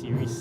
series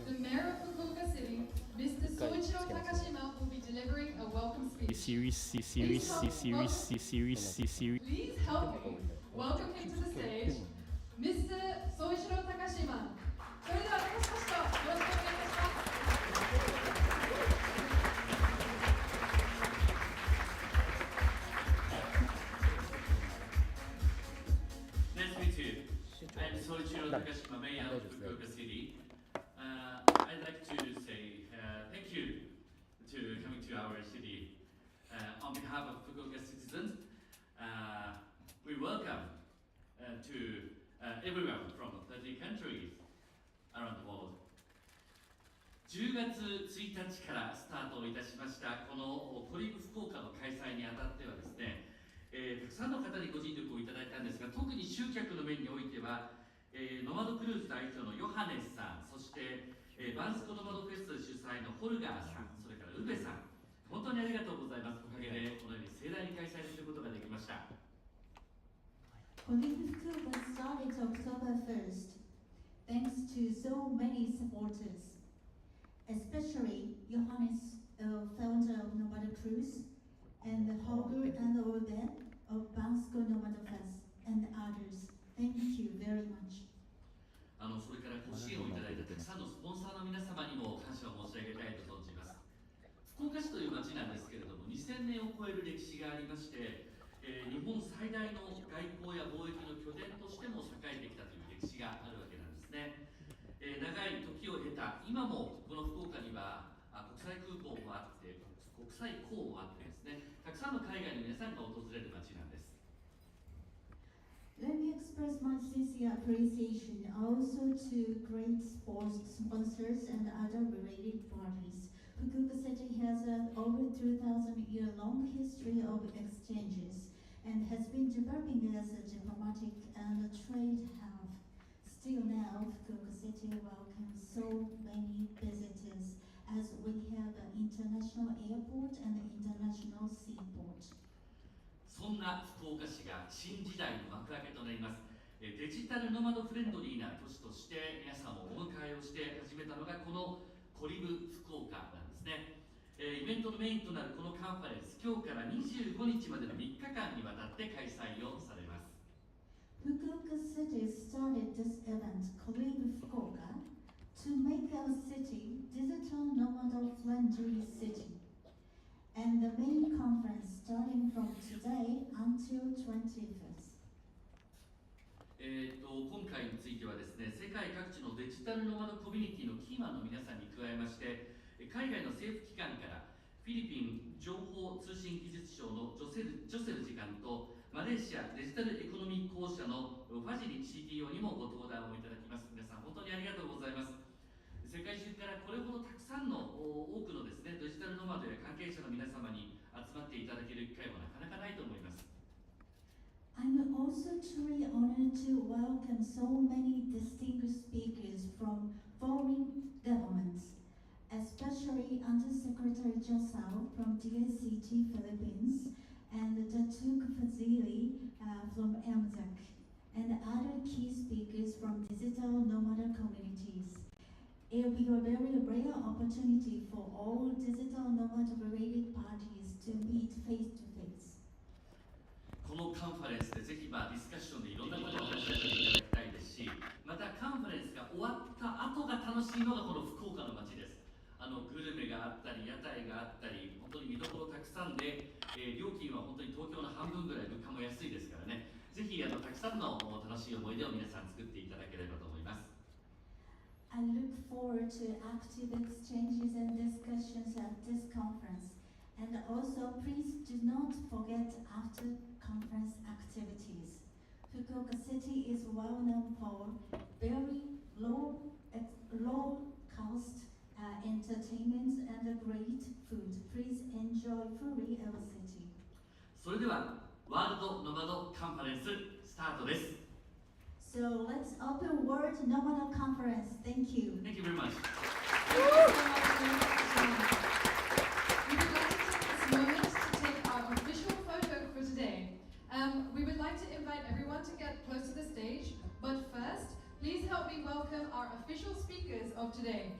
The mayor of Fukuoka City, Mr. Soichiro Takashima, will be delivering a welcome speech. Please help me welcome him to the stage, Mr. Soichiro Takashima. それでは高橋市長、よろしくお願いいたします。Nice to meet you. I'm Soichiro Takashima, Mayor of Fukuoka City. I'd like to say thank you to coming to our city. On behalf of Fukuoka citizens, we welcome to everyone from 30 countries around the world. 10月1日からスタートいたしましたこのコリブ福岡の開催にあたってはですね、たくさんの方にご尽力をいただいたんですが、特に集客の面においては、ノマドクルーズ代表のヨハネスさん、そして、バンスコノマドフェス主催のホルガーさん、それからウベさん、本本当にありがとうございます。おかげでこのように盛大に開催することができました。Colive Fukuoka started October 1st, thanks to so many supporters, especially Johannes, founder of Nomad Cruise, and Holger and Ove of Bansko Nomad Fest, and others. Thank you very much. それからご支援をいただいたたくさんのスポンサーの皆様にも感謝を申し上げたいと存じます。福岡市という町なんですけれども、2000年を超える歴史がありまして、日本最大の外交や貿易の拠点としても栄えてきたという歴史があるわけなんですね。長い時を経た今もこの福岡には国際空港もあって、国際港もあってですね、たくさんの海外の皆さんが訪れる町なんです。Let me express my sincere appreciation also to great sports sponsors and other related parties. Fukuoka City has an over 2,000-year-long history of exchanges and has been developing as a diplomatic and a trade hub. Still now, Fukuoka City welcomes so many visitors as we have an international airport and an international seaport. そんな福岡市が新時代の幕開けとなります。デジタルノマドフレンドリーな都市として皆さんをお迎えをして始めたのがこのコリブ福岡なんですね。イベントのメインとなるこのカンファレンス、今日から25日までの3日間にわたって開催をされます。Fukuoka City started this event, Colive Fukuoka, to make our city digital nomad friendly city. And the main conference starting from today until 21st. 今回についてはですね、世界各地のデジタルノマドコミュニティのキーマンの皆さんに加えまして、海外の政府機関からフィリピン情報通信技術省のジョセル次官とマレーシアデジタルエコノミー公社のファジリ CTO にもご登壇をいただきます。皆さん本当にありがとうございます。世界中からこれほどたくさんの多くのですね、デジタルノマドや関係者の皆様に集まっていただける機会もなかなかないと思います。I'm also truly honored to welcome so many distinguished speakers from foreign governments, especially Undersecretary Josao from DICT Philippines and Datuk Fazili from AMZAC, and other key speakers from digital nomad communities. It will be a very rare opportunity for all digital nomad-related parties to meet face-to-face. このカンファレンスでぜひディスカッションでいろんなことを話し合っていただきたいですし、またカンファレンスが終わった後が楽しいのがこの福岡の街です。グルメがあったり屋台があったり、本当に見どころたくさんで、料金は本当に東京の半分ぐらい、物価も安いですからね、ぜひたくさんの楽しい思い出を皆さん作っていただければと思います。I look forward to active exchanges and discussions at this conference. And also, please do not forget after conference activities. Fukuoka City is well known for very low cost entertainment and great food. Please enjoy fully our city. それではワールドノマドカンファレンススタートです。So let's open World Nomad Conference. Thank you. Thank you very much. Thank you so much. We would like to take this moment to take our official photo for today. We would like to invite everyone to get close to the stage, but first, please help me welcome our official speakers of today.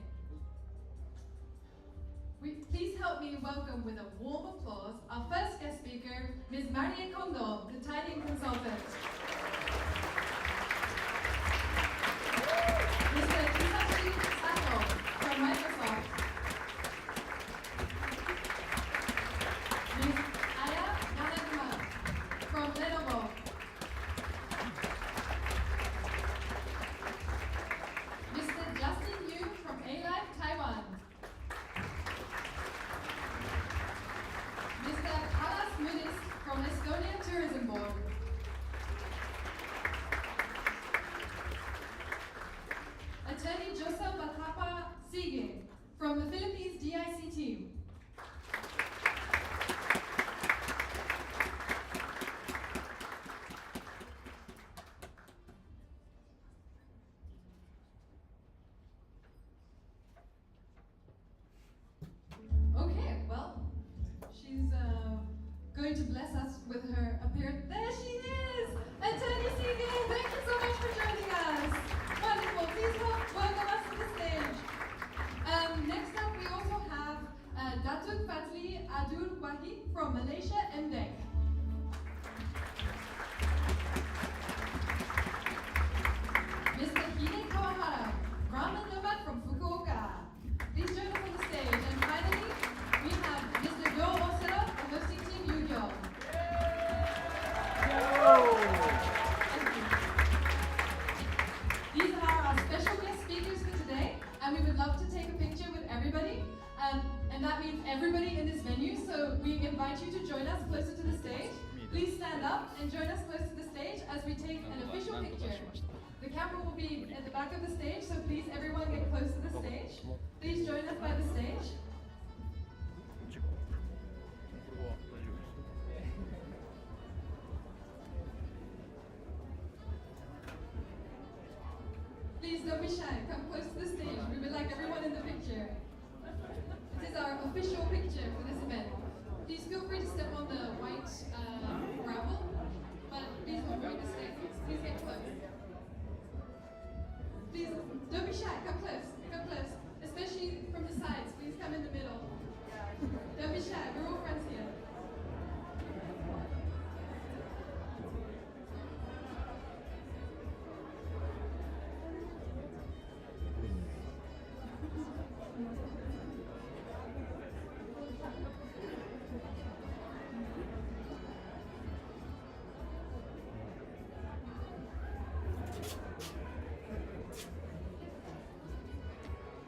Please help me welcome with a warm applause our first guest speaker, Ms. Maria Kondo, the Thailand consultant. Mr. Hisashi Sato from Microsoft. Ms. Aya Yanaguma from Lenovo. Mr. Justin Yu from A-Life Taiwan. Mr. Kalas Munis from Estonia Tourism Board. Malaysia, MDEC. Mr. Hide Kawahara, Ramen Nomad from Fukuoka. Please join us on the stage. And finally, we have Mr. Yo Osera, the hosting team Yu-Gi-Oh! These are our special guest speakers for today, and we would love to take a picture with everybody. And that means everybody in this venue, so we invite you to join us closer to the stage. Please stand up and join us close to the stage as we take an official picture. The camera will be at the back of the stage, so please everyone get close to the stage. Please join us by the stage. Please don't be shy, come close to the stage. We would like everyone in the picture. This is our official picture for this event. Please feel free to step on the white gravel, but please avoid the staples. Please get close. Please don't be shy, come close, especially from the sides. Please come in the middle. Don't be shy, we're all friends here.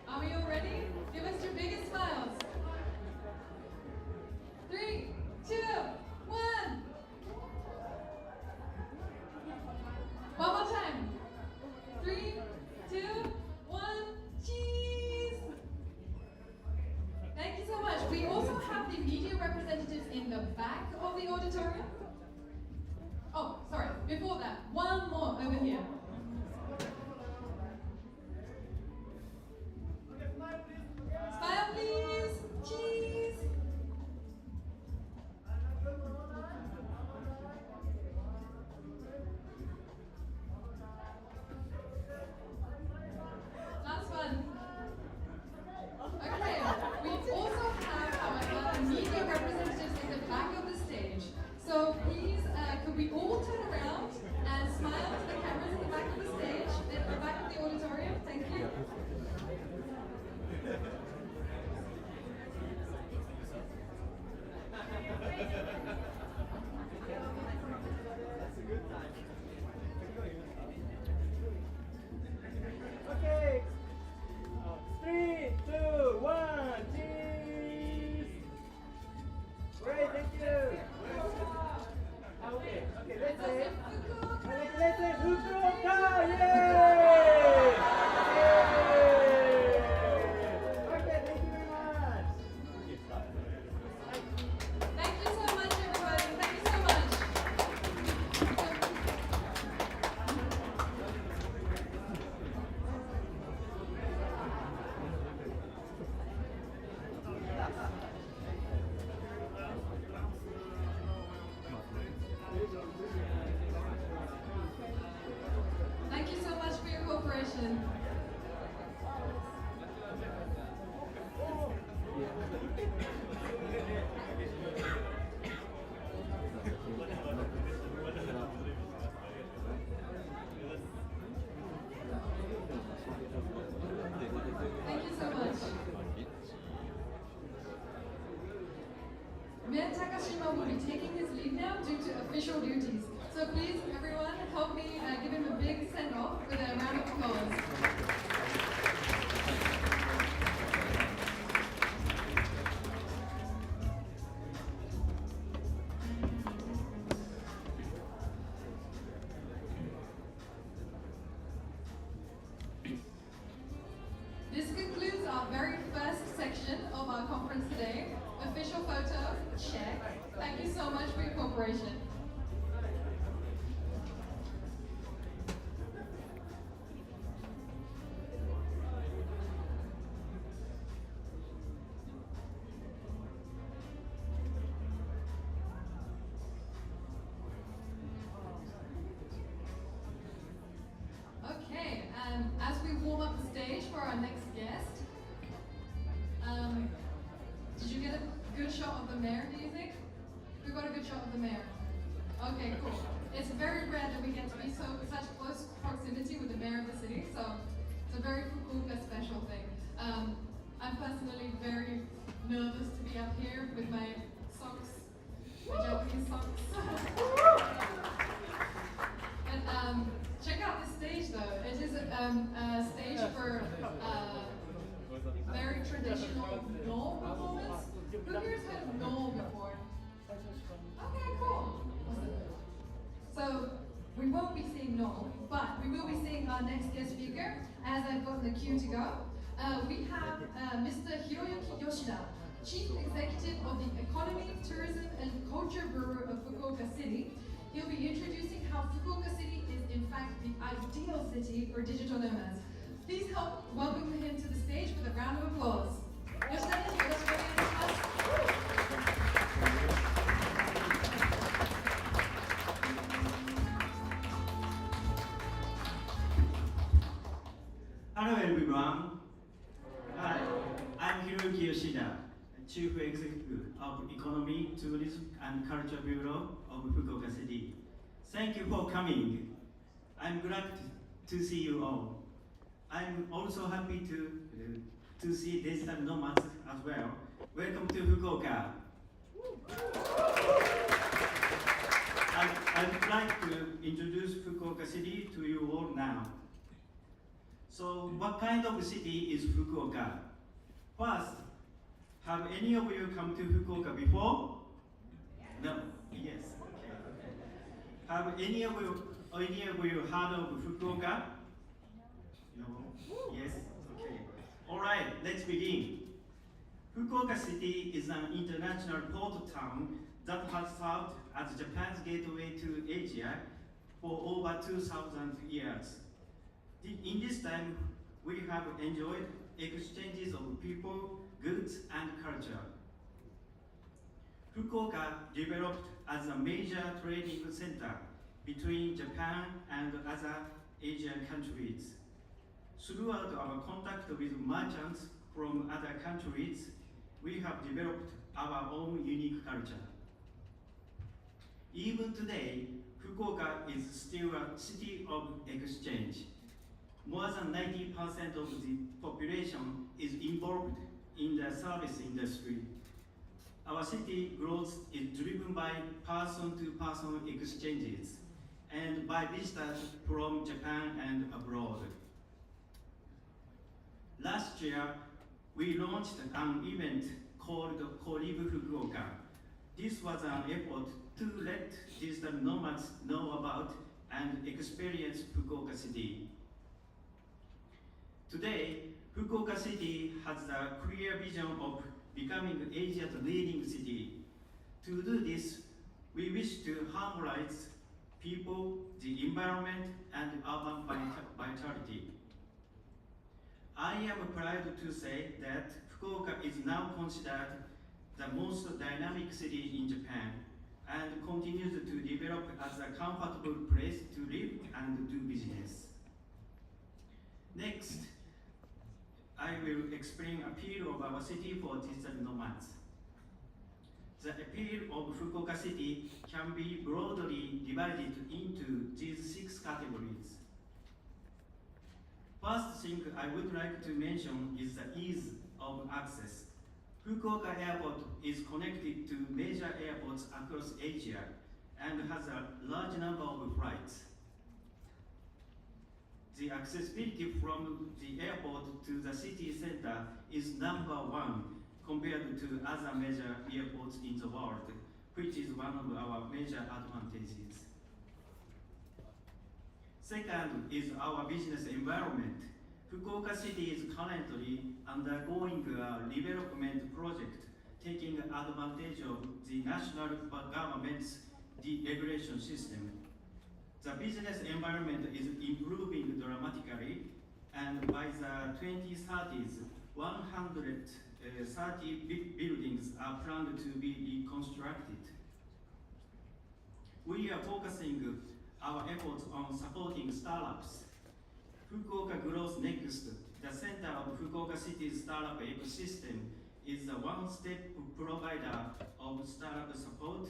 Are we all ready? Give us your biggest smiles. 3, 2, 1. One more time. 3, 2, 1. Cheese. Thank you so much. We also have the media representatives in the back of the auditorium. Oh, sorry. Before that, one more over here. Smile, please. Cheese. Last one. Okay. We also have, however, media representatives in the back of the stage. So please, could we all turn around and smile to the cameras in the back of the stage, at the back of the auditorium? Thank you. Okay. 3, 2, 1, cheese. Great, thank you. Okay, let's say Fukuoka, yay! Okay, thank you very much. Thank you so much, everybody. Thank you so much. Thank you so much for your cooperation. Thank you so much. Mayor Takashima will be taking his leave now due to official duties. So please, everyone, help me give him a big send-off with a round of applause. This concludes our very first section of our conference today. Official photo, check. Thank you so much for your cooperation. Okay, as we warm up the stage for our next guest, did you get a good shot of the mayor, do you think? the mayor? Okay, cool. It's very rare that we get to be such close proximity with the mayor of the city, so it's a very Fukuoka special thing. I'm personally very nervous to be up here with my socks, my Japanese socks. And check out this stage though. It is a stage for very traditional no performance. Who here's heard of no before? Okay, cool. So we won't be seeing no, but we will be seeing our next guest speaker as I've got the queue to go. We have Mr. Hiroyuki Yoshida, Chief Executive of the Economy, Tourism and Culture Bureau of Fukuoka City. He'll be introducing how Fukuoka City is in fact the ideal city for digital nomads. Please help welcome him to the stage with a round of applause. Yoshida, Hello everyone. Hi, I'm Hiroyuki Yoshida, Chief Executive of Economy, Tourism and Culture Bureau of Fukuoka City. Thank you for coming. I'm glad to see you all. I'm also happy to see digital nomads as well. Welcome to Fukuoka. I'd like to introduce Fukuoka City to you all now. So, what kind of city is Fukuoka? First, have any of you come to Fukuoka before? No? Yes. Okay. Have any of you heard of Fukuoka? No? Yes? Okay. Alright, let's begin. Fukuoka City is an international port town that has served as Japan's gateway to Asia for over 2,000 years. In this time, we have enjoyed exchanges of people, goods, and culture. Fukuoka developed as a major trading center between Japan and other Asian countries. Throughout our contact with merchants from other countries, we have developed our own unique culture. Even today, Fukuoka is still a city of exchange. More than 90% of the population is involved in the service industry. Our city growth is driven by person-to-person exchanges and by visitors from Japan and abroad. Last year, we launched an event called Colive Fukuoka. This was an effort to let digital nomads know about and experience Fukuoka City. Today, Fukuoka City has a clear vision of becoming Asia's leading city. To do this, we wish to harmonize people, the environment, and urban vitality. I am proud to say that Fukuoka is now considered the most dynamic city in Japan and continues to develop as a comfortable place to live and do business. Next, I will explain appeal of our city for digital nomads. The appeal of Fukuoka City can be broadly divided into these 6 categories. First thing I would like to mention is the ease of access. Fukuoka Airport is connected to major airports across Asia and has a large number of flights. The accessibility from the airport to the city center is number 1 compared to other major airports in the world, which is one of our major advantages. Second is our business environment. Fukuoka City is currently undergoing a development project taking advantage of the national government's deregulation system. The business environment is improving dramatically, and by the 2030s, 130 buildings are planned to be reconstructed. We are focusing our efforts on supporting startups. Fukuoka Growth Next, the center of Fukuoka City's startup ecosystem, is a one-step provider of startup support,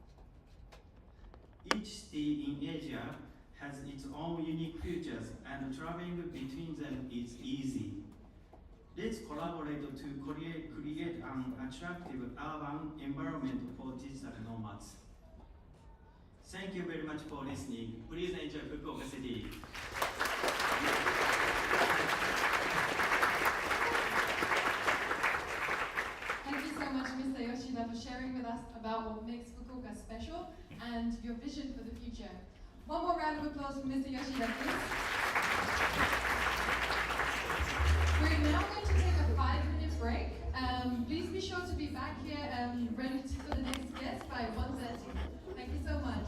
Each city in Asia has its own unique features, and traveling between them is easy. Let's collaborate to create an attractive urban environment for digital nomads. Thank you very much for listening. Please enjoy Fukuoka City. Thank you so much, Mr. Yoshida, for sharing with us about what makes Fukuoka special and your vision for the future. One more round of applause for Mr. Yoshida, please. We're now going to take a 5-minute break. Please be sure to be back here ready for the next guest by 1:30. Thank you so much.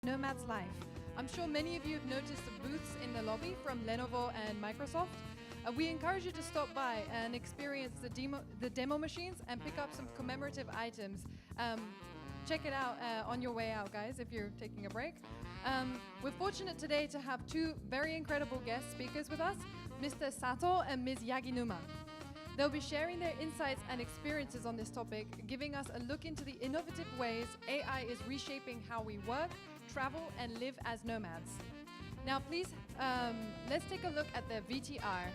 Nomad's life. I'm sure many of you have noticed the booths in the lobby from Lenovo and Microsoft. We encourage you to stop by and experience the demo machines and pick up some commemorative items. Check it out on your way out, guys, if you're taking a break. We're fortunate today to have two very incredible guest speakers with us, Mr. Sato and Ms. Yaginuma. They'll be sharing their insights and experiences on this topic, giving us a look into the innovative ways AI is reshaping how we work, travel, and live as nomads. Now, please, let's take a look at their VTR.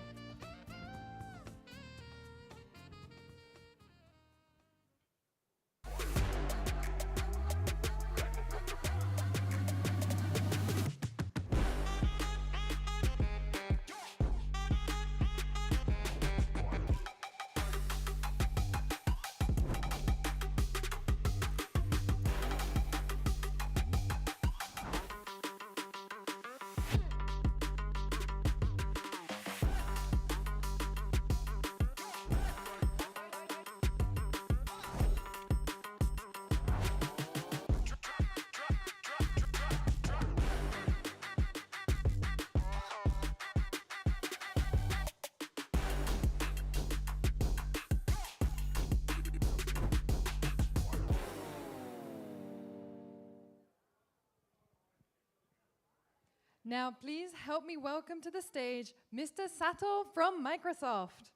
Now, please help me welcome to the stage Mr. Sato from Microsoft.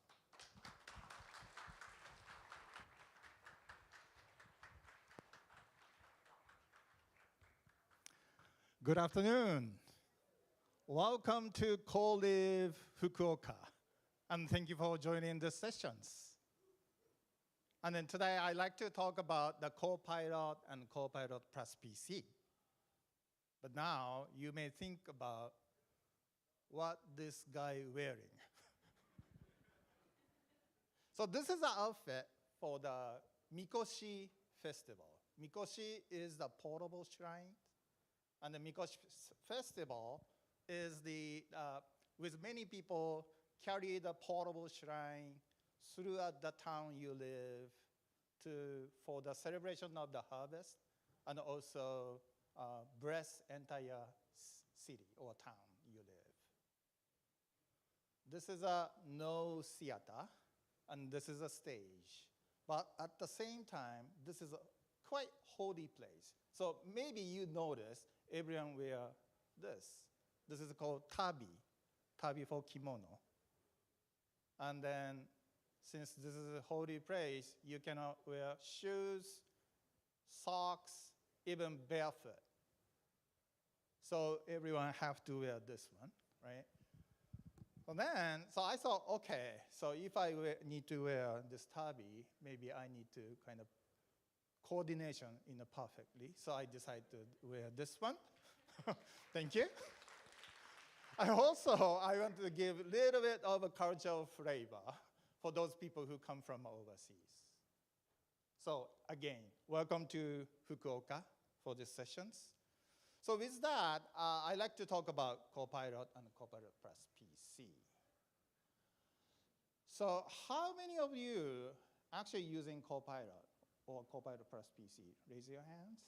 Good afternoon. Welcome to Colive Fukuoka, and thank you for joining the sessions. And then today I'd like to talk about the Copilot and Copilot Plus PC. But now you may think about what this guy wearing. So this is the outfit for the Mikoshi festival. Mikoshi is the portable shrine, and the Mikoshi festival is with many people carry the portable shrine throughout the town you live for the celebration of the harvest, and also bless entire city or town you live. This is a no theater, and this is a stage. But at the same time, this is a quite holy place. So maybe you notice everyone wear this. This is called tabi for kimono. And then, since this is a holy place, you cannot wear shoes, socks, even barefoot. So everyone have to wear this one, right? So I thought, okay, so if I need to wear this tabi, maybe I need to kind of coordination perfectly. So I decided to wear this one. Thank you. I want to give a little bit of a cultural flavor for those people who come from overseas. So again, welcome to Fukuoka for these sessions. So with that, I'd like to talk about Copilot and Copilot Plus PC. So how many of you actually using Copilot or Copilot Plus PC? Raise your hands.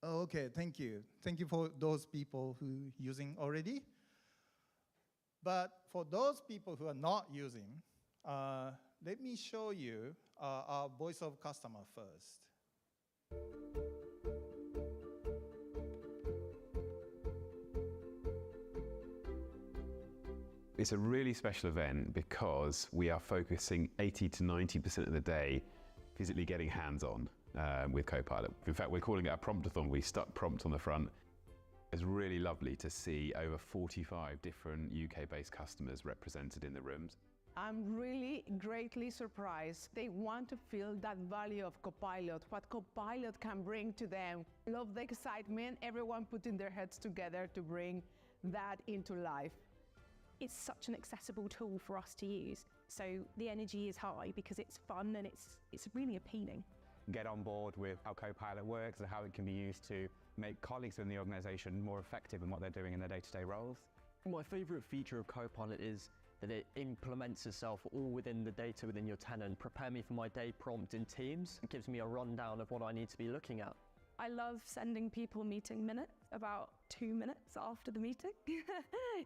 Oh, okay, thank you. Thank you for those people who are using already. But for those people who are not using, let me show you our voice of customer first. It's a really special event because we are focusing 80 to 90% of the day physically getting hands-on with Copilot. In fact, we're calling it a promptathon. We stuck prompts on the front. It's really lovely to see over 45 different UK-based customers represented in the rooms. I'm really greatly surprised. They want to feel that value of Copilot, what Copilot can bring to them. Love the excitement, everyone putting their heads together to bring that into life. It's such an accessible tool for us to use. So the energy is high because it's fun and it's really appealing. Get on board with how Copilot works and how it can be used to make colleagues in the organization more effective in what they're doing in their day-to-day roles. My favorite feature of Copilot is that it implements itself all within the data within your tenant. Prepare me for my day prompt in Teams. It gives me a rundown of what I need to be looking at. I love sending people meeting minutes about 2 minutes after the meeting.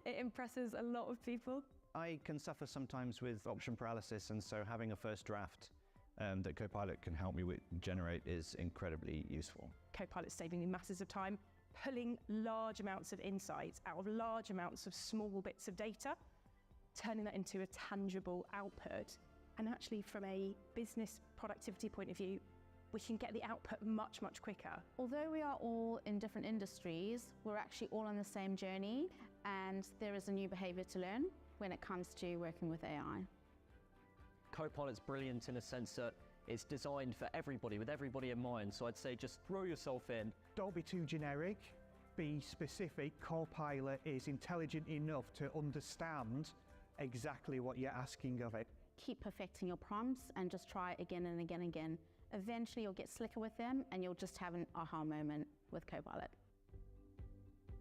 It impresses a lot of people. I can suffer sometimes with option paralysis, and so having a first draft that Copilot can help me generate is incredibly useful. Copilot's saving me masses of time, pulling large amounts of insights out of large amounts of small bits of data, turning that into a tangible output. And actually, from a business productivity point of view, we can get the output much, much quicker. Although we are all in different industries, we're actually all on the same journey, and there is a new behavior to learn when it comes to working with AI. Copilot's brilliant in a sense that it's designed for everybody, with everybody in mind. So I'd say just throw yourself in. Don't be too generic, be specific. Copilot is intelligent enough to understand exactly what you're asking of it. Keep perfecting your prompts and just try it again and again and again. Eventually you'll get slicker with them and you'll just have an aha moment with Copilot.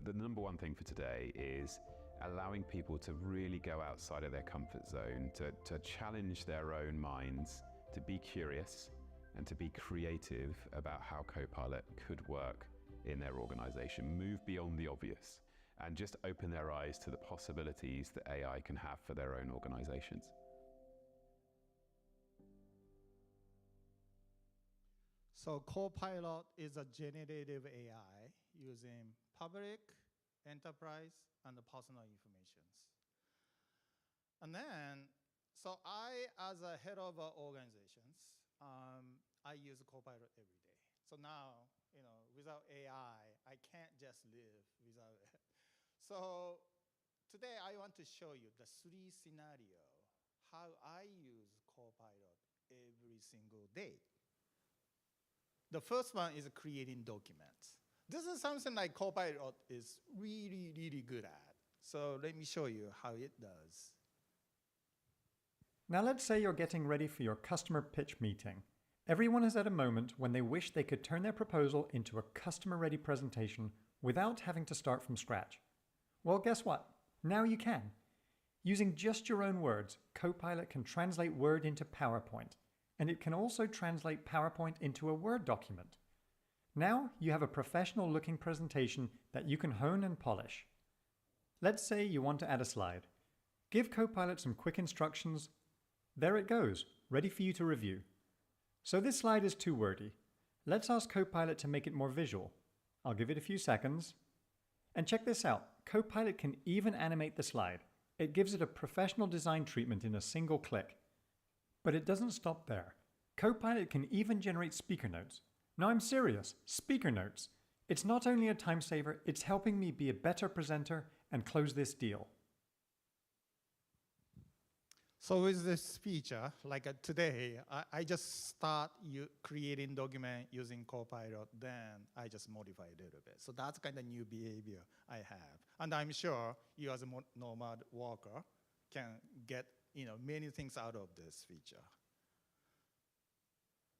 The number one thing for today is allowing people to really go outside of their comfort zone, to challenge their own minds, to be curious and to be creative about how Copilot could work in their organization, move beyond the obvious, and just open their eyes to the possibilities that AI can have for their own organizations. So Copilot is a generative AI using public, enterprise, and personal informations. And then, so I, as a head of organizations, I use Copilot every day. So now, without AI, I can't just live without it. So today I want to show you the 3 scenarios how I use Copilot every single day. The first one is creating documents. This is something like Copilot is really, really good at. So let me show you how it does. Now let's say you're getting ready for your customer pitch meeting. Everyone is at a moment when they wish they could turn their proposal into a customer-ready presentation without having to start from scratch. Well, guess what? Now you can. Using just your own words, Copilot can translate Word into PowerPoint, and it can also translate PowerPoint into a Word document. Now you have a professional-looking presentation that you can hone and polish. Let's say you want to add a slide. Give Copilot some quick instructions. There it goes, ready for you to review. So this slide is too wordy. Let's ask Copilot to make it more visual. I'll give it a few seconds. And check this out, Copilot can even animate the slide. It gives it a professional design treatment in a single click. But it doesn't stop there. Copilot can even generate speaker notes. No, I'm serious, speaker notes. It's not only a time saver, it's helping me be a better presenter and close this deal. So with this feature, like today, I just start creating document using Copilot, then I just modify a little bit. So that's kind of new behavior I have. And I'm sure you as a nomad worker can get many things out of this feature.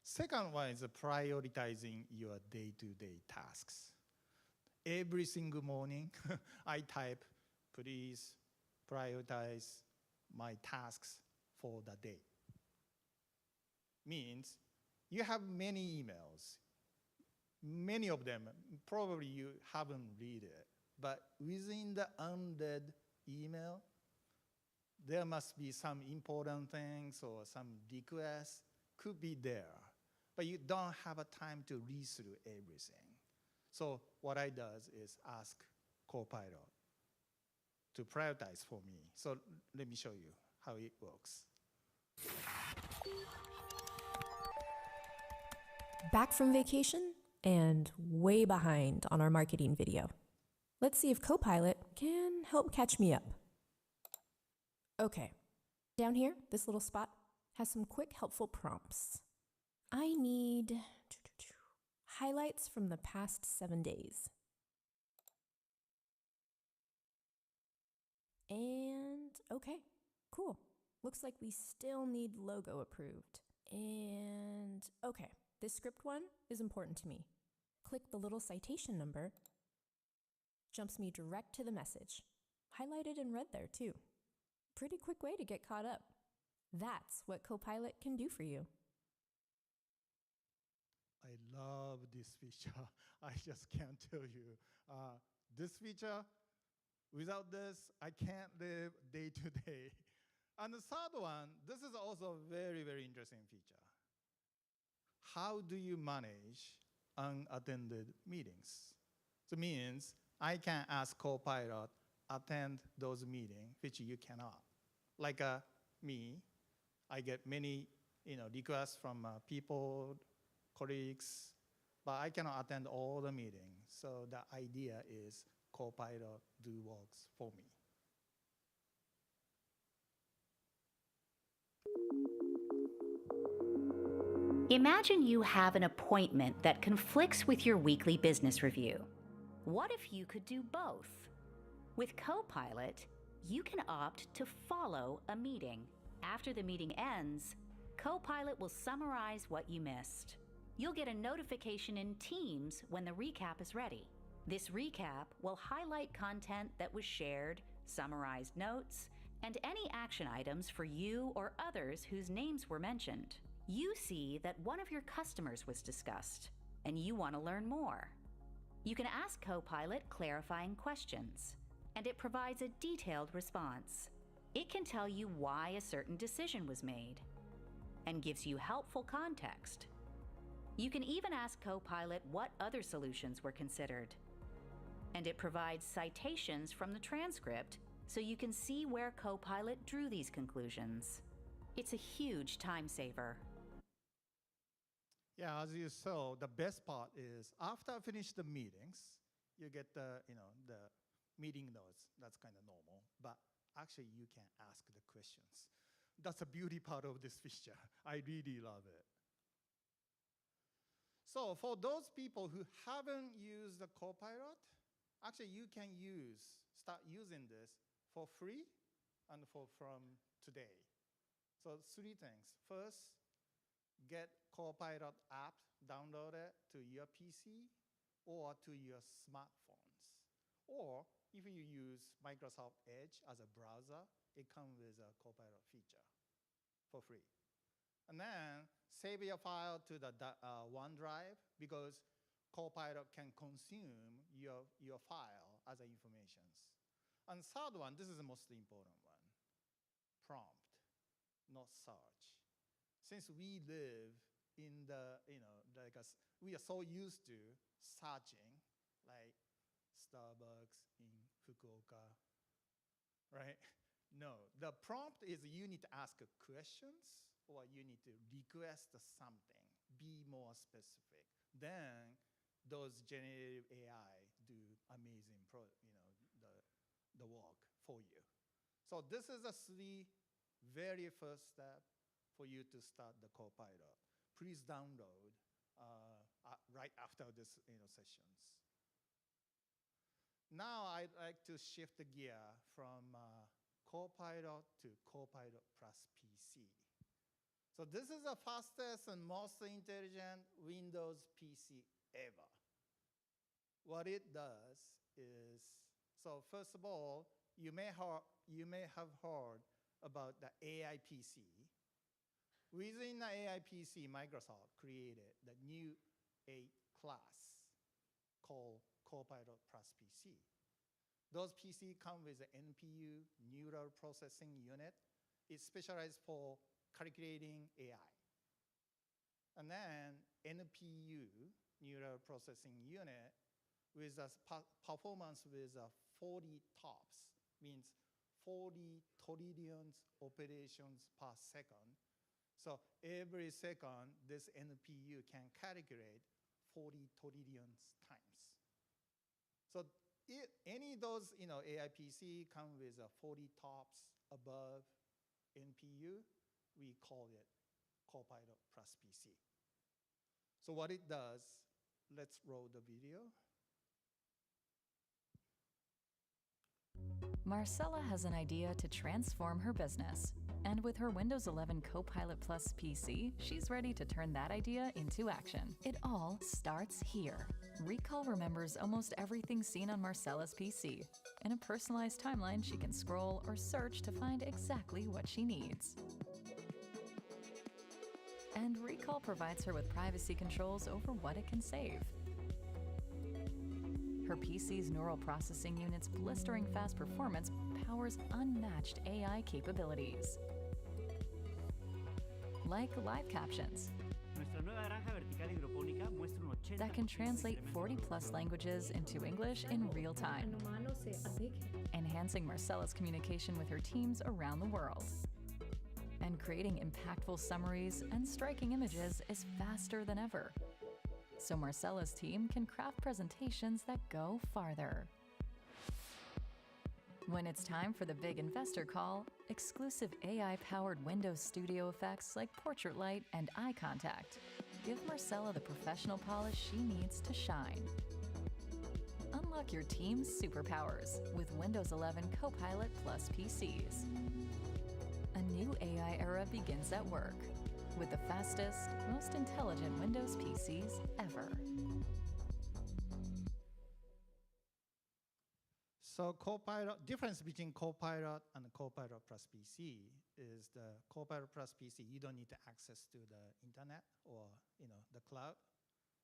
Second one is prioritizing your day-to-day tasks. Every single morning, I type, please prioritize my tasks for the day. Means you have many emails. Many of them, probably you haven't read it, but within the unread email, there must be some important things or some requests could be there, but you don't have a time to read through everything. So what I does is ask Copilot to prioritize for me. So let me show you how it works. Back from vacation and way behind on our marketing video. Let's see if Copilot can help catch me up. Okay, down here, this little spot has some quick, helpful prompts. I need highlights from the past 7 days. And okay, cool. Looks like we still need logo approved. And okay, this script one is important to me. Click the little citation number, jumps me direct to the message. Highlighted in red there too. Pretty quick way to get caught up. That's what Copilot can do for you. I love this feature. I just can't tell you. This feature, without this, I can't live day to day. And the third one, this is also a very, very interesting feature. How do you manage unattended meetings? So it means I can ask Copilot, attend those meetings, which you cannot. Like me, I get many requests from people, colleagues, but I cannot attend all the meetings. So the idea is Copilot do works for me. Imagine you have an appointment that conflicts with your weekly business review. What if you could do both? With Copilot, you can opt to follow a meeting. After the meeting ends, Copilot will summarize what you missed. You'll get a notification in Teams when the recap is ready. This recap will highlight content that was shared, summarized notes, and any action items for you or others whose names were mentioned. You see that one of your customers was discussed, and you want to learn more. You can ask Copilot clarifying questions, and it provides a detailed response. It can tell you why a certain decision was made, and gives you helpful context. You can even ask Copilot what other solutions were considered, and it provides citations from the transcript so you can see where Copilot drew these conclusions. It's a huge time saver. Yeah, as you saw, the best part is after I finish the meetings, you get the meeting notes. That's kind of normal, but actually you can ask the questions. That's the beauty part of this feature. I really love it. So for those people who haven't used the Copilot, actually you can start using this for free and from today. So 3 things. First, get Copilot app downloaded to your PC or to your smartphones. Or if you use Microsoft Edge as a browser, it comes with a Copilot feature for free. And then save your file to the OneDrive because Copilot can consume your file as information. And third one, this is the most important one, prompt, not search. Since we live in we are so used to searching, like Starbucks in Fukuoka, right? No, the prompt is you need to ask questions or you need to request something, be more specific. Then those generative AI do amazing the work for you. So this is the 3 very first step for you to start the Copilot. Please download right after this sessions. Now I'd like to shift the gear from Copilot to Copilot plus PC. So this is the fastest and most intelligent Windows PC ever. What it does is, so first of all, you may have heard about the AI PC. Within the AI PC, Microsoft created the new A class called Copilot plus PC. Those PC come with an NPU, neural processing unit. It's specialized for calculating AI. And then NPU, neural processing unit, with a performance with 40 TOPS, means 40 trillion operations per second. So every second, this NPU can calculate 40 trillion times. So any of those AI PC come with 40 TOPS above NPU, we call it Copilot plus PC. So what it does, let's roll the video. Marcella has an idea to transform her business. And with her Windows 11 Copilot Plus PC, she's ready to turn that idea into action. It all starts here. Recall remembers almost everything seen on Marcella's PC. In a personalized timeline, she can scroll or search to find exactly what she needs. And Recall provides her with privacy controls over what it can save. Her PC's neural processing unit's blistering fast performance powers unmatched AI capabilities, like live captions Nuestra nueva granja vertical hidropónica muestra un 80% that can translate 40-plus languages into English in real time, enhancing Marcella's communication with her teams around the world. And creating impactful summaries and striking images is faster than ever. So Marcella's team can craft presentations that go farther. When it's time for the big investor call, exclusive AI-powered Windows Studio effects like portrait light and eye contact give Marcella the professional polish she needs to shine. Unlock your team's superpowers with Windows 11 Copilot Plus PCs. A new AI era begins at work with the fastest, most intelligent Windows PCs ever. So Copilot, difference between Copilot and Copilot plus PC is the Copilot plus PC, you don't need to access to the internet or the cloud.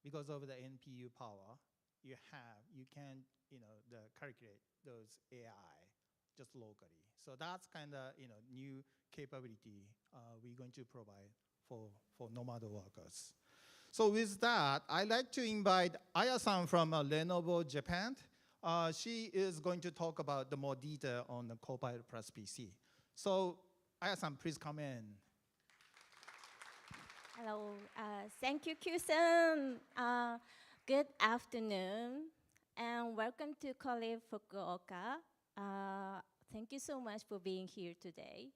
Because of the NPU power you can calculate those AI just locally. So that's kind of new capability we're going to provide for nomad workers. So with that, I'd like to invite Aya-san from Lenovo Japan. She is going to talk about the more detail on the Copilot plus PC. So Aya-san, please come in. Hello, thank you, Q-san. Good afternoon, and welcome to Colive Fukuoka. Thank you so much for being here today.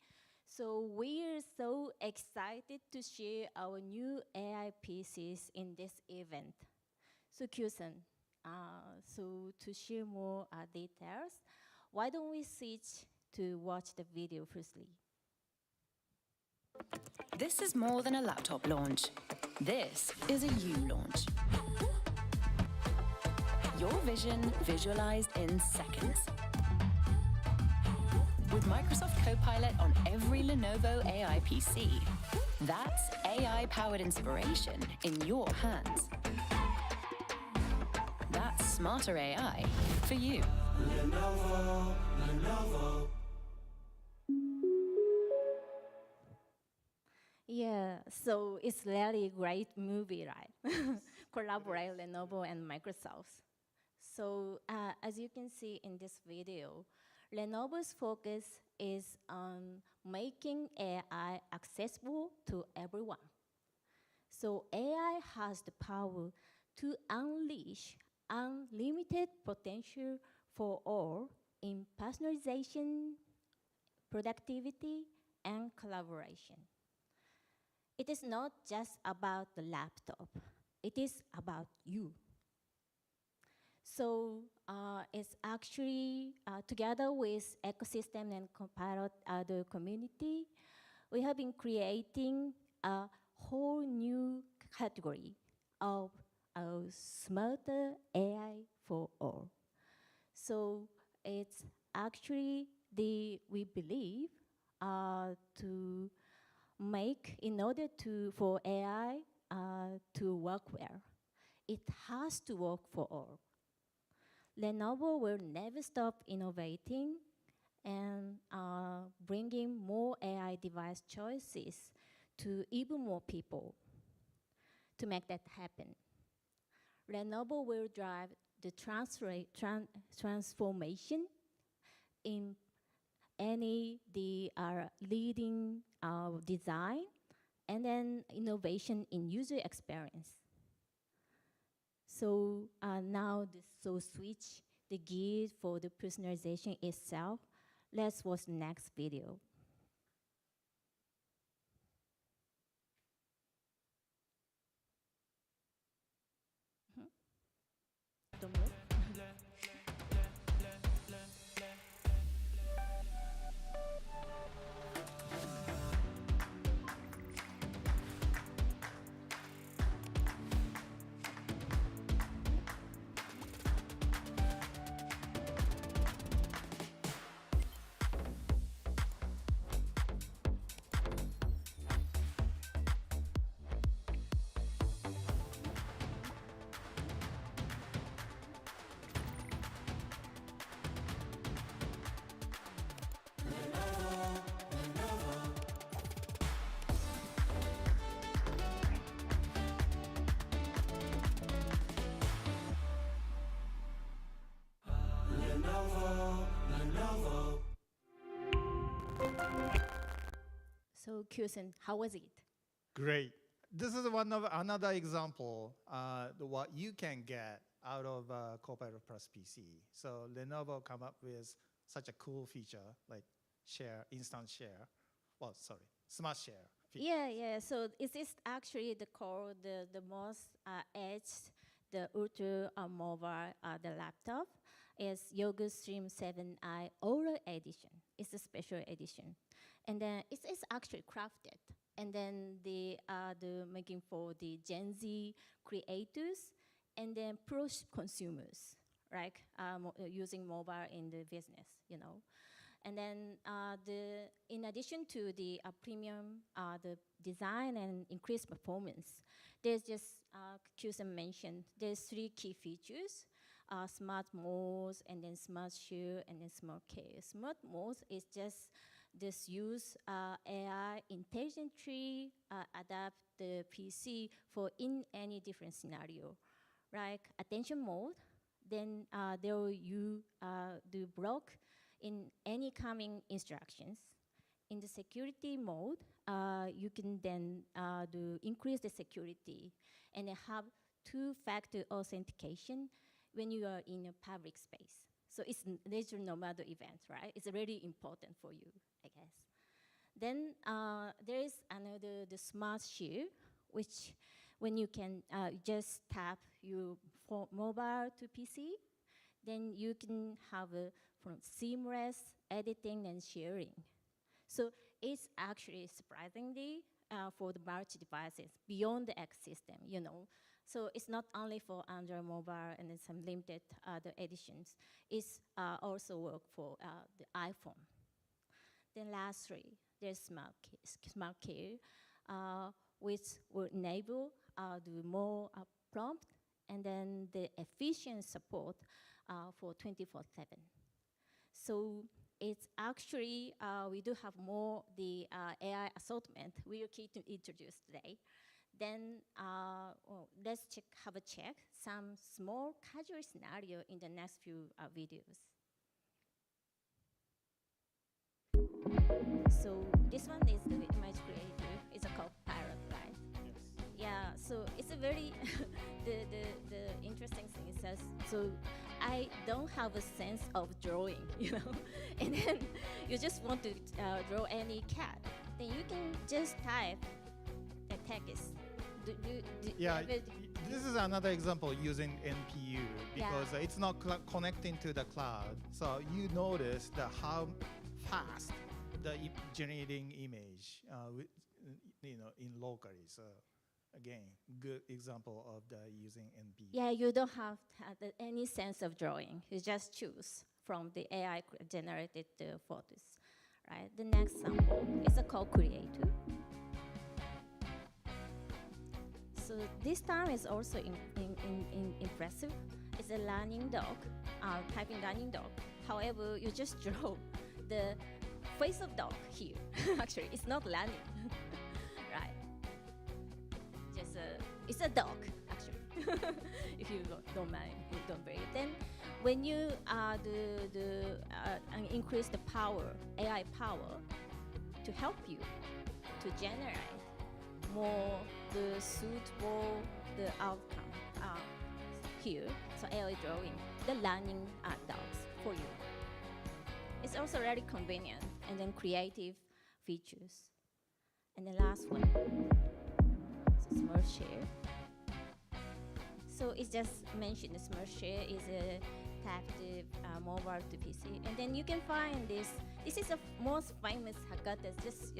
So we are so excited to share our new AI PCs in this event. So Q-san, so to share more details, why don't we switch to watch the video firstly? This is more than a laptop launch. This is a you launch. Your vision visualized in seconds. With Microsoft Copilot on every Lenovo AI PC, that's AI-powered inspiration in your hands. That's smarter AI for you. Lenovo, Lenovo. Yeah, so it's really a great movie, right? Collaborate Lenovo and Microsoft. So as you can see in this video, Lenovo's focus is on making AI accessible to everyone. So AI has the power to unleash unlimited potential for all in personalization, productivity, and collaboration. It is not just about the laptop. It is about you. So it's actually, together with ecosystem and Copilot, the community, we have been creating a whole new category of smarter AI for all. So it's actually we believe to make, in order for AI to work well, it has to work for all. Lenovo will never stop innovating and bringing more AI device choices to even more people. To make that happen, Lenovo will drive the transformation in the leading design and then innovation in user experience. So now, switch the gears for the personalization itself. Let's watch the next video. So Kyu-sen, how was it? Great. This is another example what you can get out of Copilot Plus PC. So Lenovo come up with such a cool feature like instant share. Well, sorry, smart share. Yeah. So it is actually the most edge, the ultra mobile, the laptop is Yoga Stream 7i Aura Edition. It's a special edition, and then it's actually crafted. And then the making for the Gen Z creators and then pro consumers, right? Using mobile in the business, And then in addition to the premium, the design and increased performance, there's just, Kyu-sen mentioned, there's 3 key features, smart modes, and then smart share, and then smart care. Smart modes is just this use AI intelligently adapt the PC for in any different scenario, right? Attention mode, then there you do block in any coming instructions. In the security mode, you can then do increase the security and have 2-factor authentication when you are in a public space. So it's digital nomad event, right? It's really important for you, I guess. Then there is another, the smart share, which when you can just tap your mobile to PC, then you can have from seamless editing and sharing. So it's actually surprisingly for the multi devices beyond the X system, So it's not only for Android mobile and then some limited other editions. It's also work for the iPhone. Then lastly, there's smart care, which will enable the more prompt and then the efficient support for 24/7. So it's actually, we do have more the AI assortment we are keen to introduce today. Then let's have a check some small casual scenario in the next few videos. So this one is the image creator. It's a Copilot, right? Yes. Yeah. So it's a very the interesting thing is that so I don't have a sense of drawing, and then you just want to draw any cat, then you can just type the text. This is another example using NPU because it's not connecting to the cloud. So you notice how fast the generating image, in locally. So again, good example of the using NPU. Yeah, you don't have any sense of drawing. You just choose from the AI generated photos, right? The next sample is a co-creator. So this time is also impressive. It's a learning dog, typing learning dog. However, you just draw the face of dog here. Actually, it's not learning, right? Just it's a dog, actually. If you don't mind, you don't worry. Then, when you increase the power, AI power, to help you to generate more the suitable the outcome here. So AI drawing the learning dogs for you. It's also very convenient and then creative features. And the last one, so Smart Share. So it's just mentioned the Smart Share is a adaptive mobile to PC, and then you can find this. This is the most famous hackathon. Just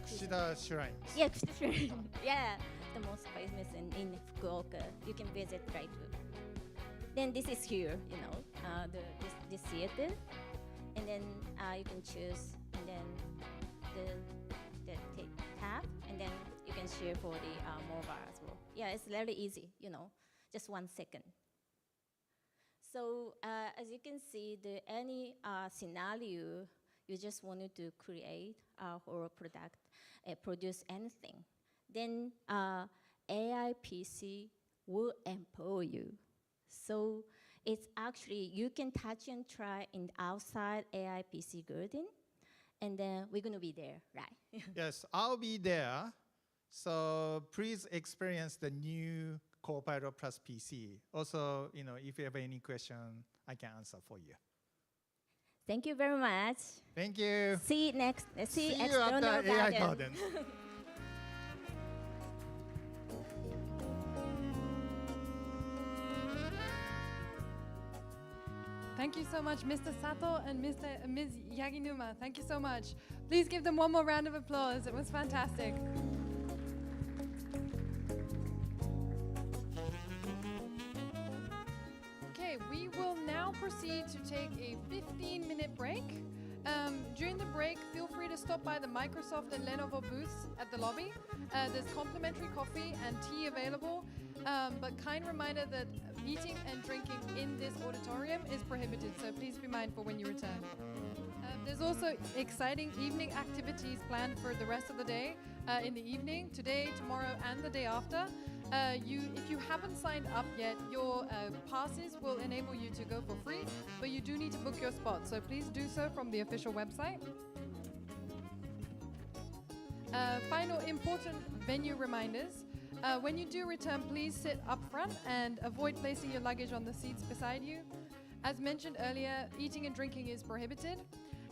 Kushida Shrine. Yeah, Kushida Shrine. Yeah, the most famous in Fukuoka. You can visit right too. Then this is here, this theater, and then you can choose, and then the tab, and then you can share for the mobile as well. Yeah, it's very easy, just 1 second. So as you can see, any scenario you just wanted to create or produce anything, then AI PC will empower you. So it's actually, you can touch and try in outside AI PC garden, and then we're going to be there, right? Yes, I'll be there. So please experience the new Copilot Plus PC. Also, if you have any question, I can answer for you. Thank you very much. Thank you. See you at at the AI Garden. Thank you so much, Mr. Sato and Ms. Yaginuma. Thank you so much. Please give them one more round of applause. It was fantastic. Okay, we will now proceed to take a 15-minute break. During the break, feel free to stop by the Microsoft and Lenovo booths at the lobby. There's complimentary coffee and tea available, but kind reminder that eating and drinking in this auditorium is prohibited, so please be mindful when you return. There's also exciting evening activities planned for the rest of the day in the evening, today, tomorrow, and the day after. If you haven't signed up yet, your passes will enable you to go for free, but you do need to book your spot, so please do so from the official website. Final important venue reminders. When you do return, please sit up front and avoid placing your luggage on the seats beside you. As mentioned earlier, eating and drinking is prohibited,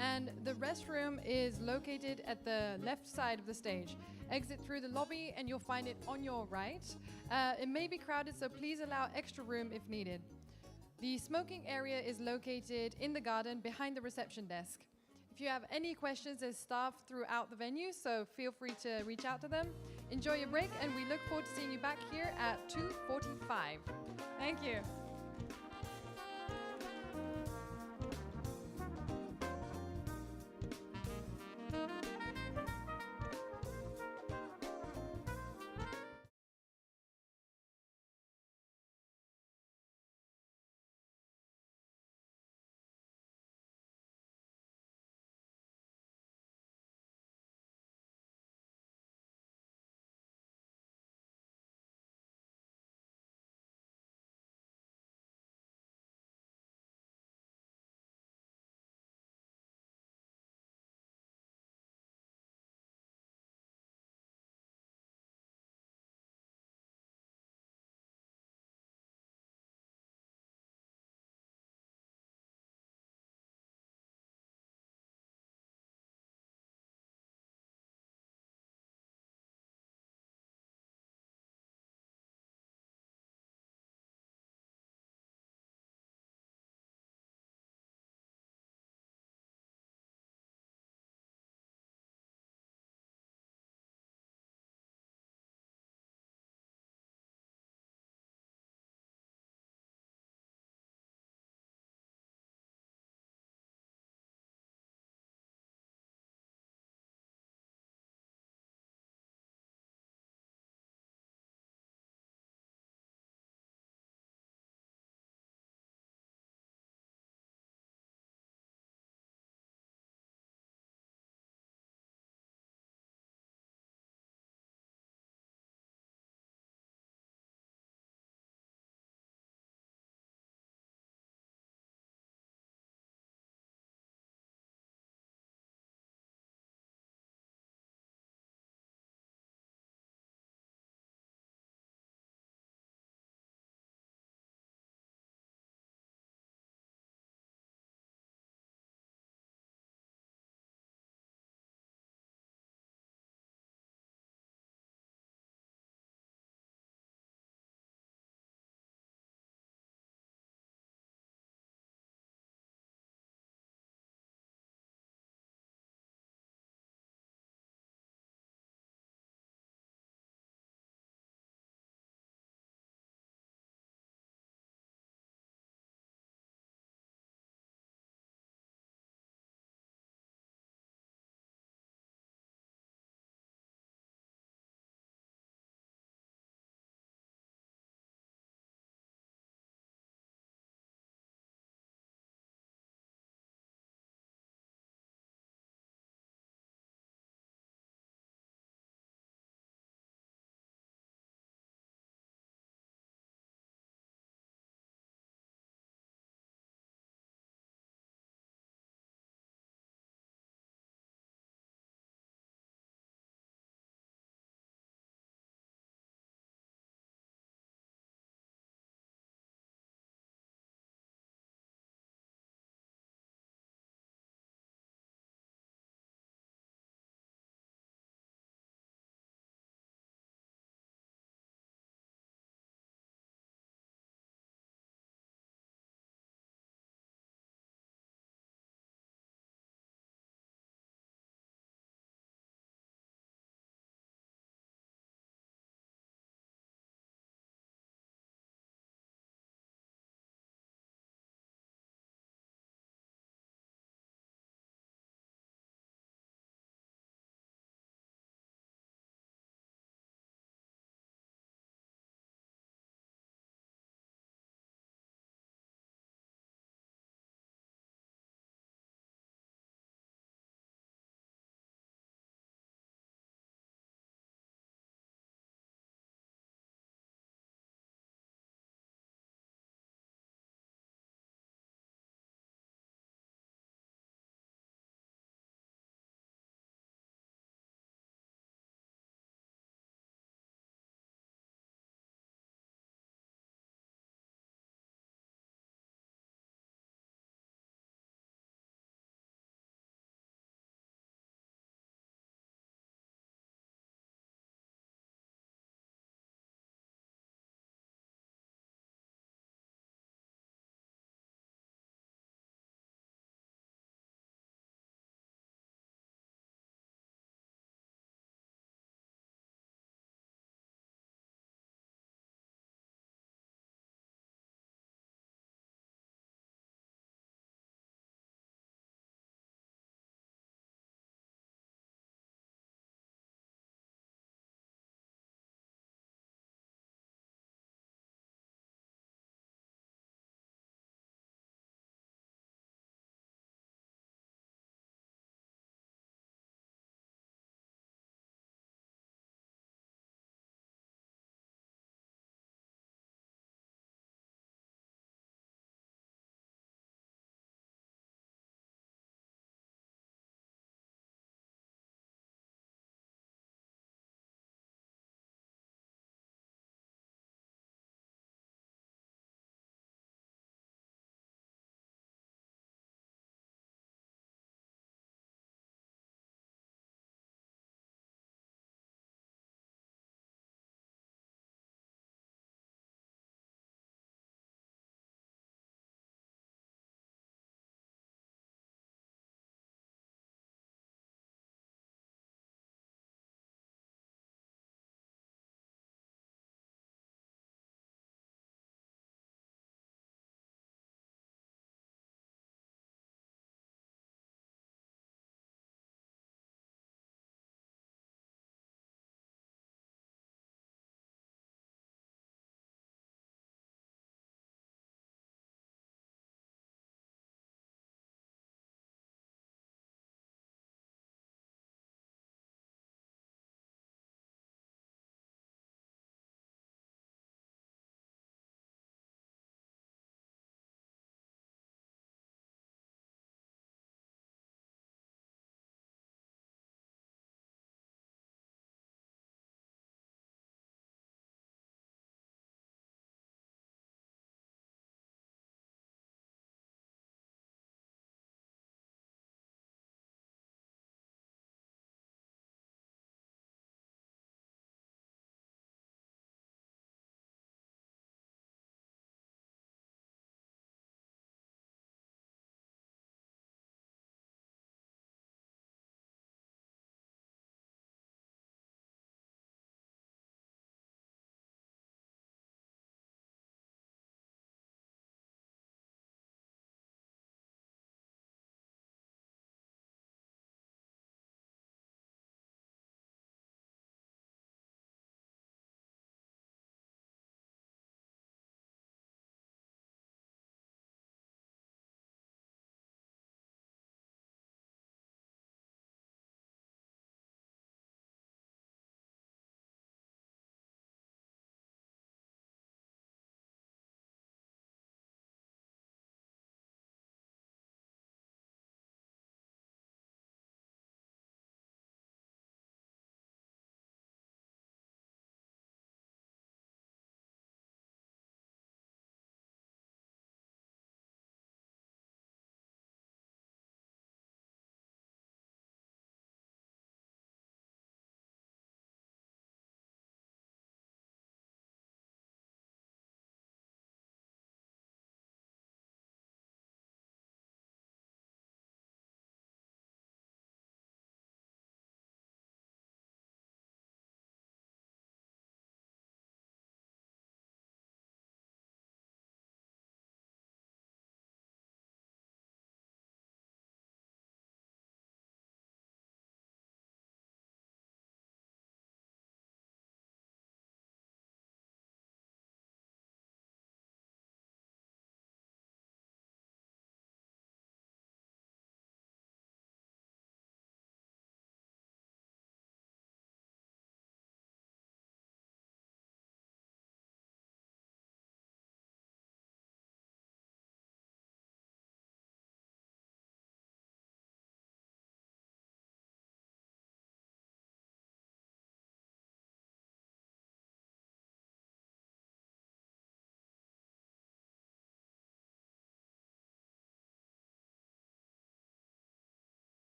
and the restroom is located at the left side of the stage. Exit through the lobby and you'll find it on your right. It may be crowded, so please allow extra room if needed. The smoking area is located in the garden behind the reception desk. If you have any questions, there's staff throughout the venue, so feel free to reach out to them. Enjoy your break, and we look forward to seeing you back here at 2:45. Thank you.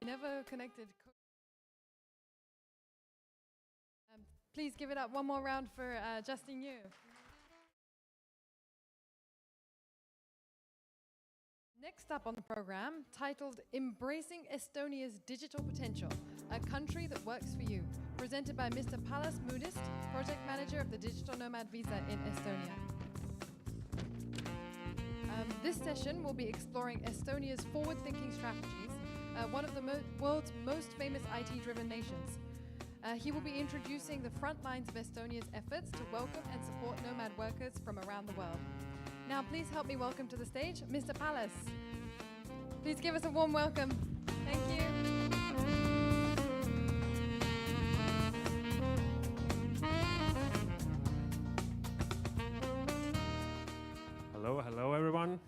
never connected. Please give it up one more round for Justin Yu. Next up on the program, titled Embracing Estonia's Digital Potential, a country that works for you, presented by Mr. Palas Moodist, Project Manager of the Digital Nomad Visa in Estonia. This session will be exploring Estonia's forward-thinking strategies, one of the world's most famous IT-driven nations. He will be introducing the front lines of Estonia's efforts to welcome and support nomad workers from around the world. Now please help me welcome to the stage Mr. Palas. Please give us a warm welcome. Thank you. Hello everyone.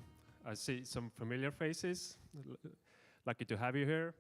I see some familiar faces. Lucky to have you here.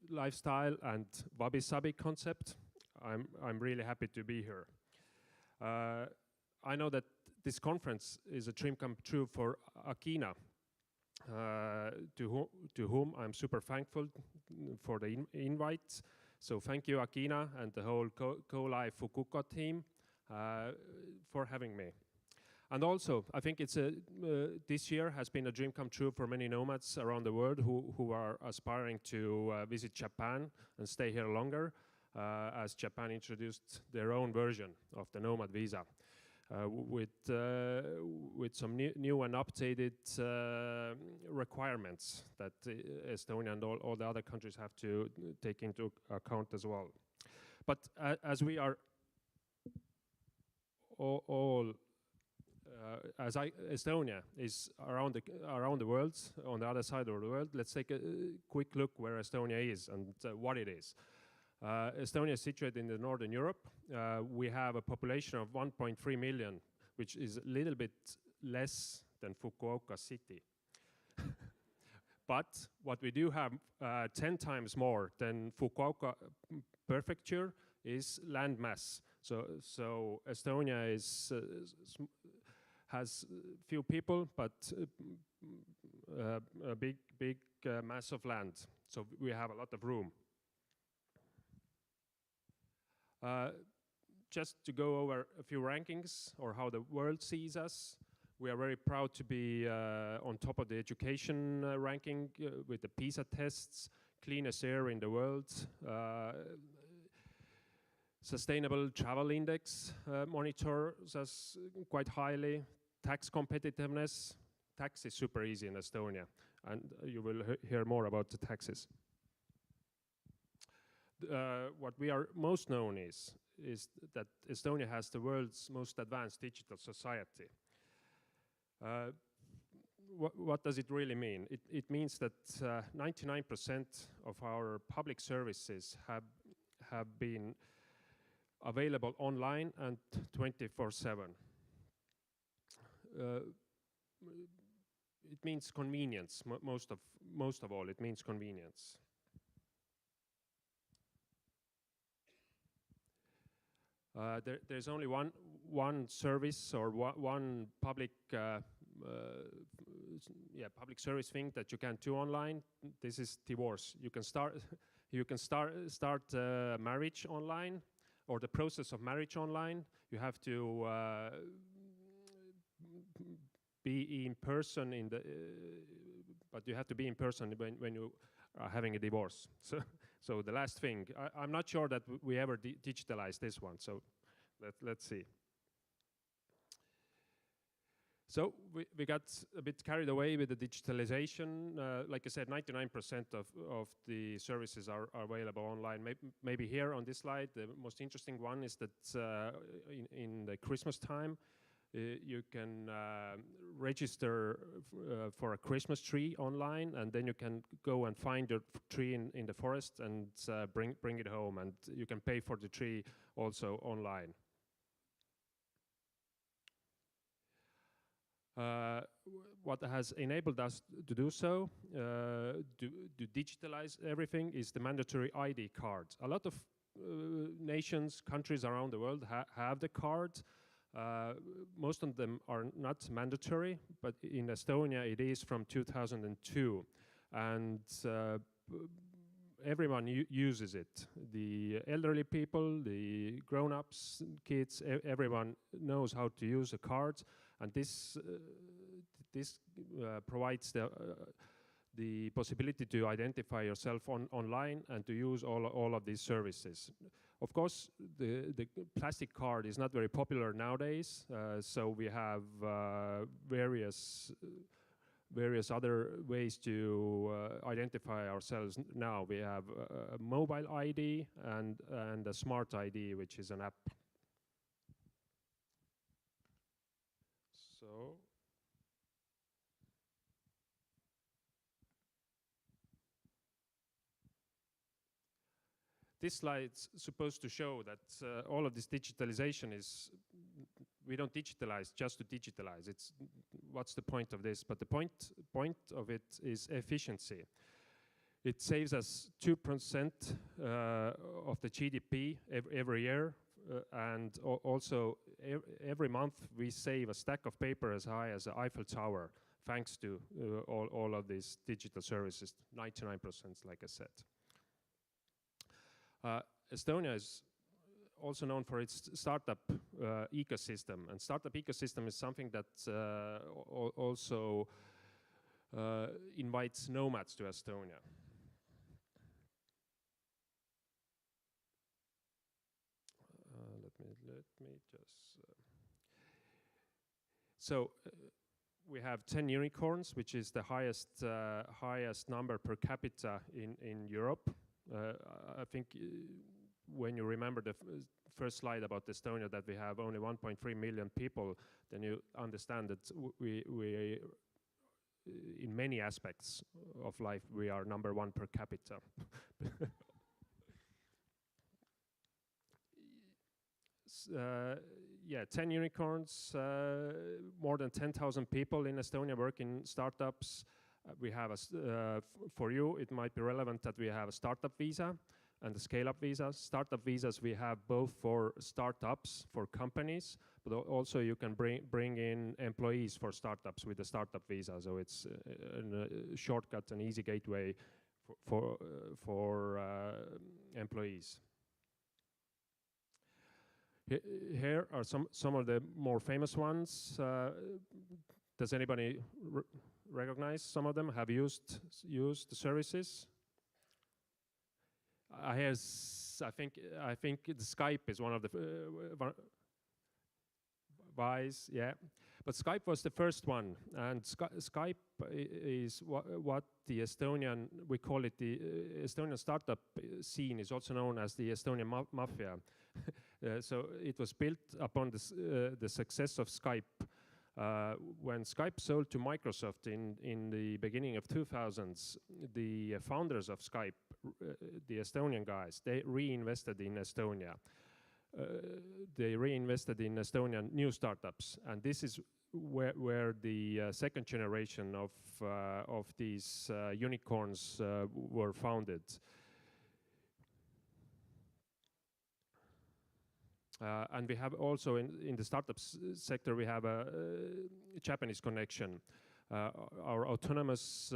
Lifestyle and wabi-sabi concept. I'm really happy to be here. I know that this conference is a dream come true for Akina, to whom I'm super thankful for the invite. So thank you, Akina, and the whole Colive Fukuoka team for having me. And also, I think it's this year has been a dream come true for many nomads around the world who are aspiring to visit Japan and stay here longer, as Japan introduced their own version of the nomad visa with some new and updated requirements that Estonia and all the other countries have to take into account as well. But as we are all Estonia is around the world, on the other side of the world, let's take a quick look where Estonia is and what it is. Estonia is situated in the northern Europe. We have a population of 1.3 million, which is a little bit less than Fukuoka city. But what we do have 10 times more than Fukuoka prefecture is land mass. So Estonia is has few people, but a big mass of land. So we have a lot of room. Just to go over a few rankings or how the world sees us, we are very proud to be on top of the education ranking with the PISA tests, cleanest air in the world, Sustainable Travel Index monitors us quite highly. Tax competitiveness. Tax is super easy in Estonia, and you will hear more about the taxes. What we are most known is that Estonia has the world's most advanced digital society. What does it really mean? It means that 99% of our public services have been available online and 24/7. It means convenience. Most of all, it means convenience. There's only one service or one public public service thing that you can do online. This is divorce. You can start marriage online, or the process of marriage online. You have to be in person but you have to be in person when you are having a divorce. So the last thing, I'm not sure that we ever digitalize this one. So let's see. So we got a bit carried away with the digitalization. Like I said, 99% of the services are available online. Maybe here on this slide, the most interesting one is that in the Christmas time, you can register for a Christmas tree online, and then you can go and find your tree in the forest and bring it home, and you can pay for the tree also online. What has enabled us to do so, to digitalize everything, is the mandatory ID card. A lot of nations, countries around the world have the card. Most of them are not mandatory, but in Estonia it is from 2002. And everyone uses it. The elderly people, the grown-ups, kids, everyone knows how to use a card. And this provides the possibility to identify yourself online and to use all of these services. Of course, the plastic card is not very popular nowadays, so we have various other ways to identify ourselves now. We have a mobile ID and a smart ID, which is an app. So this slide's supposed to show that all of this digitalization is, we don't digitalize just to digitalize. It's what's the point of this? But the point of it is efficiency. It saves us 2% of the GDP every year, and also every month we save a stack of paper as high as the Eiffel Tower, thanks to all of these digital services, 99%, like I said. Estonia is also known for its startup ecosystem, and startup ecosystem is something that also invites nomads to Estonia. Let me just. So we have 10 unicorns, which is the highest number per capita in Europe. I think when you remember the first slide about Estonia, that we have only 1.3 million people, then you understand that we in many aspects of life, we are number one per capita. Yeah, 10 unicorns, more than 10,000 people in Estonia work in startups. We have for you, it might be relevant that we have a startup visa and a scale-up visa. Startup visas we have both for startups, for companies, but also you can bring in employees for startups with a startup visa. So it's a shortcut, an easy gateway for employees. Here are some of the more famous ones. Does anybody recognize some of them? Have used the services? I think the Skype is one of the Wise, yeah. But Skype was the first one, and Skype is what the Estonian, we call it the Estonian startup scene, is also known as the Estonian mafia. So it was built upon the success of Skype. When Skype sold to Microsoft in the beginning of 2000s, the founders of Skype, the Estonian guys, they reinvested in Estonia. They reinvested in Estonian new startups, and this is where the second generation of these unicorns were founded. And we have also in the startups sector, we have a Japanese connection. Our autonomous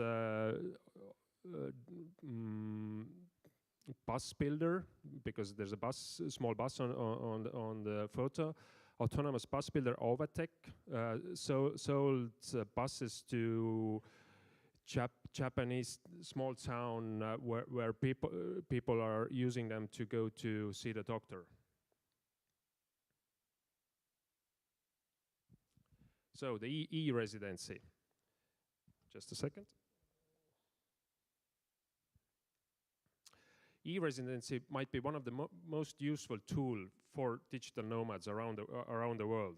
bus builder, because there's a small bus on the photo. autonomous bus builder Overtech sold buses to Japanese small town where people are using them to go to see the doctor. So the e-residency. Just a second. E-residency might be one of the most useful tool for digital nomads around the world.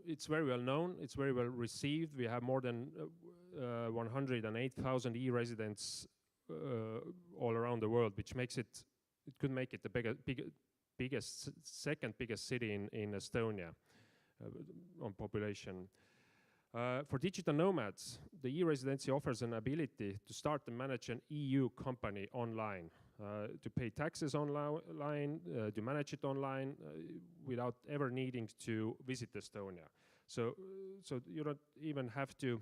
It's very well known, it's very well received. We have more than 108,000 e-residents all around the world, which makes it could make it the second biggest city in Estonia on population. For digital nomads, the e-residency offers an ability to start and manage an EU company online, to pay taxes online, to manage it online without ever needing to visit Estonia. So you don't even have to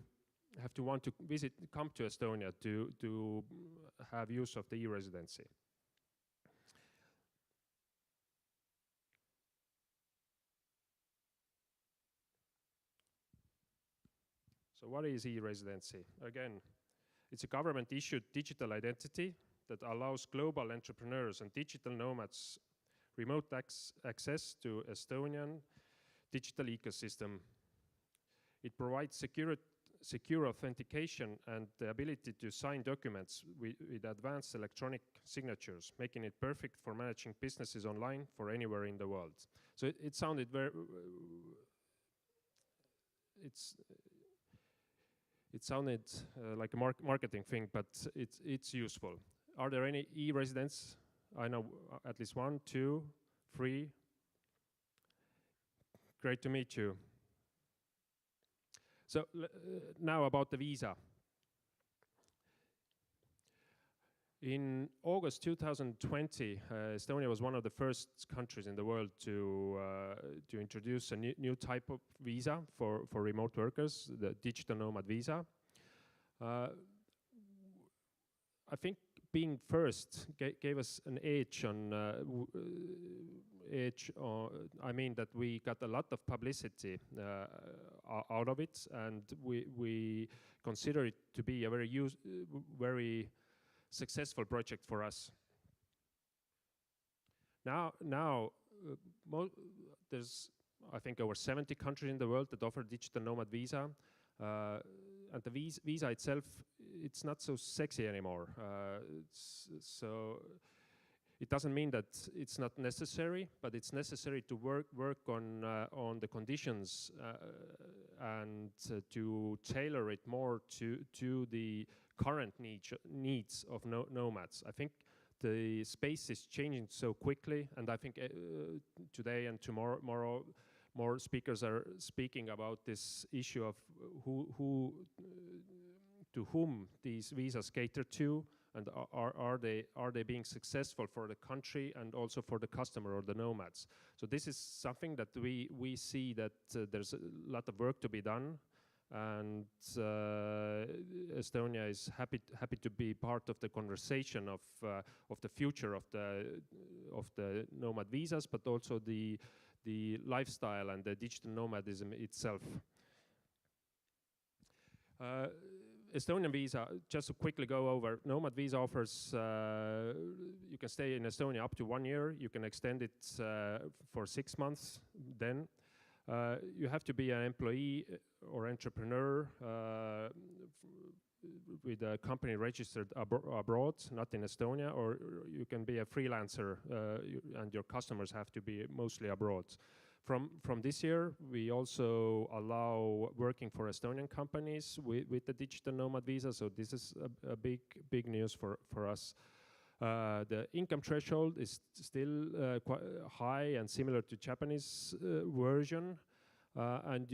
want to come to Estonia to have use of the e-residency. So what is e-residency? Again, it's a government-issued digital identity that allows global entrepreneurs and digital nomads remote access to Estonian digital ecosystem. It provides secure authentication and the ability to sign documents with advanced electronic signatures, making it perfect for managing businesses online for anywhere in the world. So it sounded very... It sounded like a marketing thing, but it's useful. Are there any e-residents? I know at least 1, 2, 3. Great to meet you. So now about the visa. In August 2020, Estonia was one of the first countries in the world to introduce a new type of visa for remote workers, the digital nomad visa. I think being first gave us an edge on. I mean that we got a lot of publicity out of it, and we consider it to be a very successful project for us. Now there's, I think, over 70 countries in the world that offer digital nomad visa, and the visa itself, it's not so sexy anymore. So it doesn't mean that it's not necessary, but it's necessary to work on the conditions and to tailor it more to the current needs of nomads. I think the space is changing so quickly, and I think today and tomorrow more speakers are speaking about this issue of to whom these visas cater to, and are they being successful for the country and also for the customer or the nomads. So this is something that we see that there's a lot of work to be done, and Estonia is happy to be part of the conversation of the future of the nomad visas, but also the lifestyle and the digital nomadism itself. Estonian visa, just to quickly go over, nomad visa offers, you can stay in Estonia up to 1 year, you can extend it for 6 months then. You have to be an employee or entrepreneur with a company registered abroad, not in Estonia, or you can be a freelancer and your customers have to be mostly abroad. From this year, we also allow working for Estonian companies with the digital nomad visa, so this is a big news for us. The income threshold is still quite high and similar to Japanese version, and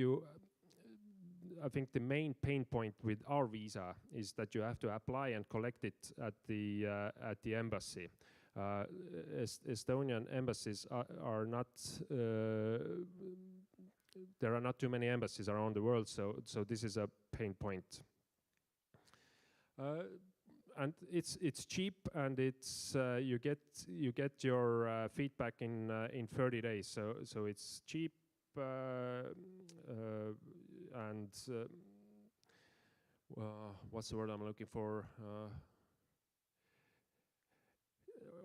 I think the main pain point with our visa is that you have to apply and collect it at the embassy. Estonian embassies are not. There are not too many embassies around the world, so this is a pain point. and it's cheap, and it's you get your feedback in 30 days. So it's cheap, and what's the word I'm looking for?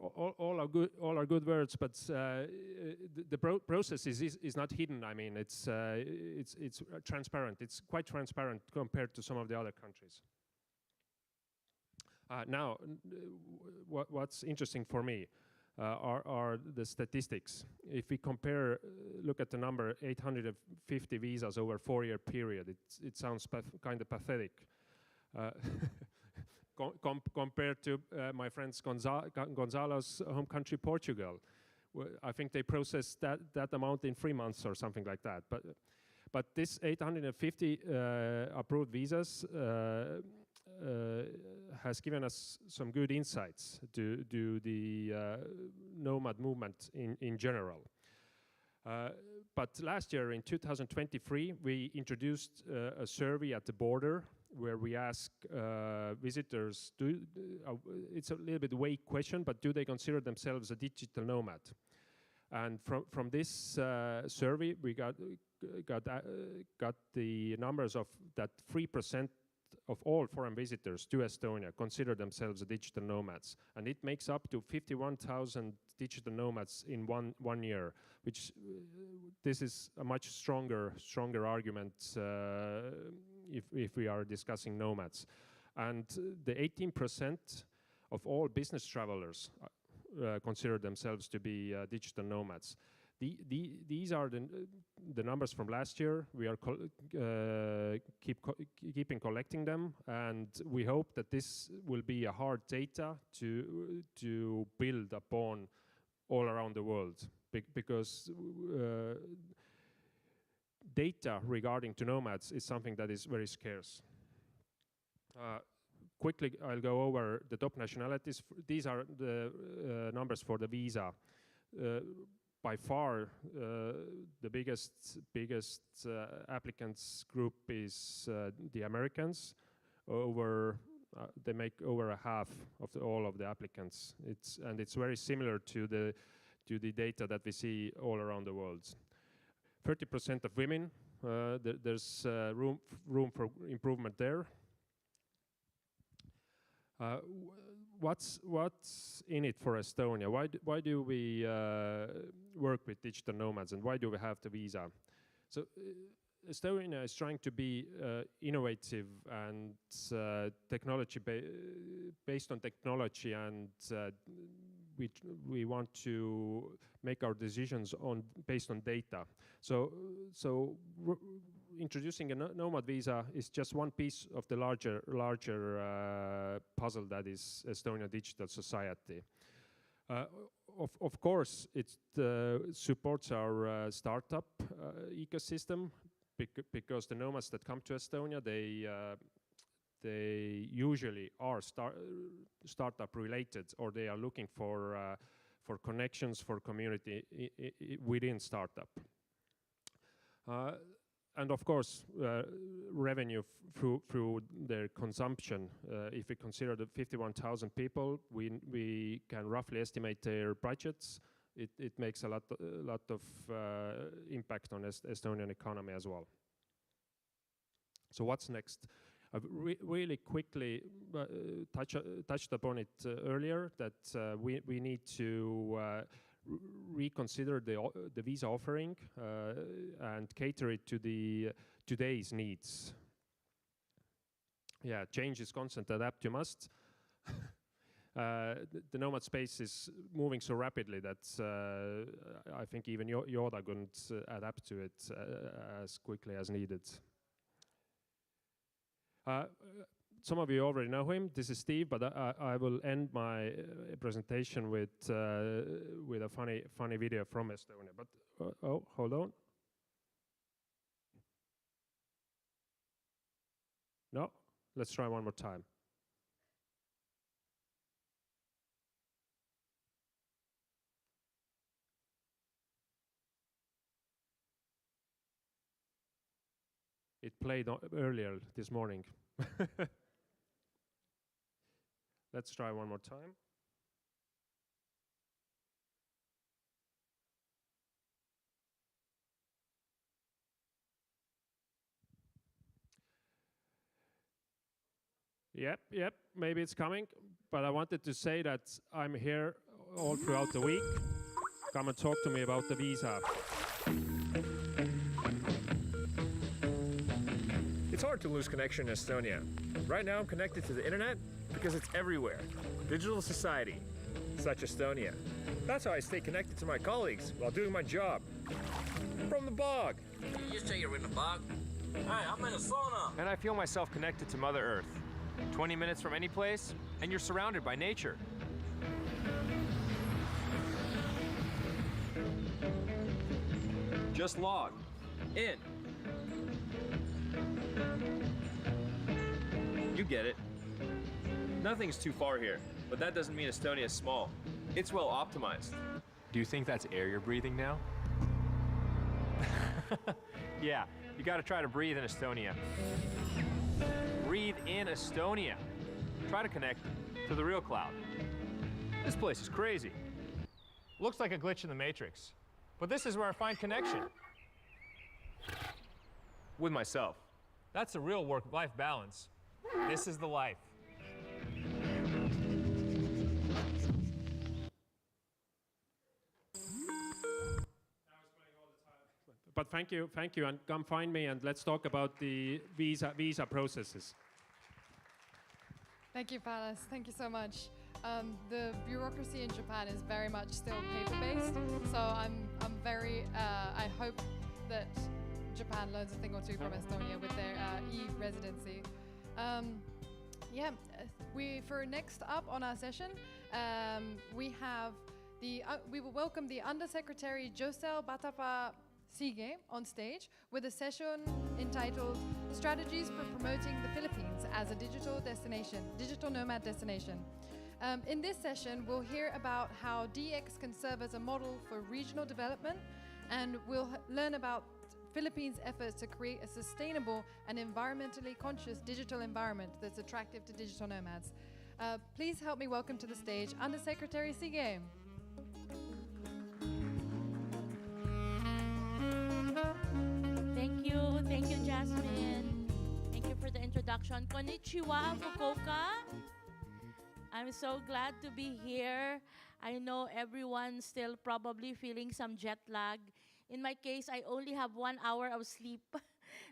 All are good words, but the process is not hidden. I mean, it's transparent. It's quite transparent compared to some of the other countries. Now, what's interesting for me are the statistics. If we compare, look at the number 850 visas over a 4-year period, it sounds kind of pathetic. Compared to my friends Gonzalo's home country, Portugal. I think they processed that amount in 3 months or something like that. But this 850 approved visas has given us some good insights to the nomad movement in general. But last year, in 2023, we introduced a survey at the border where we ask visitors, it's a little bit vague question, but do they consider themselves a digital nomad? And from this survey, we got the numbers of that 3% of all foreign visitors to Estonia consider themselves digital nomads, and it makes up to 51,000 digital nomads in one year, which this is a much stronger argument if we are discussing nomads. And the 18% of all business travelers consider themselves to be digital nomads. These are the numbers from last year. We are keeping collecting them, and we hope that this will be a hard data to build upon all around the world, because data regarding to nomads is something that is very scarce. Quickly, I'll go over the top nationalities. These are the numbers for the visa. By far, the biggest applicants group is the Americans. They make over a half of all of the applicants. It's very similar to the data that we see all around the world. 30% of women. There's room for improvement there. What's in it for Estonia? Why do we work with digital nomads, and why do we have the visa? So Estonia is trying to be innovative and technology based on technology, and we want to make our decisions based on data. So introducing a nomad visa is just one piece of the larger puzzle that is Estonia digital society. Of course, it supports our startup ecosystem, because the nomads that come to Estonia, they usually are startup related, or they are looking for connections, for community within startup. And of course, revenue through their consumption. If we consider the 51,000 people, we can roughly estimate their budgets. It makes a lot of impact on Estonian economy as well. So what's next? I've really quickly touched upon it earlier, that we need to reconsider the visa offering and cater it to today's needs. Yeah, change is constant, adapt you must. The nomad space is moving so rapidly that I think even Yoda couldn't adapt to it as quickly as needed. Some of you already know him. This is Steve, but I will end my presentation with a funny video from Estonia. But oh, hold on. No, let's try one more time. It played earlier this morning. Let's try one more time. Yep, maybe it's coming, but I wanted to say that I'm here all throughout the week. Come and talk to me about the visa. It's hard to lose connection in Estonia. Right now I'm connected to the internet because it's everywhere. Digital society, such Estonia. That's how I stay connected to my colleagues while doing my job. From the bog. You say you're in the bog? Hey, I'm in a sauna. And I feel myself connected to Mother Earth. 20 minutes from any place, and you're surrounded by nature. Just log in. You get it. Nothing's too far here, but that doesn't mean Estonia is small. It's well optimized. Do you think that's air you're breathing now? Yeah, you gotta try to breathe in Estonia. Breathe in Estonia. Try to connect to the real cloud. This place is crazy. Looks like a glitch in the Matrix, but this is where I find connection. With myself. That's the real work-life balance. This is the life. But thank you, and come find me and let's talk about the visa processes. Thank you, Palace. Thank you so much. The bureaucracy in Japan is very much still paper-based, so I hope that Japan learns a thing or two from Estonia with their e-residency. For next up on our session, we will welcome the Undersecretary Josel Batapa Sige on stage with a session entitled Strategies for Promoting the Philippines as a Digital Nomad Destination. In this session, we'll hear about how DX can serve as a model for regional development, and we'll learn about Philippines' efforts to create a sustainable and environmentally conscious digital environment that's attractive to digital nomads. Please help me welcome to the stage Undersecretary Sige. Thank you, Jasmine. Thank you for the introduction. Konnichiwa, Fukuoka. I'm so glad to be here. I know everyone's still probably feeling some jet lag. In my case, I only have 1 hour of sleep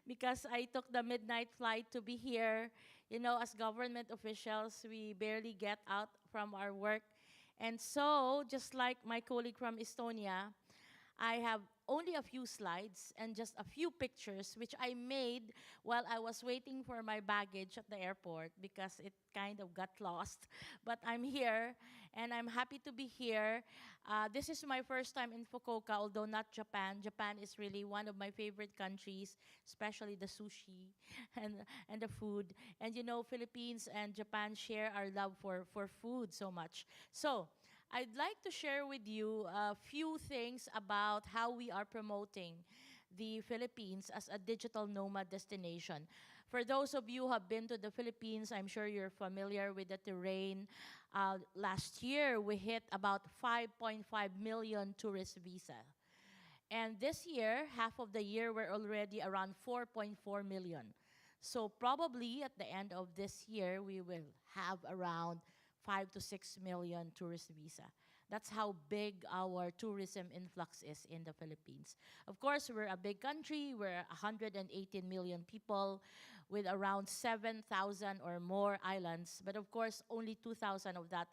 because I took the midnight flight to be here. You know, as government officials, we barely get out from our work. And so, just like my colleague from Estonia, I have only a few slides and just a few pictures, which I made while I was waiting for my baggage at the airport because it kind of got lost. But I'm here, and I'm happy to be here. This is my first time in Fukuoka, although not Japan. Japan is really one of my favorite countries, especially the sushi and the food. And you know, Philippines and Japan share our love for food so much. So, I'd like to share with you a few things about how we are promoting the Philippines as a digital nomad destination. For those of you who have been to the Philippines, I'm sure you're familiar with the terrain. Last year, we hit about 5.5 million tourist visas. And this year, half of the year, we're already around 4.4 million. So probably at the end of this year, we will have around 5 to 6 million tourist visa. That's how big our tourism influx is in the Philippines. Of course, we're a big country. We're 118 million people with around 7,000 or more islands. But of course, only 2,000 of that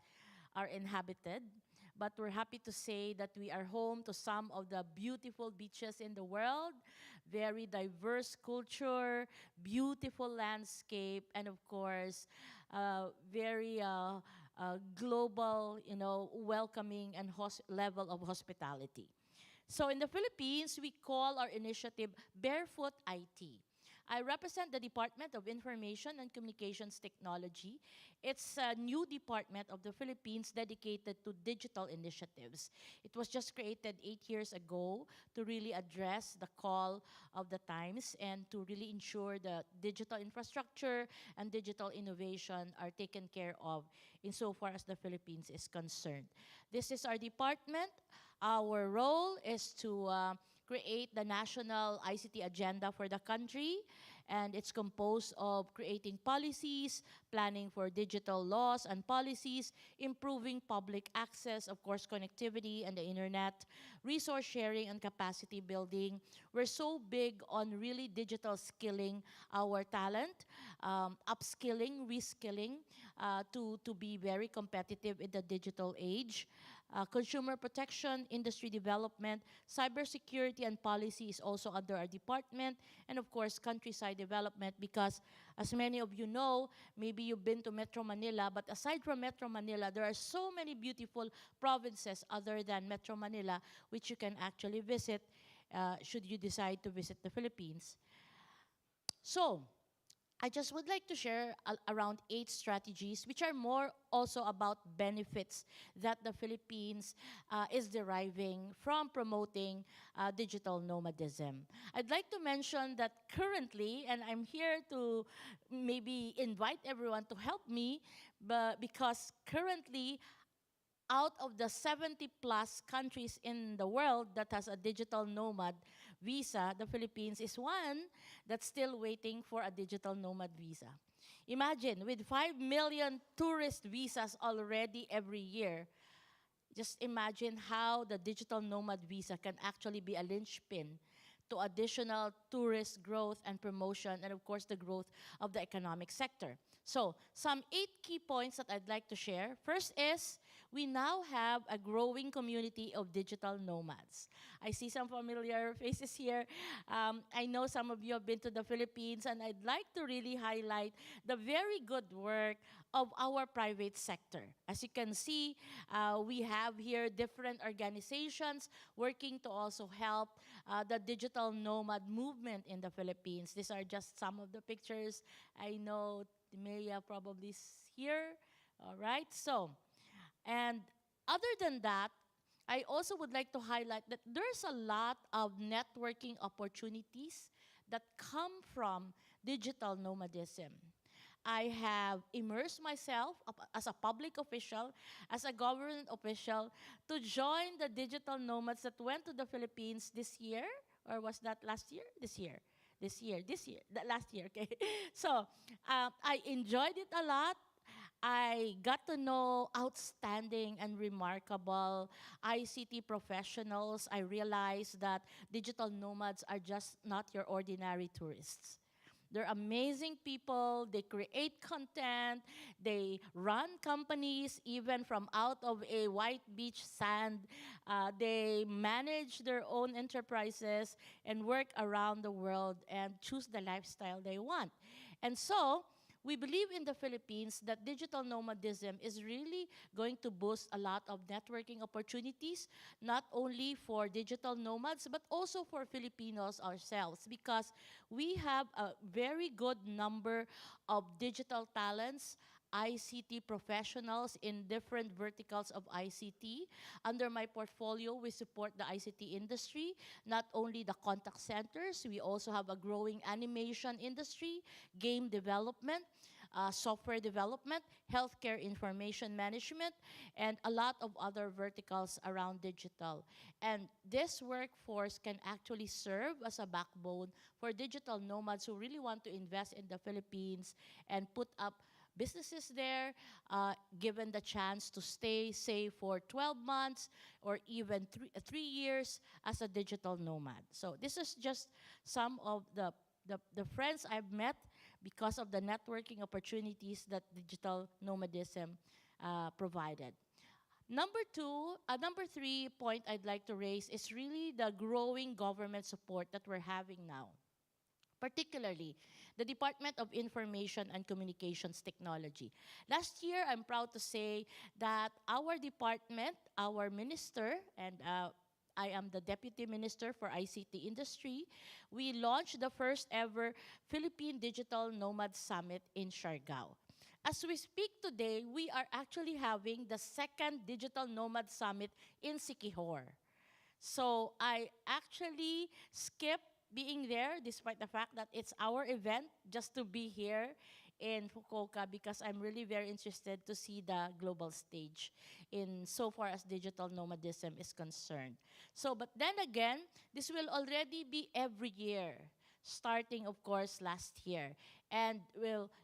are inhabited. But we're happy to say that we are home to some of the beautiful beaches in the world, very diverse culture, beautiful landscape, and of course, very global, welcoming and level of hospitality. So in the Philippines, we call our initiative Barefoot IT. I represent the Department of Information and Communications Technology. It's a new department of the Philippines dedicated to digital initiatives. It was just created 8 years ago to really address the call of the times and to really ensure the digital infrastructure and digital innovation are taken care of insofar as the Philippines is concerned. This is our department. Our role is to create the national ICT agenda for the country, and it's composed of creating policies, planning for digital laws and policies, improving public access, of course, connectivity and the internet, resource sharing and capacity building. We're so big on really digital skilling our talent, upskilling, reskilling, to be very competitive in the digital age. Consumer protection, industry development, cybersecurity and policy is also under our department, and of course, countryside development, because as many of you know, maybe you've been to Metro Manila, but aside from Metro Manila, there are so many beautiful provinces other than Metro Manila which you can actually visit should you decide to visit the Philippines. So, I just would like to share around 8 strategies which are more also about benefits that the Philippines is deriving from promoting digital nomadism. I'd like to mention that currently, and I'm here to maybe invite everyone to help me, because currently out of the 70 plus countries in the world that has a digital nomad visa, the Philippines is one that's still waiting for a digital nomad visa. Imagine, with 5 million tourist visas already every year, just imagine how the digital nomad visa can actually be a linchpin to additional tourist growth and promotion, and of course the growth of the economic sector. So, some 8 key points that I'd like to share. First is, we now have a growing community of digital nomads. I see some familiar faces here. I know some of you have been to the Philippines, and I'd like to really highlight the very good work of our private sector. As you can see, we have here different organizations working to also help the digital nomad movement in the Philippines. These are just some of the pictures. I know Timelia probably is here. All right, so, and other than that, I also would like to highlight that there's a lot of networking opportunities that come from digital nomadism. I have immersed myself as a public official, as a government official, to join the digital nomads that went to the Philippines this year, or was that last year? This year. Last year, okay. So, I enjoyed it a lot. I got to know outstanding and remarkable ICT professionals. I realized that digital nomads are just not your ordinary tourists. They're amazing people. They create content. They run companies even from out of a white beach sand. They manage their own enterprises and work around the world and choose the lifestyle they want. And so, we believe in the Philippines that digital nomadism is really going to boost a lot of networking opportunities, not only for digital nomads, but also for Filipinos ourselves, because we have a very good number of digital talents, ICT professionals in different verticals of ICT. Under my portfolio, we support the ICT industry, not only the contact centers, we also have a growing animation industry, game development, software development, healthcare information management, and a lot of other verticals around digital. And this workforce can actually serve as a backbone for digital nomads who really want to invest in the Philippines and put up businesses there, given the chance to stay, say, for 12 months or even 3 years as a digital nomad. So this is just some of the friends I've met because of the networking opportunities that digital nomadism provided. Number 3 point I'd like to raise is really the growing government support that we're having now. Particularly, the Department of Information and Communications Technology. Last year, I'm proud to say that our department, our minister, and I am the Deputy Minister for ICT Industry. We launched the first ever Philippine Digital Nomad Summit in Siargao. As we speak today, we are actually having the second Digital Nomad Summit in Siquijor. So I actually skipped being there despite the fact that it's our event just to be here in Fukuoka because I'm really very interested to see the global stage in so far as digital nomadism is concerned. So, but then again, this will already be every year, starting of course last year. And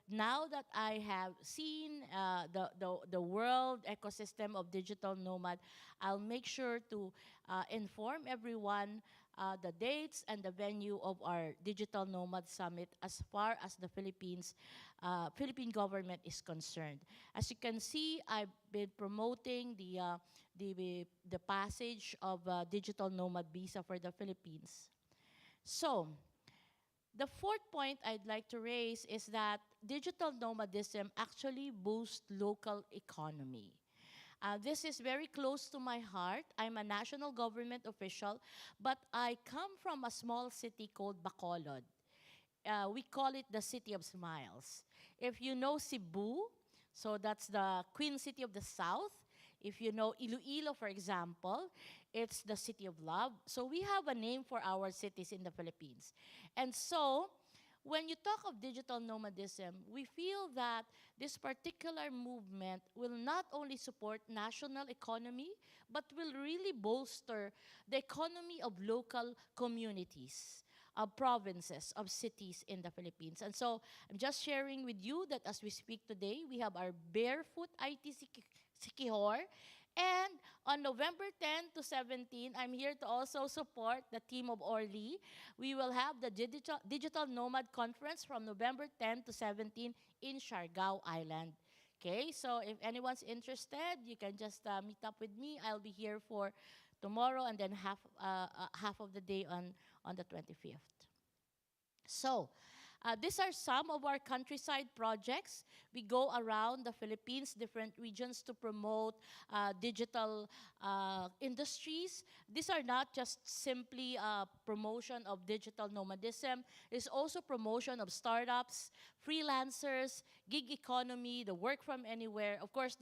now that I have seen the world ecosystem of digital nomad, I'll make sure to inform everyone the dates and the venue of our Digital Nomad Summit as far as the Philippine government is concerned. As you can see, I've been promoting the passage of digital nomad visa for the Philippines. So, the fourth point I'd like to raise is that digital nomadism actually boosts local economy. This is very close to my heart. I'm a national government official, but I come from a small city called Bacolod. We call it the City of Smiles. If you know Cebu, so that's the Queen City of the South. If you know Iloilo, for example, it's the City of Love. So we have a name for our cities in the Philippines. And so, when you talk of digital nomadism, we feel that this particular movement will not only support national economy, but will really bolster the economy of local communities, of provinces, of cities in the Philippines. And so I'm just sharing with you that as we speak today, we have our Barefoot IT Siquijor. And on November 10 to 17, I'm here to also support the team of Orly. We will have the Digital Nomad Conference from November 10 to 17 in Siargao Island. Okay, so if anyone's interested, you can just meet up with me. I'll be here for tomorrow and then half of the day on the 25th. So, these are some of our countryside projects. We go around the Philippines, different regions to promote digital industries. These are not just simply promotion of digital nomadism. It's also promotion of startups, freelancers, gig economy, the work from anywhere. Of course,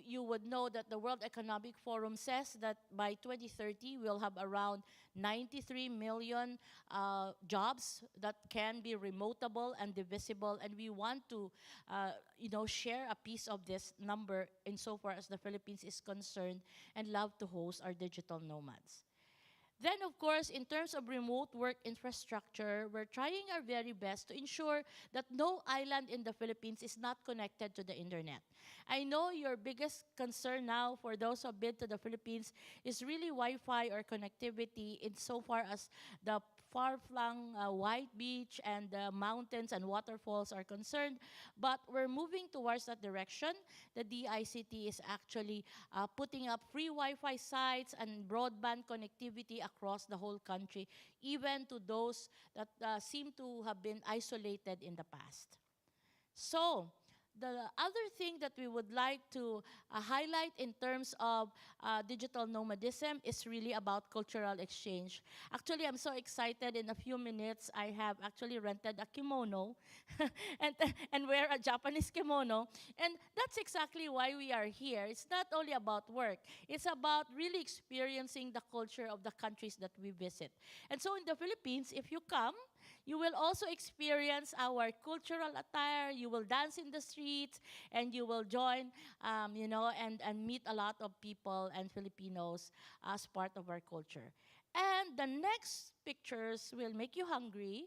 you would know that the World Economic Forum says that by 2030, we'll have around 93 million jobs that can be remotable and divisible, and we want to, share a piece of this number insofar as the Philippines is concerned and love to host our digital nomads. Then, of course, in terms of remote work infrastructure, we're trying our very best to ensure that no island in the Philippines is not connected to the internet. I know your biggest concern now for those who have been to the Philippines is really Wi-Fi or connectivity insofar as the far-flung white beach and the mountains and waterfalls are concerned. But we're moving towards that direction. The DICT is actually putting up free Wi-Fi sites and broadband connectivity across the whole country, even to those that seem to have been isolated in the past. So, the other thing that we would like to highlight in terms of digital nomadism is really about cultural exchange. Actually, I'm so excited. In a few minutes, I have actually rented a kimono and wear a Japanese kimono. And that's exactly why we are here. It's not only about work. It's about really experiencing the culture of the countries that we visit. And so in the Philippines, if you come, you will also experience our cultural attire. You will dance in the streets, and you will join, and meet a lot of people and Filipinos as part of our culture. And the next pictures will make you hungry.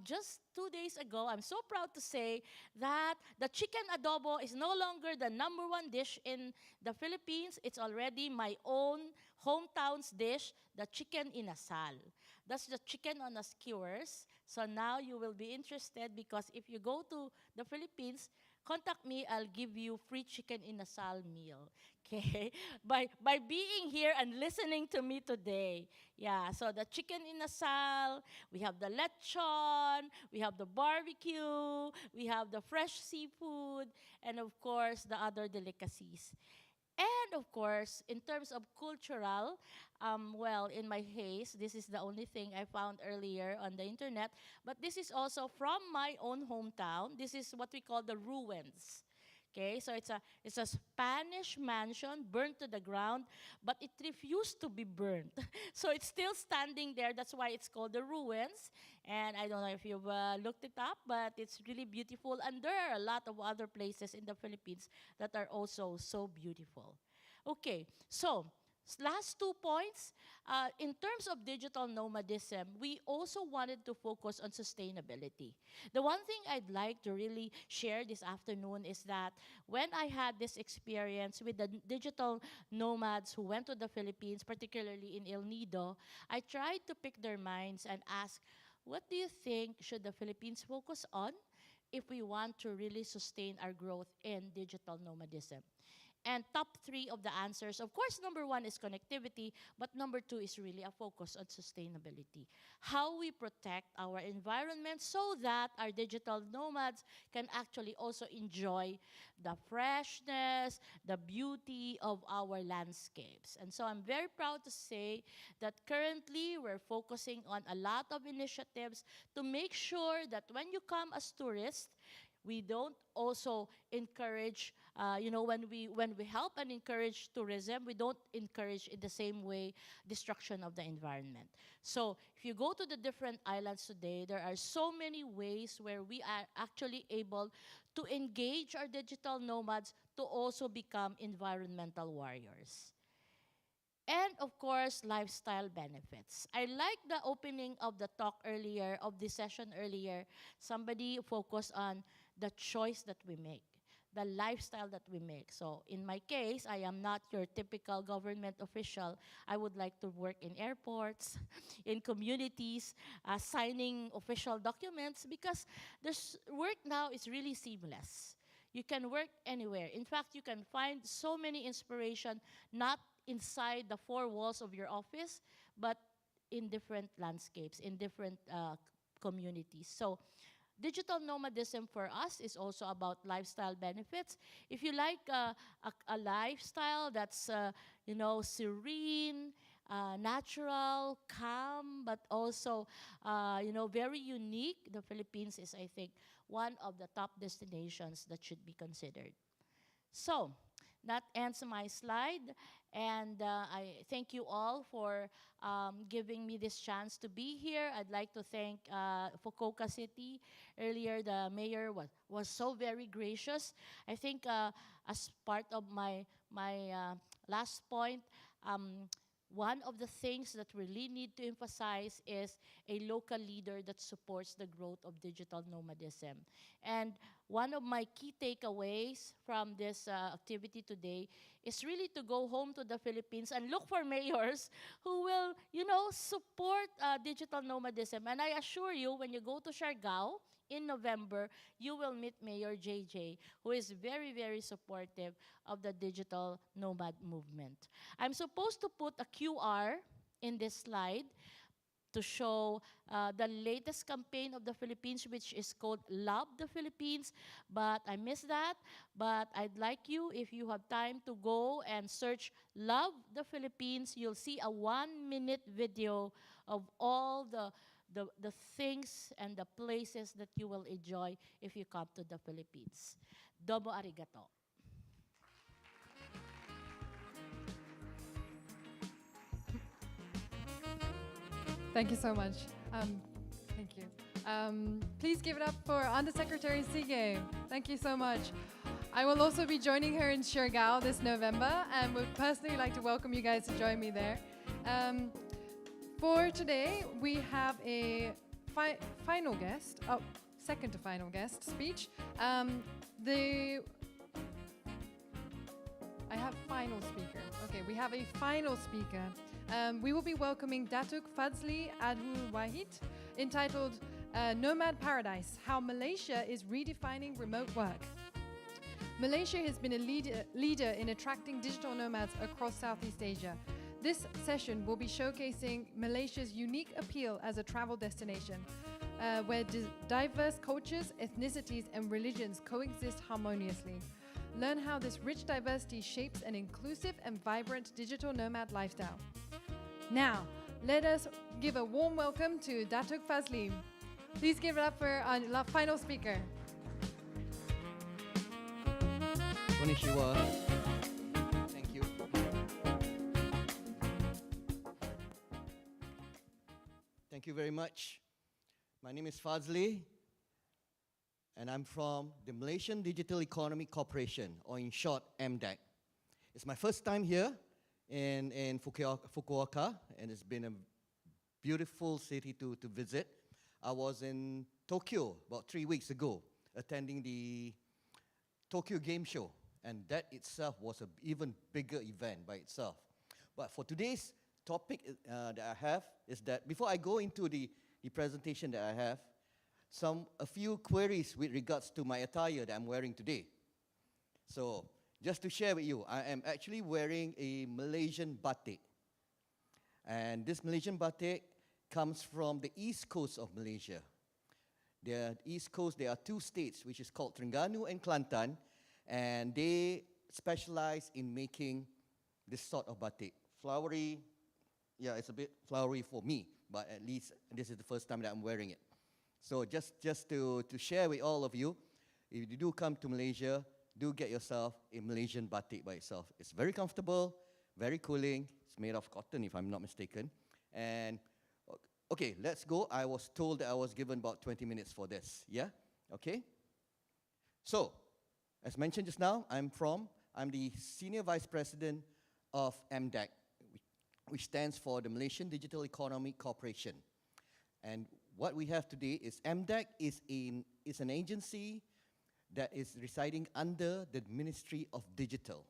Just 2 days ago, I'm so proud to say that the chicken adobo is no longer the #1 dish in the Philippines. It's already my own hometown's dish, the chicken inasal. That's the chicken on the skewers. So now you will be interested because if you go to the Philippines, contact me, I'll give you free chicken inasal meal. Okay? By being here and listening to me today. Yeah, so the chicken inasal, we have the lechon, we have the barbecue, we have the fresh seafood, and of course, the other delicacies. And of course, in terms of cultural, well, in my case, this is the only thing I found earlier on the internet, but this is also from my own hometown. This is what we call the ruins. Okay, so it's a Spanish mansion burned to the ground, but it refused to be burned. So it's still standing there. That's why it's called the ruins. And I don't know if you've looked it up, but it's really beautiful. And there are a lot of other places in the Philippines that are also so beautiful. Okay, so last 2 points. In terms of digital nomadism, we also wanted to focus on sustainability. The one thing I'd like to really share this afternoon is that when I had this experience with the digital nomads who went to the Philippines, particularly in El Nido, I tried to pick their minds and ask, what do you think should the Philippines focus on if we want to really sustain our growth in digital nomadism? And top 3 of the answers, of course, number 1 is connectivity, but number 2 is really a focus on sustainability. How we protect our environment so that our digital nomads can actually also enjoy the freshness, the beauty of our landscapes. And so I'm very proud to say that currently we're focusing on a lot of initiatives to make sure that when you come as tourists, we don't also encourage, when we help and encourage tourism, we don't encourage in the same way destruction of the environment. So if you go to the different islands today, there are so many ways where we are actually able to engage our digital nomads to also become environmental warriors. And of course, lifestyle benefits. I like the opening of the talk earlier, of this session earlier. Somebody focused on the choice that we make, the lifestyle that we make. So in my case, I am not your typical government official. I would like to work in airports, in communities, signing official documents, because this work now is really seamless. You can work anywhere. In fact, you can find so many inspiration, not inside the 4 walls of your office, but in different landscapes, in different communities. So digital nomadism for us is also about lifestyle benefits. If you like a lifestyle that's, serene, natural, calm, but also, very unique, the Philippines is, I think, one of the top destinations that should be considered. So that ends my slide. And I thank you all for giving me this chance to be here. I'd like to thank Fukuoka City. Earlier, the mayor was so very gracious. I think as part of my last point, one of the things that we really need to emphasize is a local leader that supports the growth of digital nomadism. And one of my key takeaways from this activity today is really to go home to the Philippines and look for mayors who will, support digital nomadism. And I assure you, when you go to Siargao in November, you will meet Mayor JJ, who is very, very supportive of the digital nomad movement. I'm supposed to put a QR in this slide to show the latest campaign of the Philippines, which is called Love the Philippines, but I missed that. But I'd like you, if you have time, to go and search Love the Philippines. You'll see a 1-minute video of all the things and the places that you will enjoy if you come to the Philippines. Domo arigato. Thank you so much. Thank you. Please give it up for Undersecretary Sige. Thank you so much. I will also be joining her in Siargao this November, and would personally like to welcome you guys to join me there. For today, we have a final guest, second to final guest speech. I have final speaker. Okay, we have a final speaker. We will be welcoming Datuk Fadzli Abdul Wahid, entitled Nomad Paradise, How Malaysia is Redefining Remote Work. Malaysia has been a leader in attracting digital nomads across Southeast Asia. This session will be showcasing Malaysia's unique appeal as a travel destination, where diverse cultures, ethnicities, and religions coexist harmoniously. learn how this rich diversity shapes an inclusive and vibrant digital nomad lifestyle. Now, let us give a warm welcome to Datuk Fazli. Please give it up for our final speaker. Konnichiwa. Thank you. Thank you very much. My name is Fazli, and I'm from the Malaysian Digital Economy Corporation, or in short, MDEC. It's my first time here in Fukuoka, and it's been a beautiful city to visit. I was in Tokyo about 3 weeks ago, attending the Tokyo Game Show, and that itself was an even bigger event by itself. But for today's topic that I have is that before I go into the presentation that I have, a few queries with regards to my attire that I'm wearing today. So, just to share with you, I am actually wearing a Malaysian batik. And this Malaysian batik comes from the east coast of Malaysia. The east coast, there are two states, which is called Terengganu and Kelantan, and they specialize in making this sort of batik. Flowery, yeah, it's a bit flowery for me, but at least this is the first time that I'm wearing it. So just to share with all of you, if you do come to Malaysia, do get yourself a Malaysian batik by itself. It's very comfortable, very cooling. It's made of cotton, if I'm not mistaken. And okay, let's go. I was told that I was given about 20 minutes for this. Yeah? Okay? So, as mentioned just now, I'm the Senior Vice President of MDEC, which stands for the Malaysian Digital Economy Corporation. And what we have today is MDEC is an agency that is residing under the Ministry of Digital.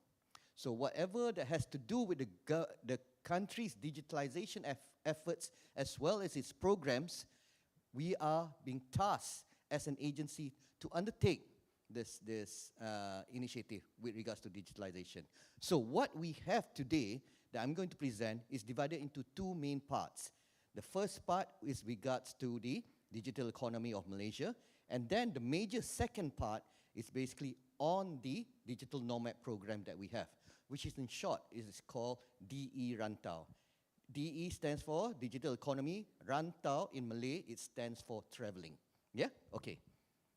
So whatever that has to do with the country's digitalization efforts as well as its programs, we are being tasked as an agency to undertake this initiative with regards to digitalization. So what we have today that I'm going to present is divided into two main parts. The first part is regards to the digital economy of Malaysia, and then the major second part is basically on the digital nomad program that we have, which is in short is called DE Rantau. DE stands for Digital Economy, Rantau in Malay, it stands for traveling. Yeah? Okay.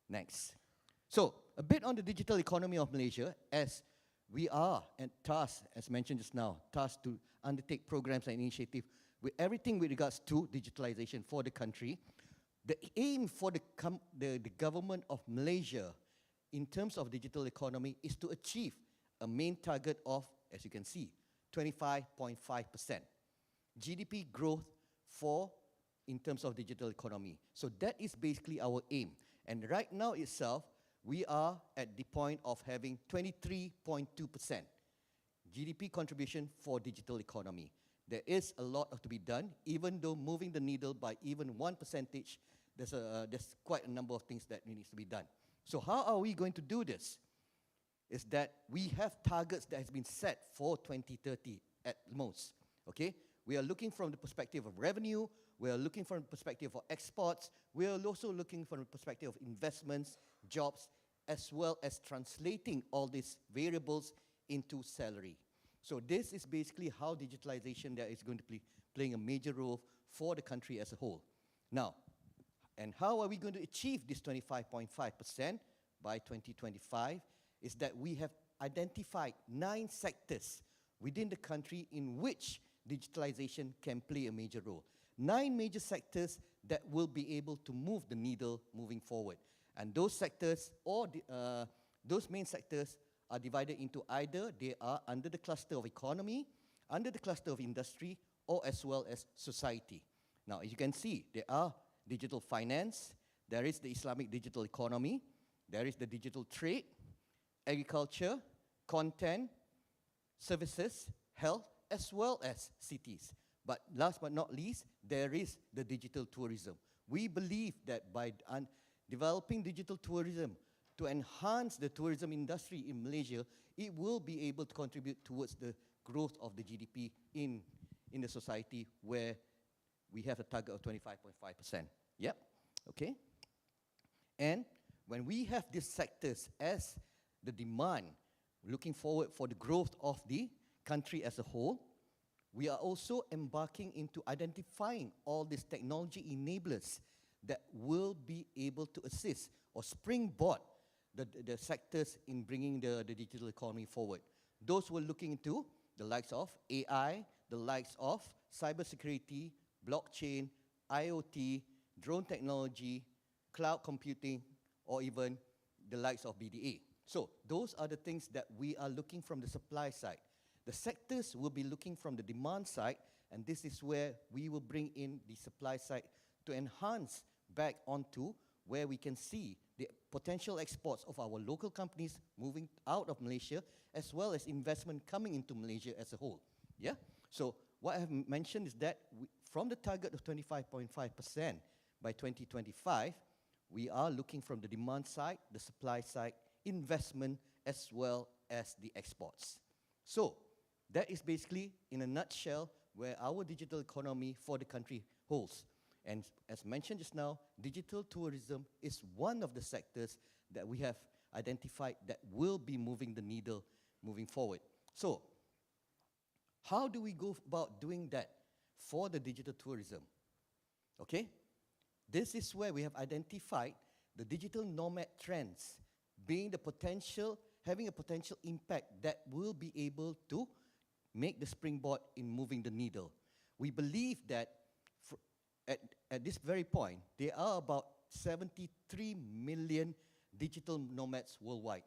Next. So, a bit on the digital economy of Malaysia, as we are tasked, as mentioned just now, tasked to undertake programs and initiatives with everything with regards to digitalization for the country. The aim for the government of Malaysia in terms of digital economy is to achieve a main target of, as you can see, 25.5% GDP growth in terms of digital economy. So that is basically our aim. And right now itself, we are at the point of having 23.2% GDP contribution for digital economy. There is a lot to be done, even though moving the needle by even 1%, there's quite a number of things that needs to be done. So how are we going to do this? Is that we have targets that has been set for 2030 at most, okay? We are looking from the perspective of revenue, we are looking from the perspective of exports, we are also looking from the perspective of investments, jobs, as well as translating all these variables into salary. So this is basically how digitalization that is going to be playing a major role for the country as a whole. Now, and how are we going to achieve this 25.5% by 2025 is that we have identified 9 sectors within the country in which digitalization can play a major role. 9 major sectors that will be able to move the needle moving forward. And those sectors, or those main sectors, are divided into either they are under the cluster of economy, under the cluster of industry, or as well as society. Now, as you can see, there are digital finance, there is the Islamic digital economy, there is the digital trade, agriculture, content, services, health, as well as cities. But last but not least, there is the digital tourism. We believe that by developing digital tourism to enhance the tourism industry in Malaysia, it will be able to contribute towards the growth of the GDP in the society where we have a target of 25.5%. Yep, okay. And when we have these sectors as the demand looking forward for the growth of the country as a whole. We are also embarking into identifying all these technology enablers that will be able to assist or springboard the sectors in bringing the digital economy forward. Those who are looking into the likes of AI, the likes of cybersecurity, blockchain, IoT, drone technology, cloud computing, or even the likes of BDA. So those are the things that we are looking from the supply side. The sectors will be looking from the demand side, and this is where we will bring in the supply side to enhance back onto where we can see the potential exports of our local companies moving out of Malaysia, as well as investment coming into Malaysia as a whole. Yeah? So what I have mentioned is that from the target of 25.5% by 2025, we are looking from the demand side, the supply side, investment, as well as the exports. So that is basically, in a nutshell, where our digital economy for the country holds. And as mentioned just now, digital tourism is one of the sectors that we have identified that will be moving the needle moving forward. So how do we go about doing that for the digital tourism? Okay? This is where we have identified the digital nomad trends being the potential, having a potential impact that will be able to make the springboard in moving the needle. We believe that at this very point, there are about 73 million digital nomads worldwide.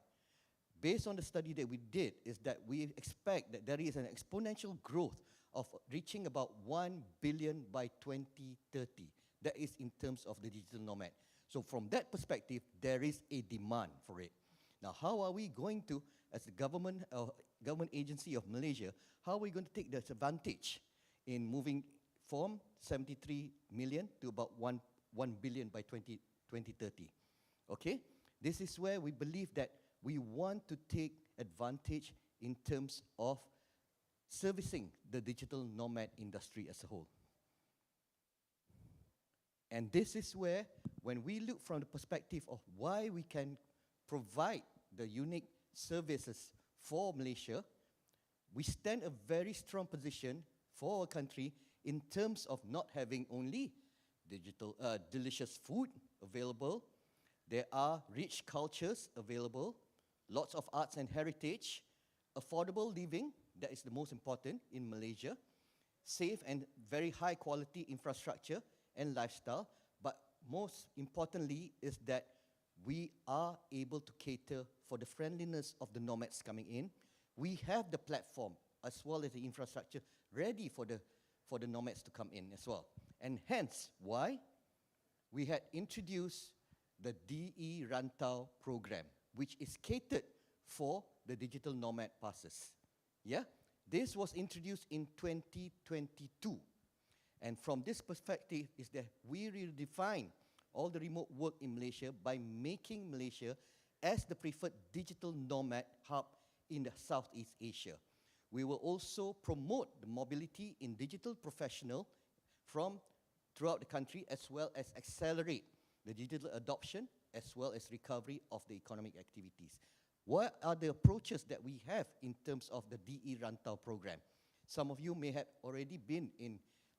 Based on the study that we did, is that we expect that there is an exponential growth of reaching about 1 billion by 2030. That is in terms of the digital nomad. So from that perspective, there is a demand for it. Now, how are we going to, as the government agency of Malaysia, how are we going to take this advantage in moving from 73 million to about 1 billion by 2030? Okay? This is where we believe that we want to take advantage in terms of servicing the digital nomad industry as a whole. And this is where, when we look from the perspective of why we can provide the unique services for Malaysia, we stand a very strong position for our country in terms of not having only digital, delicious food available. There are rich cultures available, lots of arts and heritage, affordable living, that is the most important in Malaysia, safe and very high quality infrastructure and lifestyle, but most importantly is that we are able to cater for the friendliness of the nomads coming in. We have the platform as well as the infrastructure ready for the nomads to come in as well. And hence, why? We had introduced the DE Rantau program, which is catered for the digital nomad passes. Yeah? This was introduced in 2022. And from this perspective is that we redefine all the remote work in Malaysia by making Malaysia as the preferred digital nomad hub in the Southeast Asia. We will also promote the mobility in digital professional from throughout the country, as well as accelerate the digital adoption as well as recovery of the economic activities. What are the approaches that we have in terms of the DE Rantau program? Some of you may have already been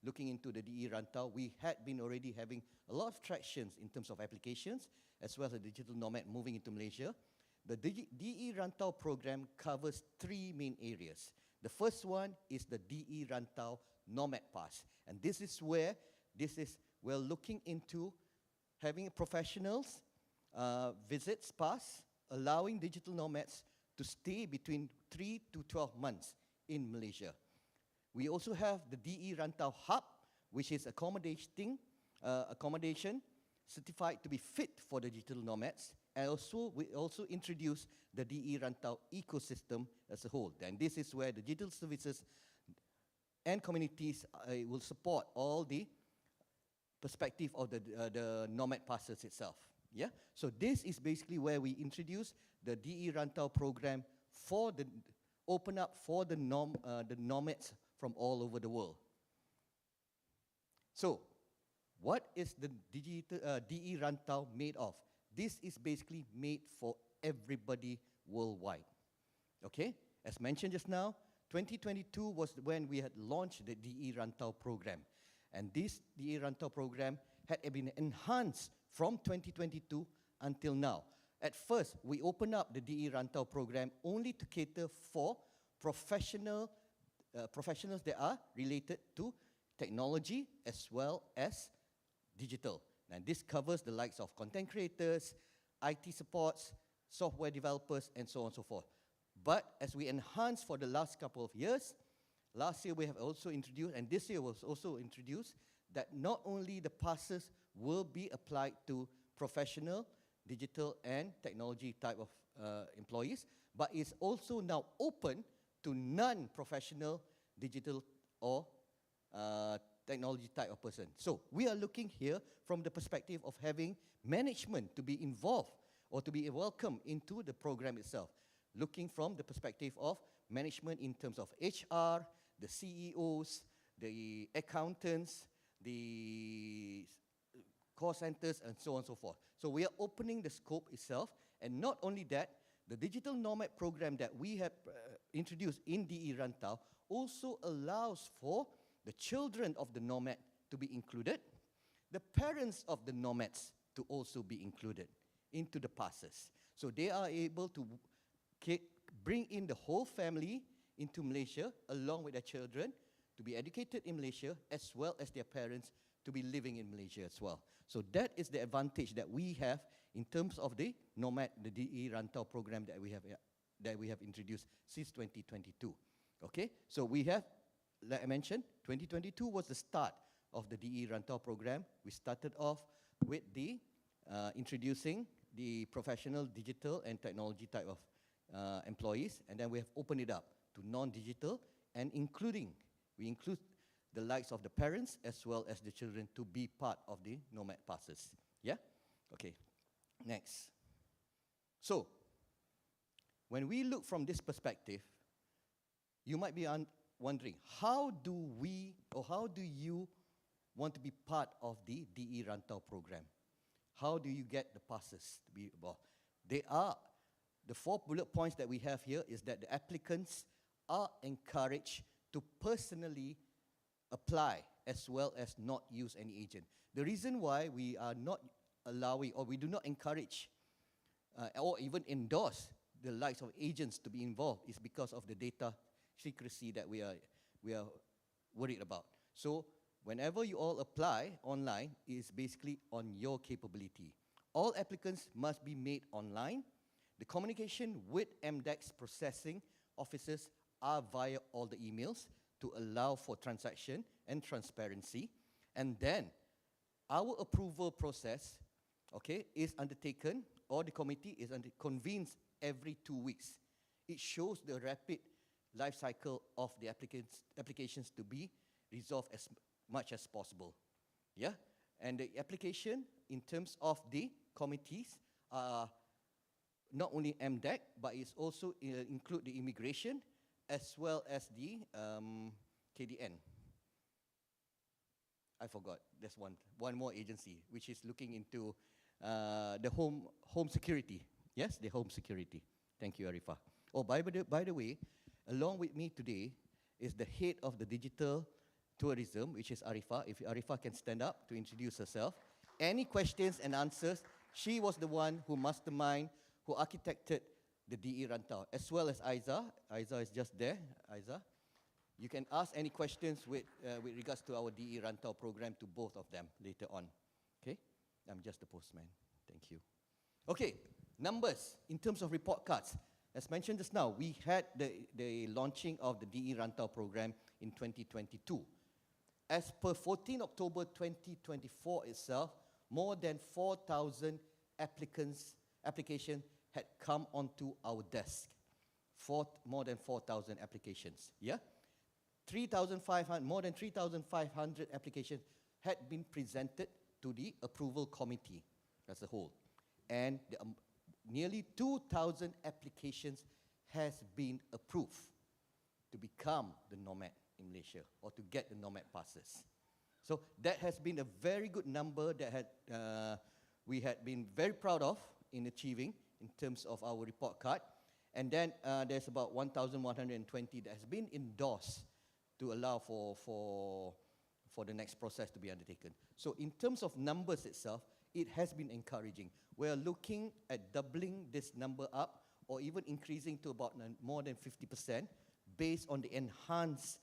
looking into the DE Rantau. We had been already having a lot of tractions in terms of applications, as well as the digital nomad moving into Malaysia. The DE Rantau program covers 3 main areas. The first one is the DE Rantau Nomad Pass. And this is where we're looking into having professionals visits pass, allowing digital nomads to stay between 3 to 12 months in Malaysia. We also have the DE Rantau Hub, which is accommodation certified to be fit for the digital nomads. And also, we also introduced the DE Rantau ecosystem as a whole. And this is where the digital services and communities will support all the perspective of the nomad passes itself. Yeah? So this is basically where we introduce the DE Rantau program for the open up for the nomads from all over the world. So, what is the DE Rantau made of? This is basically made for everybody worldwide. Okay, as mentioned just now, 2022 was when we had launched the DE Rantau program. And this DE Rantau program had been enhanced from 2022 until now. At first, we opened up the DE Rantau program only to cater for professionals that are related to technology as well as digital. And this covers the likes of content creators, IT supports, software developers, and so on and so forth. But as we enhanced for the last couple of years, last year we have also introduced, and this year was also introduced, that not only the passes will be applied to professional, digital, and technology type of employees, but it's also now open to non-professional, digital, or technology type of person. So we are looking here from the perspective of having management to be involved or to be welcomed into the program itself. Looking from the perspective of management in terms of HR, the CEOs, the accountants, the call centers, and so on and so forth. So we are opening the scope itself, and not only that, the digital nomad program that we have introduced in DE Rantau also allows for the children of the nomad to be included, the parents of the nomads to also be included into the passes. So they are able to bring in the whole family into Malaysia along with their children to be educated in Malaysia as well as their parents to be living in Malaysia as well. So that is the advantage that we have in terms of the nomad, the DE Rantau program that we have introduced since 2022. Okay, so we have, like I mentioned, 2022 was the start of the DE Rantau program. We started off with the introducing the professional, digital, and technology type of employees, and then we have opened it up to non-digital, and we include the likes of the parents as well as the children to be part of the nomad passes. Yeah? Okay, next. So, when we look from this perspective, you might be wondering, how do we, or how do you want to be part of the DE Rantau program? How do you get the passes to be involved? They are, the 4 bullet points that we have here is that the applicants are encouraged to personally apply as well as not use any agent. The reason why we are not allowing, or we do not encourage or even endorse the likes of agents to be involved is because of the data secrecy that we are worried about. So whenever you all apply online, it is basically on your capability. All applicants must be made online. The communication with MDEX processing officers are via all the emails to allow for transaction and transparency. And then our approval process, okay, is undertaken, or the committee is convenes every 2 weeks. It shows the rapid life cycle of the applications to be resolved as much as possible. Yeah? And the application in terms of the committees are not only MDEC, but it's also include the immigration as well as the KDN. I forgot, there's one more agency which is looking into the home security. Yes, the home security. Thank you, Arifa. Oh, by the way, along with me today is the head of the digital tourism, which is Arifa. If Arifa can stand up to introduce herself. Any questions and answers, she was the one who masterminded, who architected the DE Rantau, as well as Aiza. Aiza is just there. Aiza, you can ask any questions with regards to our DE Rantau program to both of them later on. Okay? I'm just the postman. Thank you. Okay, numbers in terms of report cards. As mentioned just now, we had the launching of the DE Rantau program in 2022. As per 14 October 2024 itself, more than 4,000 applications had come onto our desk. More than 4,000 applications. Yeah? More than 3,500 applications had been presented to the approval committee as a whole. And nearly 2,000 applications has been approved to become the nomad in Malaysia or to get the nomad passes. So that has been a very good number that we had been very proud of in achieving in terms of our report card. And then there's about 1,120 that has been endorsed to allow for the next process to be undertaken. So in terms of numbers itself, it has been encouraging. We're looking at doubling this number up or even increasing to about more than 50% based on the enhanced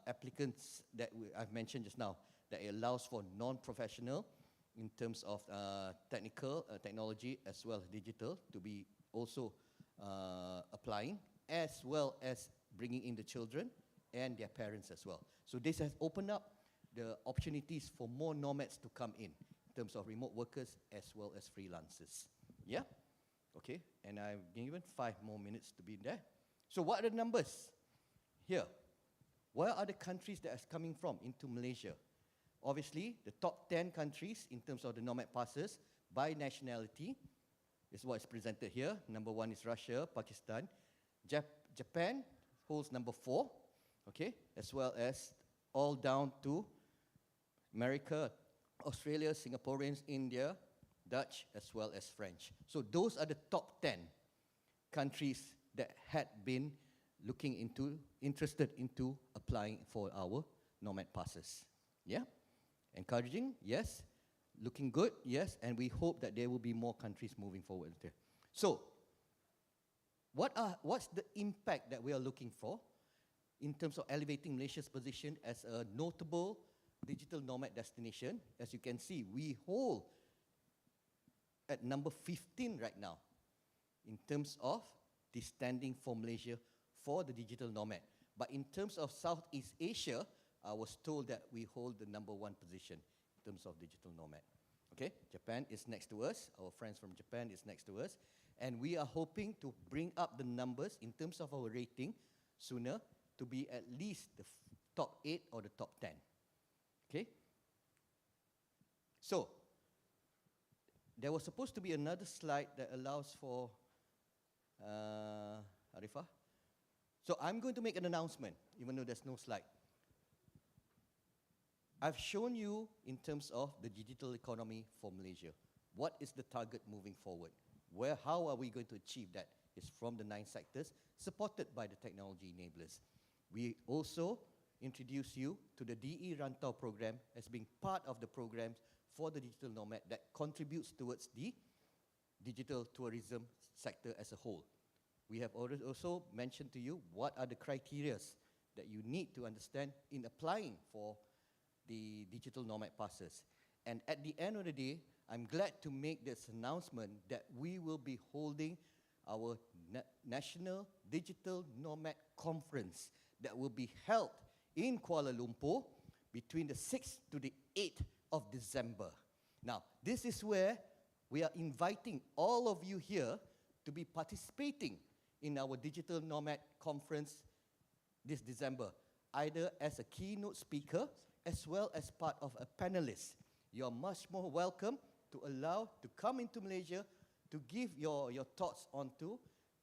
applicants that I've mentioned just now, that it allows for non-professional in terms of technology as well as digital to be also applying, as well as bringing in the children and their parents as well. So this has opened up the opportunities for more nomads to come in terms of remote workers as well as freelancers. Yeah? Okay, and I've given 5 more minutes to be in there. So what are the numbers? Here, where are the countries that are coming from into Malaysia? Obviously, the top 10 countries in terms of the nomad passes by nationality is what is presented here. Number 1 is Russia, Pakistan. Japan holds number 4, okay, as well as all down to America, Australia, Singaporeans, India, Dutch, as well as French. So those are the top 10 countries that had been interested into applying for our nomad passes. Yeah? Encouraging? Yes. Looking good? Yes. And we hope that there will be more countries moving forward there. So, what's the impact that we are looking for in terms of elevating Malaysia's position as a notable digital nomad destination? As you can see, we hold at number 15 right now in terms of the standing for Malaysia for the digital nomad. But in terms of Southeast Asia, I was told that we hold the number 1 position in terms of digital nomad. Okay, Japan is next to us. Our friends from Japan is next to us. And we are hoping to bring up the numbers in terms of our rating sooner to be at least the top 8 or the top 10. Okay? So, there was supposed to be another slide that allows for Arifah. So I'm going to make an announcement, even though there's no slide. I've shown you in terms of the digital economy for Malaysia. What is the target moving forward? How are we going to achieve that? It's from the 9 sectors, supported by the technology enablers. We also introduce you to the DE Rantau program as being part of the programs for the digital nomad that contributes towards the digital tourism sector as a whole. We have also mentioned to you what are the criteria that you need to understand in applying for the digital nomad passes. And at the end of the day, I'm glad to make this announcement that we will be holding our National Digital Nomad Conference that will be held in Kuala Lumpur between the 6th to the 8th of December. Now, this is where we are inviting all of you here to be participating in our Digital Nomad Conference this December, either as a keynote speaker as well as part of a panelist. You are much more welcome to come into Malaysia to give your thoughts onto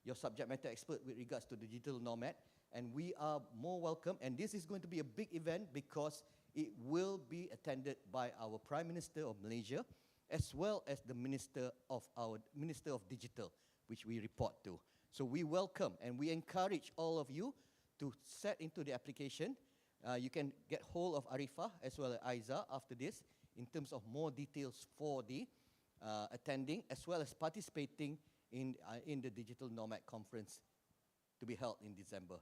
your subject matter expert with regards to the digital nomad. And we are more welcome. And this is going to be a big event because it will be attended by our Prime Minister of Malaysia, as well as the Minister of Digital, which we report to. So we welcome and we encourage all of you to set into the application. You can get hold of Arifah as well as Aiza after this in terms of more details for the attending as well as participating in the Digital Nomad Conference to be held in December.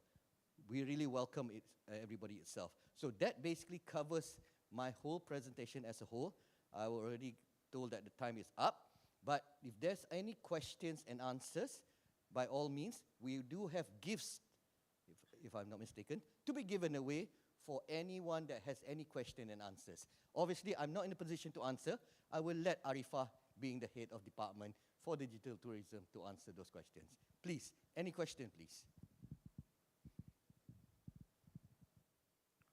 We really welcome it, everybody itself. So that basically covers my whole presentation as a whole. I already told that the time is up, but if there's any questions and answers, by all means, we do have gifts, if I'm not mistaken, to be given away for anyone that has any question and answers. Obviously, I'm not in a position to answer. I will let Arifah, being the head of department for digital tourism, to answer those questions. Please, any question, please?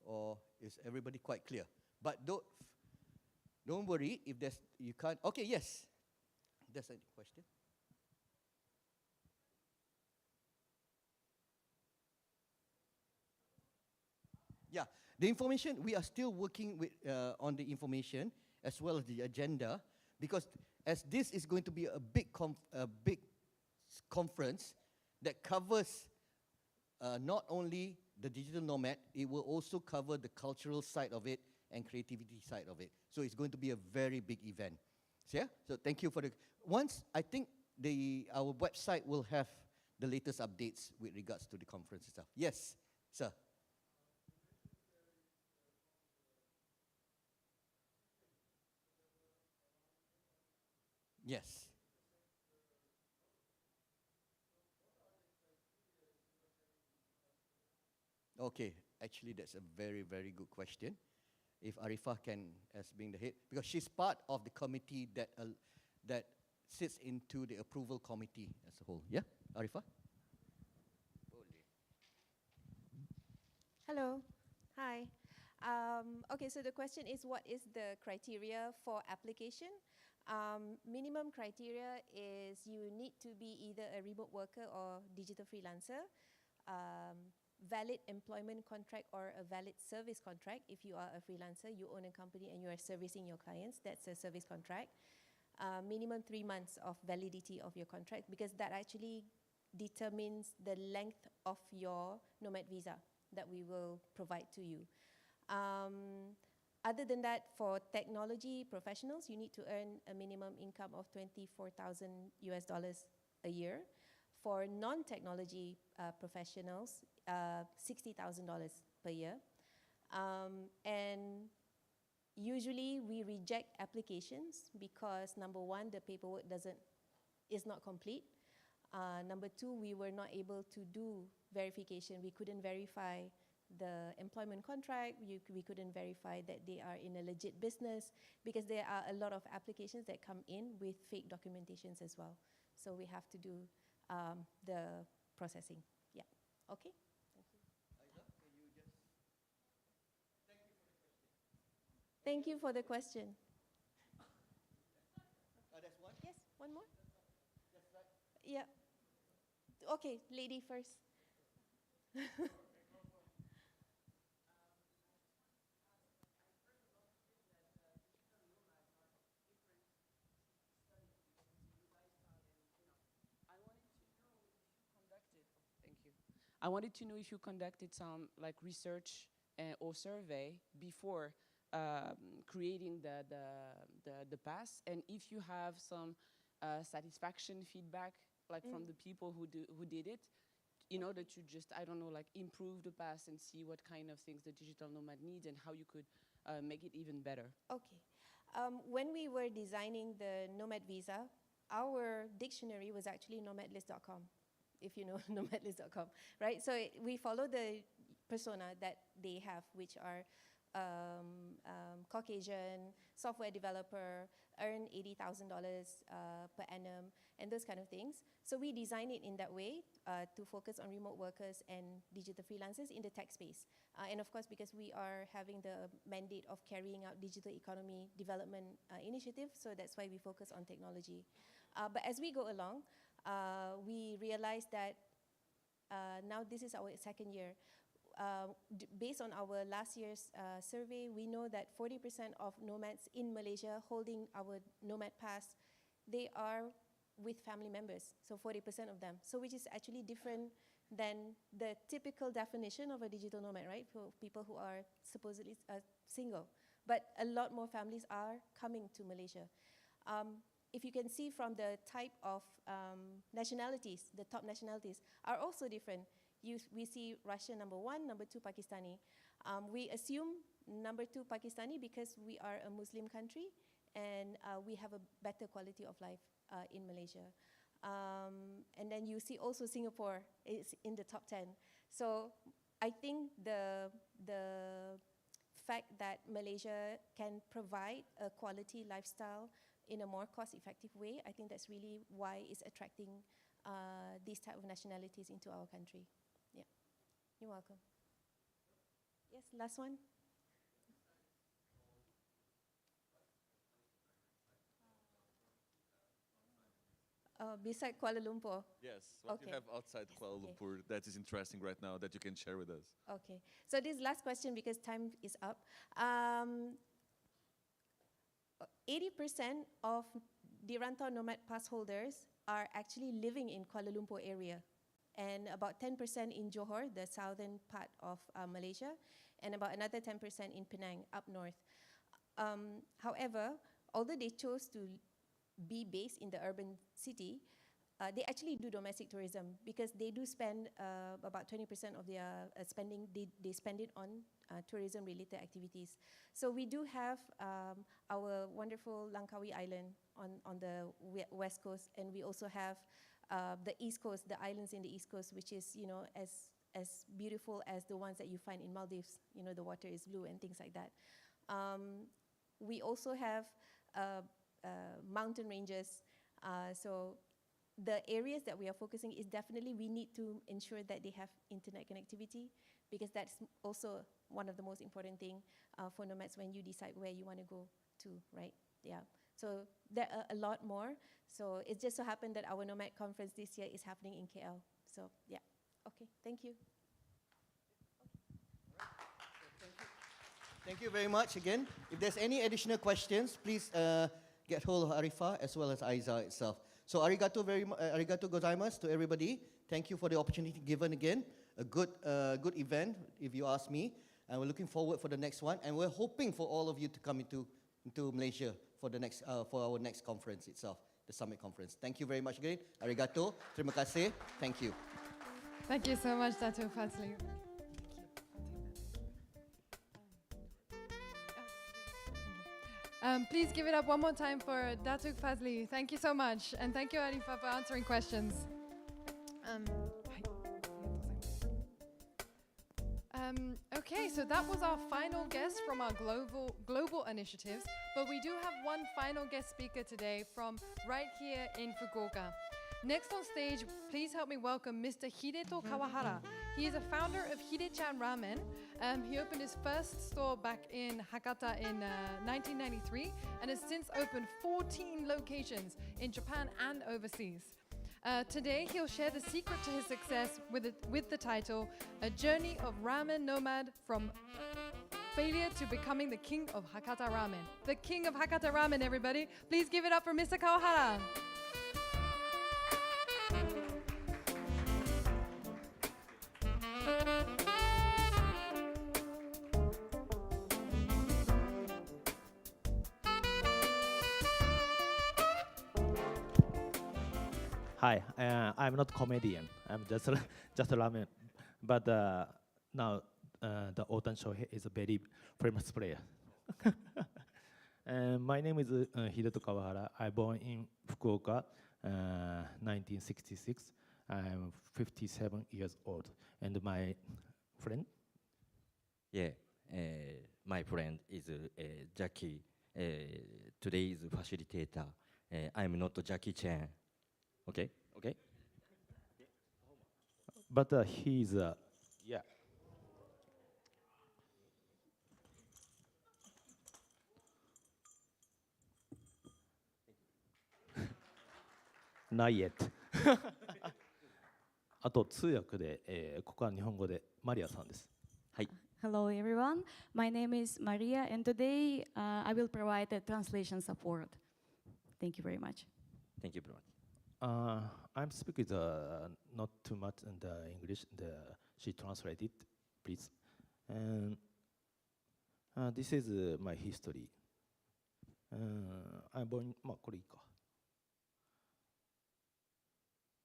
Or is everybody quite clear? But don't worry if you can't. Okay, yes. There's a question. Yeah, the information, we are still working with, on the information as well as the agenda, because as this is going to be a big conference, that covers not only the digital nomad, it will also cover the cultural side of it and creativity side of it. So it's going to be a very big event. So yeah, so thank you for the, once, I think our website will have the latest updates with regards to the conference itself. Yes, sir. Yes. Okay, actually that's a very, very good question. If Arifah can, as being the head, because she's part of the committee that sits into the approval committee as a whole. Yeah, Arifah? Hello. Hi. Okay, so the question is, what is the criteria for application? Minimum criteria is you need to be either a remote worker or digital freelancer, valid employment contract or a valid service contract. If you are a freelancer, you own a company and you are servicing your clients, that's a service contract. Minimum 3 months of validity of your contract, because that actually determines the length of your nomad visa that we will provide to you. Other than that, for technology professionals, you need to earn a minimum income of $24,000 a year. For non-technology professionals, $60,000 per year. And usually we reject applications because number one, the paperwork is not complete. Number two, we were not able to do verification. We couldn't verify the employment contract. We couldn't verify that they are in a legit business, because there are a lot of applications that come in with fake documentations as well. So we have to do the processing. Yeah. Okay. Thank you for the question. That's one? Yes, one more? Yeah. Okay, lady first. I wanted to know if you conducted some like research or survey before creating the pass, and if you have some satisfaction feedback like from the people who did it, in order to just, I don't know, like improve the pass and see what kind of things the digital nomad needs and how you could make it even better. Okay. When we were designing the nomad visa, our dictionary was actually nomadlist.com, if you know nomadlist.com, right? So we follow the persona that they have, which are Caucasian, software developer, earn $80,000 per annum, and those kind of things. So we design it in that way to focus on remote workers and digital freelancers in the tech space. And of course, because we are having the mandate of carrying out digital economy development initiative, so that's why we focus on technology. But as we go along, we realized that now this is our second year. Based on our last year's survey, we know that 40% of nomads in Malaysia holding our nomad pass, they are with family members, so 40% of them. So which is actually different than the typical definition of a digital nomad, right? For people who are supposedly single. But a lot more families are coming to Malaysia. If you can see from the type of nationalities, the top nationalities are also different. We see Russia number 1, number 2 Pakistani. We assume number 2 Pakistani because we are a Muslim country and we have a better quality of life in Malaysia. And then you see also Singapore is in the top 10. So I think the fact that Malaysia can provide a quality lifestyle in a more cost-effective way, I think that's really why it's attracting these type of nationalities into our country. Yeah, you're welcome. Yes, last one. Beside Kuala Lumpur. Yes, what you have outside Kuala Lumpur that is interesting right now that you can share with us. Okay, so this last question because time is up. 80% of Dirantau Nomad Pass holders are actually living in Kuala Lumpur area. and about 10% in Johor, the southern part of Malaysia, and about another 10% in Penang, up north. However, although they chose to be based in the urban city, they actually do domestic tourism because they do spend about 20% of their spending, they spend it on tourism-related activities. So we do have our wonderful Langkawi Island on the west coast, and we also have the east coast, the islands in the east coast, which is, you know, as beautiful as the ones that you find in Maldives. You know, the water is blue and things like that. We also have mountain ranges. So the areas that we are focusing is definitely we need to ensure that they have internet connectivity, because that's also one of the most important things for nomads when you decide where you want to go to, right? Yeah. So there are a lot more. So it just so happened that our Nomad conference this year is happening in KL. So yeah. Okay, thank you. Thank you very much again. If there's any additional questions, please get hold of Arifa as well as Aiza itself. So arigato gozaimasu to everybody. Thank you for the opportunity given again. A good event, if you ask me. And we're looking forward for the next one. And we're hoping for all of you to come into Malaysia for the next for our next conference itself, the summit conference. Thank you very much again. Arigato. Terima kasih. Thank you. Thank you so much, Dato' Fazli. Please give it up one more time for Datuk Fazli. Thank you so much. And thank you, Arifa, for answering questions. Okay, so that was our final guest from our global initiatives. But we do have one final guest speaker today from right here in Fukuoka. Next on stage, please help me welcome Mr. Hideto Kawahara. He is a founder of Hide-chan Ramen. He opened his first store back in Hakata in 1993 and has since opened 14 locations in Japan and overseas. Today, he'll share the secret to his success with the title, A Journey of Ramen Nomad from Failure to Becoming the King of Hakata Ramen. The King of Hakata Ramen, everybody. Please give it up for Mr. Kawahara. Hi, I'm not comedian. I'm just a ramen. But now the Ohtani Shohei is a very famous player. My name is Hideto Kawahara. I born in Fukuoka, 1966. I'm 57 years old. And my friend? Yeah, my friend is Jackie. Today is facilitator. I'm not Jackie Chan. Okay, okay. But he's, yeah. Not yet. あと通訳で、ここは日本語でマリアさんです。はい。Hello everyone, my name is Maria and today I will provide a translation support. Thank you very much. Thank you very much. I'm speaking not too much in the English. She translated, please. And this is my history. I'm born. まあこれいいか。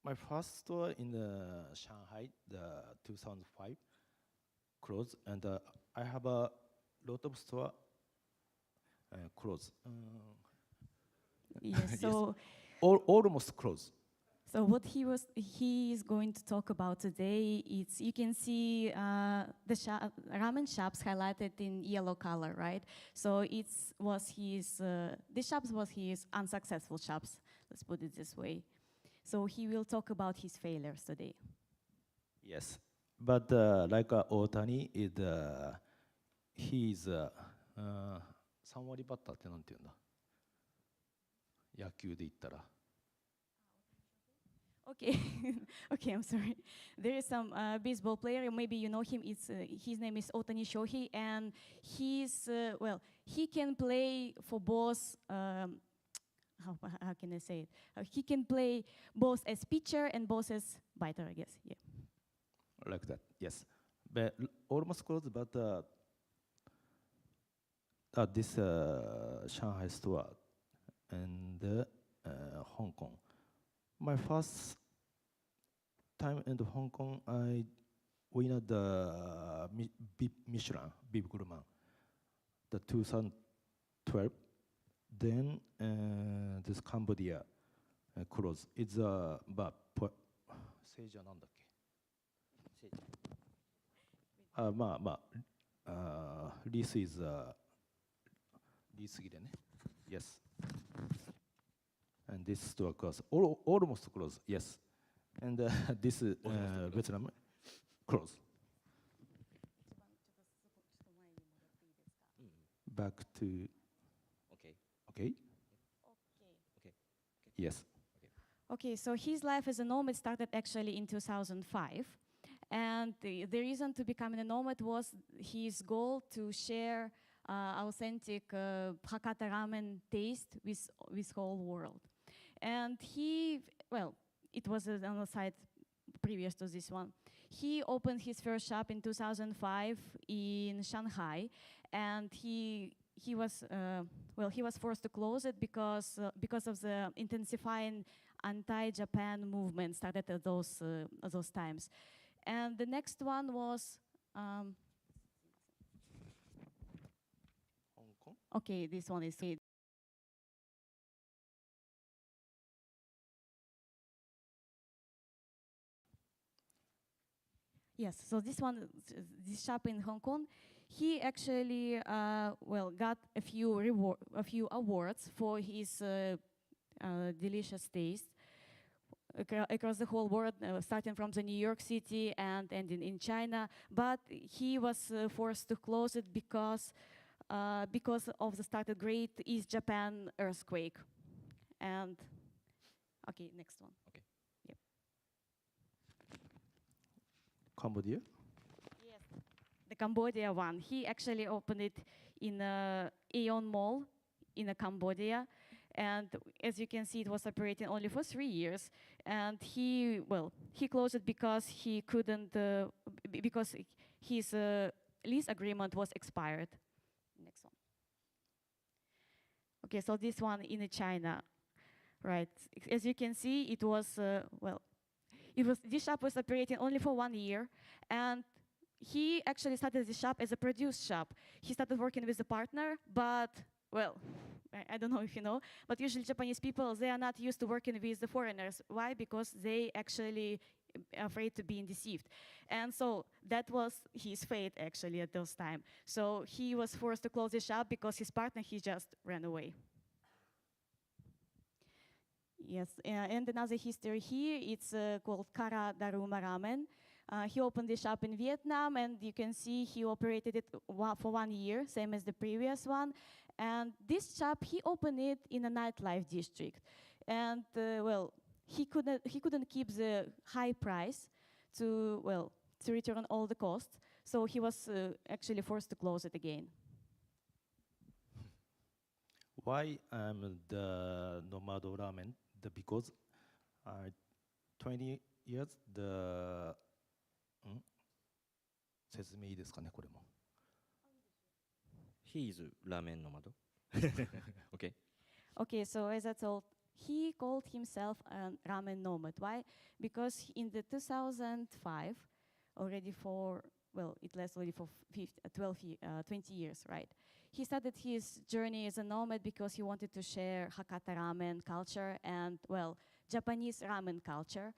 My first store in Shanghai, the 2005, closed, and I have a lot of store closed. Yes, so almost closed. So what he is going to talk about today is you can see the ramen shops highlighted in yellow color, right? So this shops was his unsuccessful shops. Let's put it this way. So he will talk about his failures today. Yes, but like Ohtani is he's 3割バッターってなんて言うんだ。野球で言ったら。Okay, okay, I'm sorry. There is some baseball player, maybe you know him. His name is Ohtani Shohei, and he can play for both how can I say it? He can play both as pitcher and both as batter, I guess. Yeah. Like that, yes. But almost close, but at this Shanghai store and Hong Kong. My first time in Hong Kong, I won the Michelin, Bib Gourmand, the 2012. Then this Cambodia close. It's a Seja なんだっけ? リース is リースギでね. Yes. And this store close. Almost close. Yes. And this Vietnam close. Back to. Okay. Okay. Yes. Okay, so his life as a nomad started actually in 2005. And the reason to becoming a nomad was his goal to share authentic Hakata ramen taste with whole world. And he, well, it was on the side previous to this one. He opened his first shop in 2005 in Shanghai, and he was forced to close it because of the intensifying anti-Japan movement started at those times. And the next one was Hong Kong. Okay, this one is it. Yes, so this shop in Hong Kong, he actually got a few awards for his delicious taste across the whole world, starting from the New York City and ending in China. But he was forced to close it because of the started Great East Japan earthquake. And okay, next one. Okay. Yep. Cambodia. Yes, the Cambodia one. He actually opened it in Aeon Mall in Cambodia. And as you can see, it was operating only for 3 years. And he closed it because he couldn't, because his lease agreement was expired. Next one. Okay, so this one in China, right? As you can see, it was, this shop was operating only for 1 year. And he actually started the shop as a produce shop. He started working with a partner, but, well, I don't know if you know, but usually Japanese people, they are not used to working with the foreigners. Why? Because they actually afraid to being deceived. And so that was his fate actually at those time. So he was forced to close the shop because his partner, he just ran away. Yes, and another history here, it's called Kara Daruma Ramen. He opened the shop in Vietnam, and you can see he operated it for 1 year, same as the previous one. And this shop, he opened it in a nightlife district. And, he couldn't keep the high price to return all the costs. So he was actually forced to close it again. Why the Nomado Ramen? Because 20 years, 説明いいですかね、これも。He is ramen nomad. Okay. Okay, so as I told, he called himself a ramen nomad. Why? Because in the 2005, already for, it lasted already for 20 years, right? He started his journey as a nomad because he wanted to share Hakata ramen culture and, Japanese ramen culture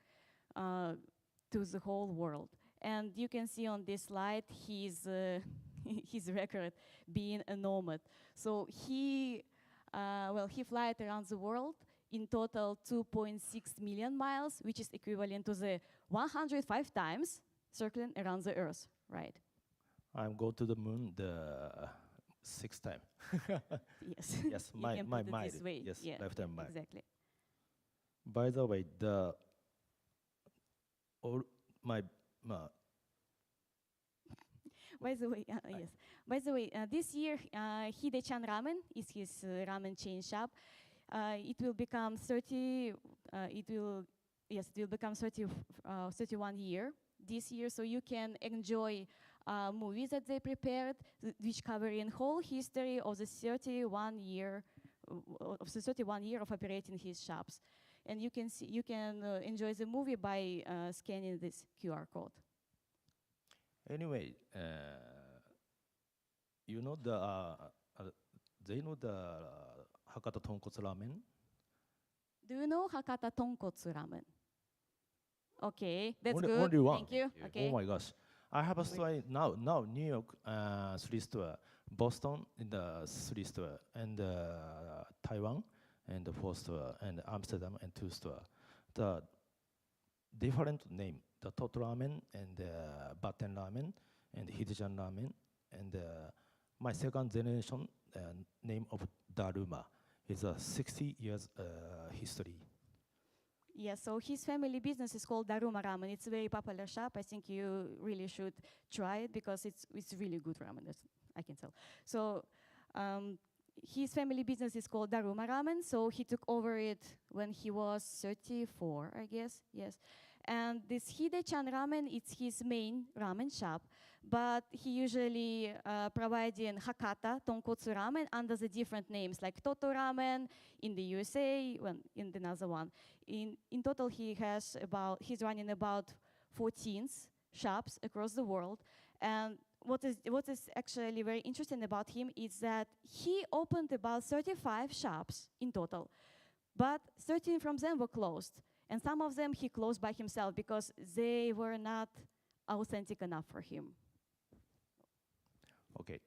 to the whole world. And you can see on this slide his record being a nomad. So he flies around the world in total 2.6 million miles, which is equivalent to the 105 times circling around the Earth, right? I'm going to the moon the 6th time. Yes. Yes, You my can put it mind. this way. Yes, Yeah, lifetime mind. exactly. By the way, By the way, yes. By the way, this year, Hide-chan Ramen is his ramen chain shop. It will become 30. It will become 31 year this year. So you can enjoy movies that they prepared, which cover in whole history of the 31 year of operating his shops. And you can enjoy the movie by scanning this QR code. Anyway, you know they know the Hakata tonkotsu ramen? Do you know Hakata tonkotsu ramen? Okay, that's only, good. Only one. Thank you. Okay. Oh my gosh. I have a store now New York 3 store, Boston in the 3 store, and Taiwan and the 4 store, and Amsterdam and 2 store. The different name, the Tot Ramen and Batten Ramen and Hidejan Ramen, and my second generation name of Daruma is a 60 years history. Yeah, so his family business is called Daruma Ramen. It's a very popular shop. I think you really should try it because it's really good ramen, I can tell. So his family business is called Daruma Ramen, so he took over it when he was 34, I guess, yes. And this Hide-chan Ramen, it's his main ramen shop, but he usually providing Hakata tonkotsu ramen under the different names, like Toto Ramen in the USA, in another one. In total, he's running about 14 shops across the world. And what is actually very interesting about him is that he opened about 35 shops in total, but 13 from them were closed. And some of them he closed by himself because they were not authentic enough for him. Okay.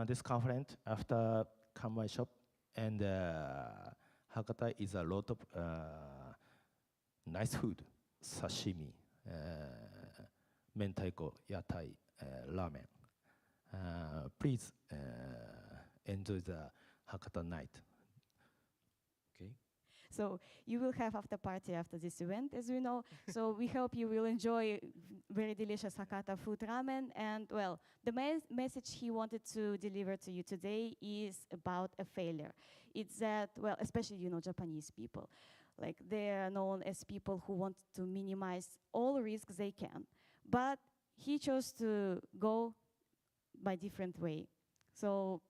This conference, after come my shop, and Hakata is a lot of nice food, sashimi, mentaiko, yatai, ramen. Please enjoy the Hakata night. Okay. So you will have after party after this event, as we know. So we hope you will enjoy very delicious Hakata food ramen. And well, the message he wanted to deliver to you today is about a failure. It's that, well, especially, Japanese people, like they are known as people who want to minimize all risks they can. But he chose to go by different way. So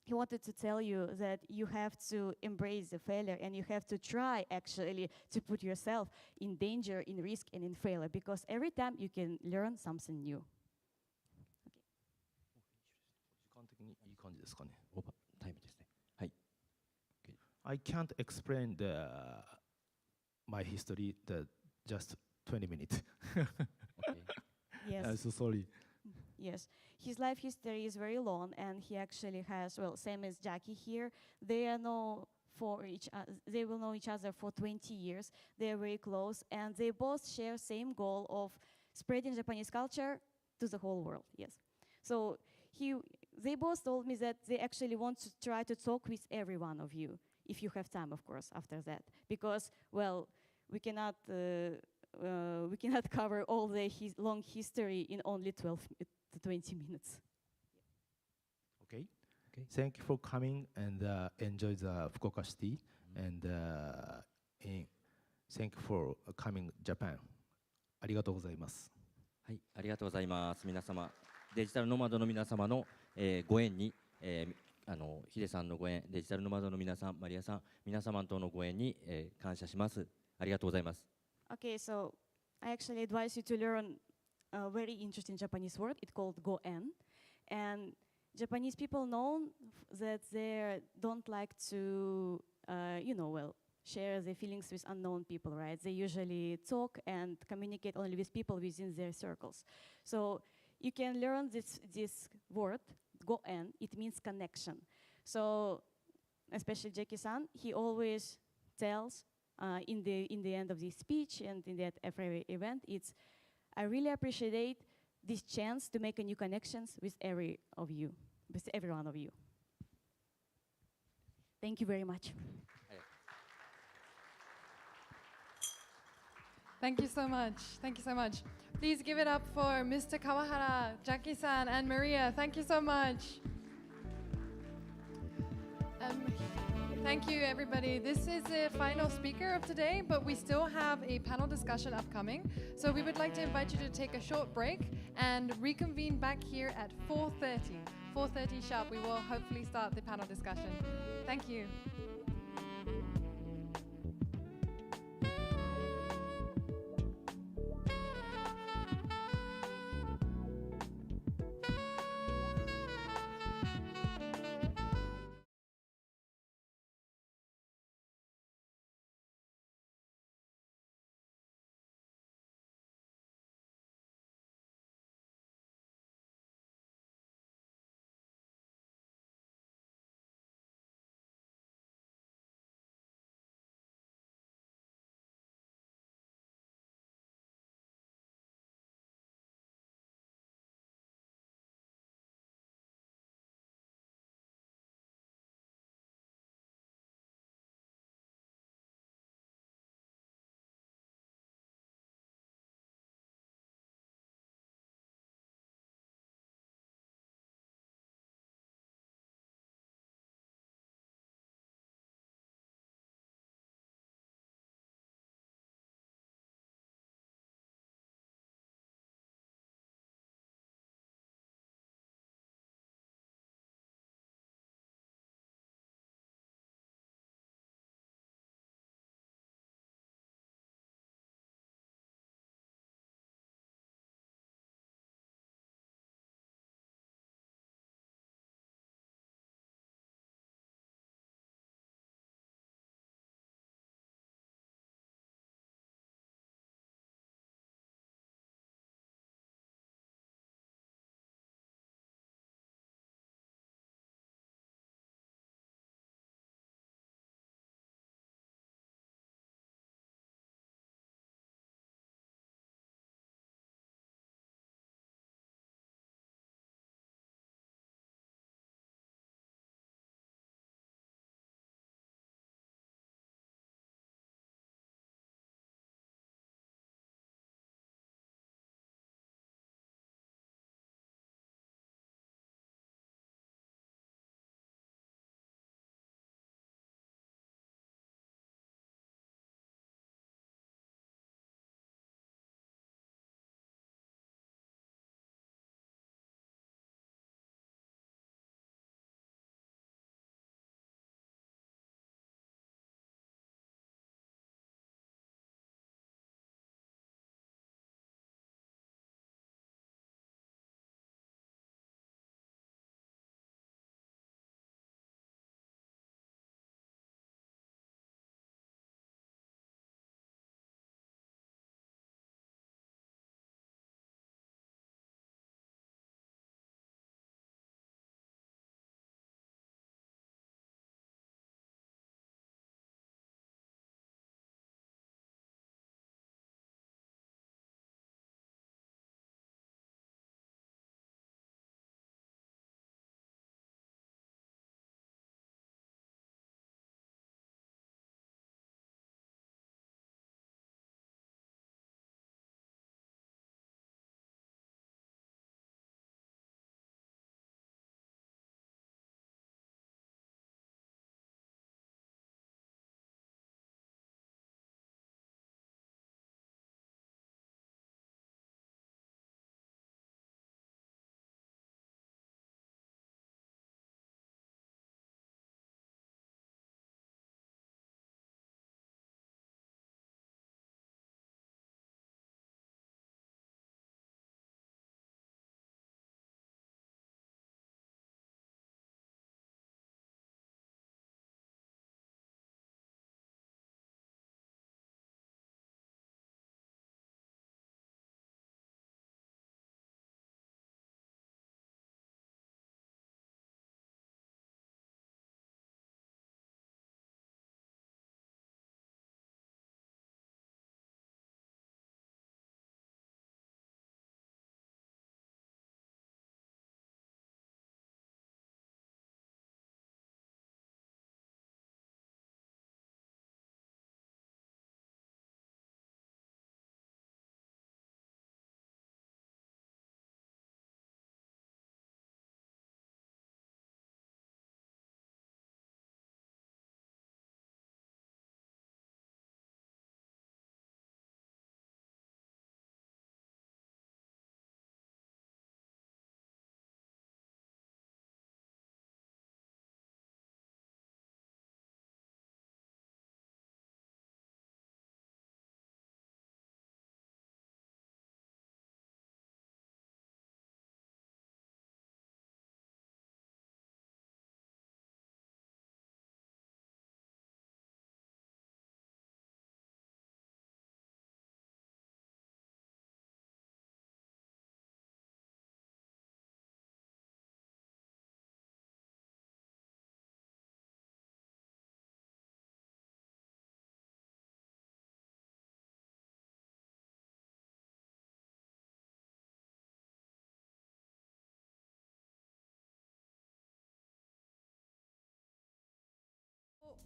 he wanted to tell you that you have to embrace the failure and you have to try actually to put yourself in danger, in risk, and in failure, because every time you can learn something new. I can't explain my history just 20 minutes. Yes. I'm so sorry. Yes, his life history is very long, and he actually has, well, same as Jackie here. They will know each other for 20 years. They are very close, and they both share same goal of spreading Japanese culture to the whole world. Yes, so they both told me that they actually want to try to talk with every one of you, if you have time, of course, after that, because, well, we cannot cover all the long history in only 12 to 20 minutes. Okay. Thank you for coming and enjoy the Fukuoka city, and thank you for coming Japan. ありがとうございます。はい、ありがとうございます。皆様、デジタルノマドの皆様の、ご縁に、ヒデさんのご縁、デジタルノマドの皆さん、マリアさん、皆様とのご縁に、感謝します。ありがとうございます。Okay, so I actually advise you to learn a very interesting Japanese word. It's called go-en. And Japanese people know that they don't like to, share their feelings with unknown people, right? They usually talk and communicate only with people within their circles. So you can learn this word, go-en. It means connection. So especially Jackie-san, he always tells in the end of this speech and in that every event, I really appreciate this chance to make a new connections with every one of you. Thank you very much. Thank you so much. Thank you so much. Please give it up for Mr. Kawahara, Jackie-san, and Maria. Thank you so much. Thank you, everybody. This is the final speaker of today, but we still have a panel discussion upcoming. So we would like to invite you to take a short break and reconvene back here at 4:30. 4:30 sharp, we will hopefully start the panel discussion. Thank you.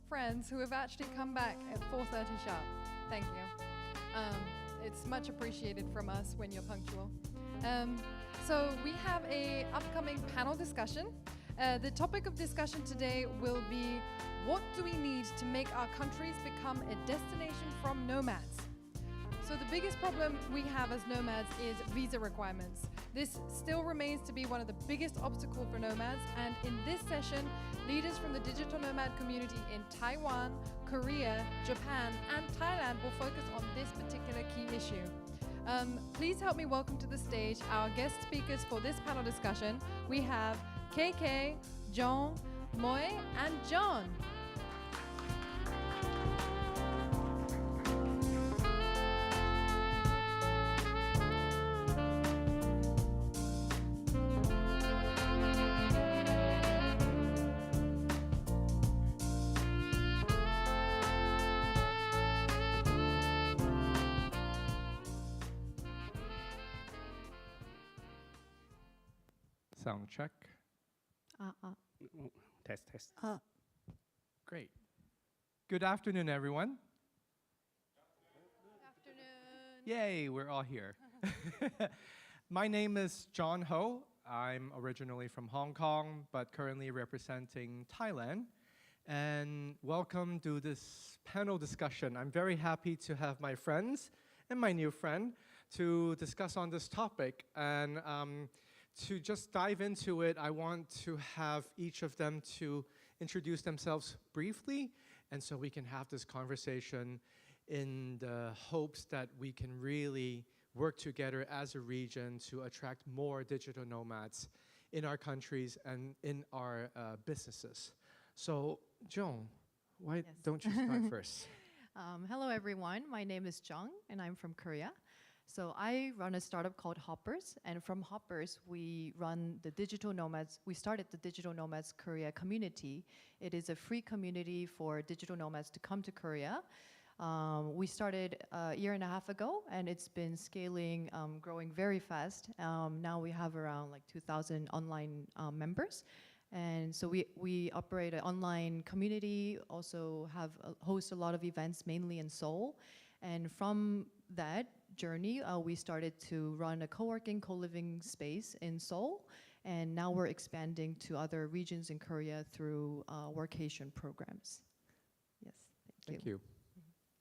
friends who have actually come back at 4:30 sharp. Thank you. It's much appreciated from us when you're punctual. So we have a upcoming panel discussion. The topic of discussion today will be, what do we need to make our countries become a destination from nomads? So the biggest problem we have as nomads is visa requirements. This still remains to be one of the biggest obstacles for nomads, and in this session, leaders from the digital nomad community in Taiwan, Korea, Japan, and Thailand will focus on this particular key issue. Please help me welcome to the stage our guest speakers for this panel discussion. We have KK, John, Moe, and John. Sound check. Test. Great. Good afternoon, everyone. Yay, we're all here. My name is John Ho. I'm originally from Hong Kong, but currently representing Thailand. And welcome to this panel discussion. I'm very happy to have my friends and my new friend to discuss on this topic. And to just dive into it, I want to have each of them to introduce themselves briefly, and so we can have this conversation in the hopes that we can really work together as a region to attract more digital nomads in our countries and in our businesses. So, Joan, why don't you start first? Hello, everyone. My name is Jung, and I'm from Korea. So I run a startup called Hoppers, and from Hoppers, we run the Digital Nomads. We started the Digital Nomads Korea community. It is a free community for digital nomads to come to Korea. We started a year and a half ago, and it's been scaling, growing very fast. Now we have around like 2,000 online members. And so we operate an online community, also host a lot of events, mainly in Seoul. And from that journey, we started to run a co-living space in Seoul, and now we're expanding to other regions in Korea through workation programs. Yes, Thank you.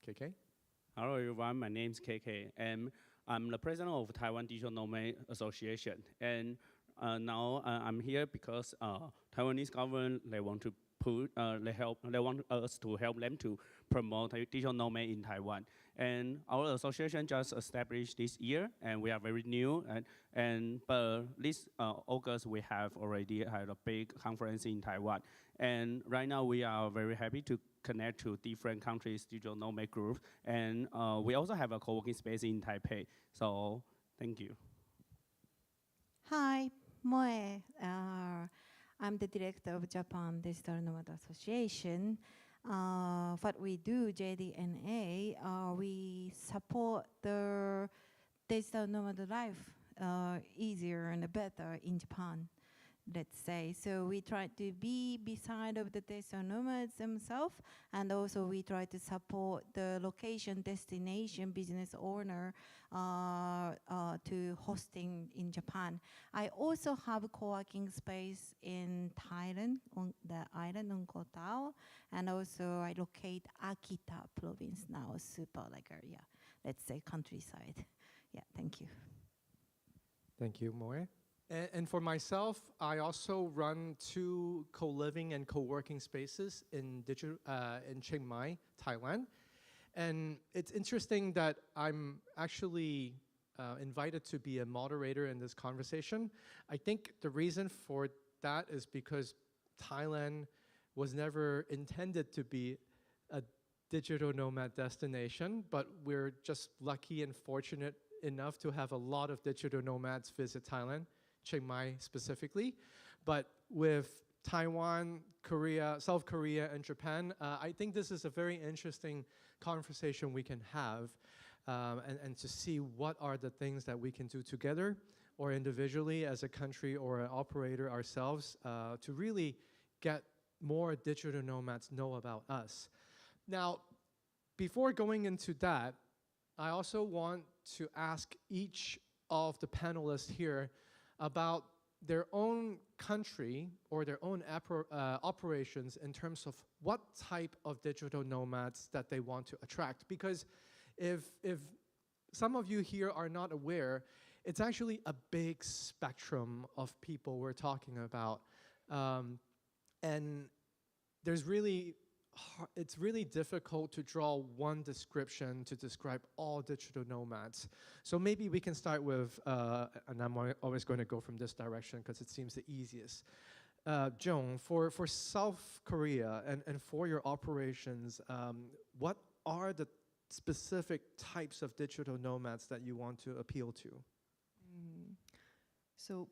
KK? Hello everyone, my name is KK, and I'm the president of Taiwan Digital Nomad Association. And now I'm here because Taiwanese government, they want to they want us to help them to promote digital nomad in Taiwan. And our association just established this year, and we are very new. But this August, we have already had a big conference in Taiwan. And right now, we are very happy to connect to different countries' digital nomad groups. And we also have a co-working space in Taipei. So thank you. Hi, Moe. I'm the director of Japan Digital Nomad Association. What we do, JDNA, we support the digital nomad life easier and better in Japan, let's say. So we try to be beside of the digital nomads themselves, and also we try to support the location, destination, business owner to hosting in Japan. I also have a co-working space in Thailand, on the island on Koh Tao, and also I locate Akita province now, super like area, let's say countryside. Yeah, thank you. Thank you, Moe. And for myself, I also run 2 co-living and co-working spaces in Chiang Mai, Thailand. And it's interesting that I'm actually invited to be a moderator in this conversation. I think the reason for that is because Thailand was never intended to be a digital nomad destination, but we're just lucky and fortunate enough to have a lot of digital nomads visit Thailand, Chiang Mai specifically. But with Taiwan, Korea, South Korea, and Japan, I think this is a very interesting conversation we can have and to see what are the things that we can do together or individually as a country or an operator ourselves to really get more digital nomads know about us. Now, before going into that, I also want to ask each of the panelists here about their own country or their own operations in terms of what type of digital nomads that they want to attract. Because if some of you here are not aware, it's actually a big spectrum of people we're talking about. And it's really difficult to draw one description to describe all digital nomads. So maybe we can start with, and I'm always going to go from this direction because it seems the easiest. Joan, for South Korea and for your operations, what are the specific types of digital nomads that you want to appeal to? So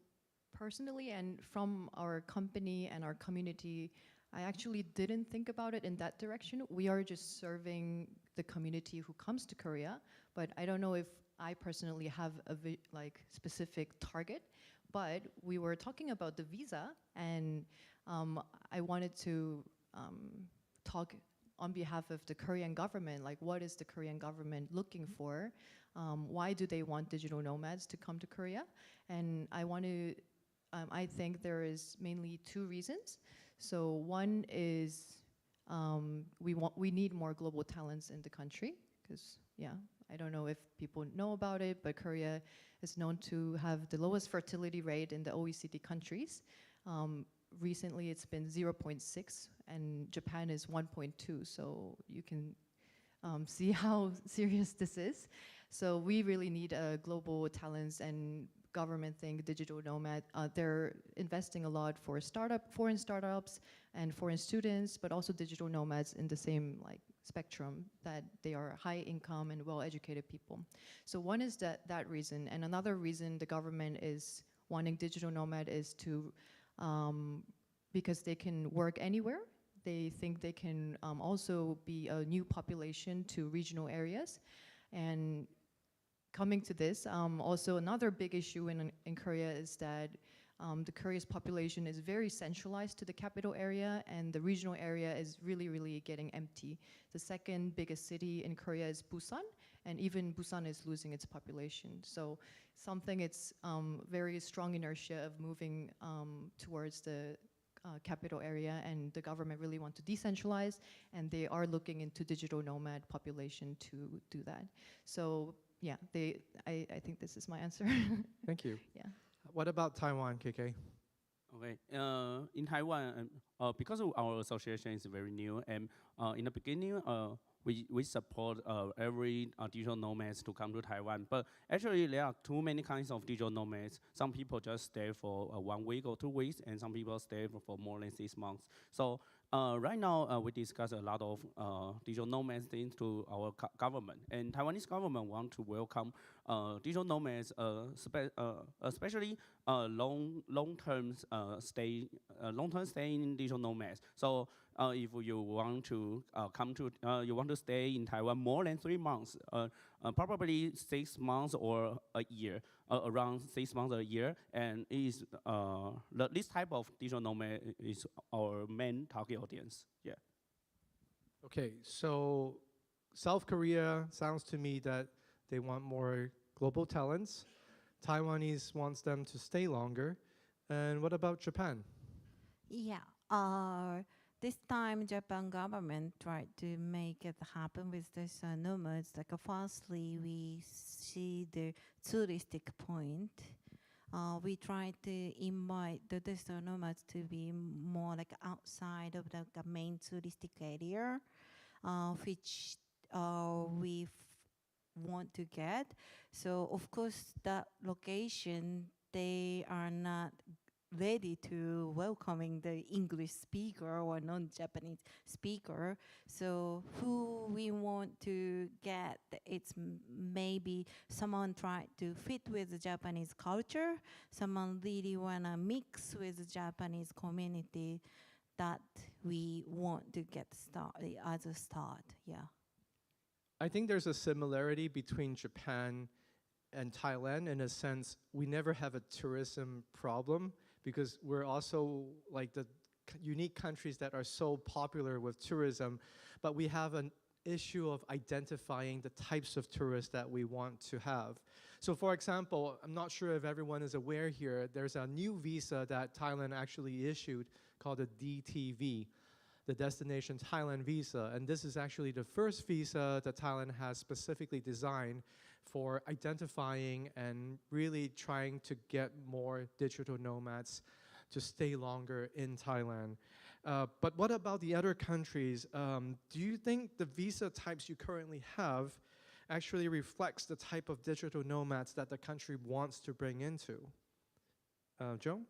personally and from our company and our community, I actually didn't think about it in that direction. We are just serving the community who comes to Korea, but I don't know if I personally have a specific target. But we were talking about the visa, and I wanted to talk on behalf of the Korean government, like what is the Korean government looking for? Why do they want digital nomads to come to Korea? And I think there is mainly two reasons. So one is we need more global talents in the country because, I don't know if people know about it, but Korea is known to have the lowest fertility rate in the OECD countries. Recently, it's been 0.6, and Japan is 1.2, so you can see how serious this is. So we really need global talents, and government think digital nomad. They're investing a lot for foreign startups and foreign students, but also digital nomads in the same spectrum, that they are high income and well-educated people. So one is that reason, and another reason the government is wanting digital nomad is to because they can work anywhere. They think they can also be a new population to regional areas. And coming to this, also another big issue in Korea is that the Korea's population is very centralized to the capital area, and the regional area is really, really getting empty. The second biggest city in Korea is Busan, and even Busan is losing its population. So it's very strong inertia of moving towards the capital area, and the government really want to decentralize, and they are looking into digital nomad population to do that. So I think this is my answer. Thank you. Yeah. What about Taiwan, KK? Okay, in Taiwan, because our association is very new, and in the beginning, we support every digital nomads to come to Taiwan. But actually, there are too many kinds of digital nomads. Some people just stay for 1 week or 2 weeks, and some people stay for more than 6 months. So right now, we discuss a lot of digital nomads into our government, and Taiwanese government want to welcome digital nomads, especially long-term stay in digital nomads. So if you want to you want to stay in Taiwan more than 3 months, probably 6 months or a year, around 6 months or a year, and this type of digital nomad is our main target audience. Yeah. Okay, so South Korea sounds to me that they want more global talents. Taiwanese wants them to stay longer. And what about Japan? Yeah. This time, Japan government tried to make it happen with this nomads. Firstly, we see the touristic point. We try to invite the digital nomads to be more outside of the main touristic area, which we want to get. So of course, that location, they are not ready to welcoming the English speaker or non-Japanese speaker. So who we want to get, it's maybe someone try to fit with the Japanese culture, someone really wanna mix with the Japanese community, that we want to get started as a start, yeah. I think there's a similarity between Japan and Thailand in a sense. We never have a tourism problem because we're also the unique countries that are so popular with tourism, but we have an issue of identifying the types of tourists that we want to have. So for example, I'm not sure if everyone is aware here, there's a new visa that Thailand actually issued called the DTV, the Destination Thailand Visa. And this is actually the first visa that Thailand has specifically designed for identifying and really trying to get more digital nomads to stay longer in Thailand. But what about the other countries? Do you think the visa types you currently have actually reflects the type of digital nomads that the country wants to bring into? Joe?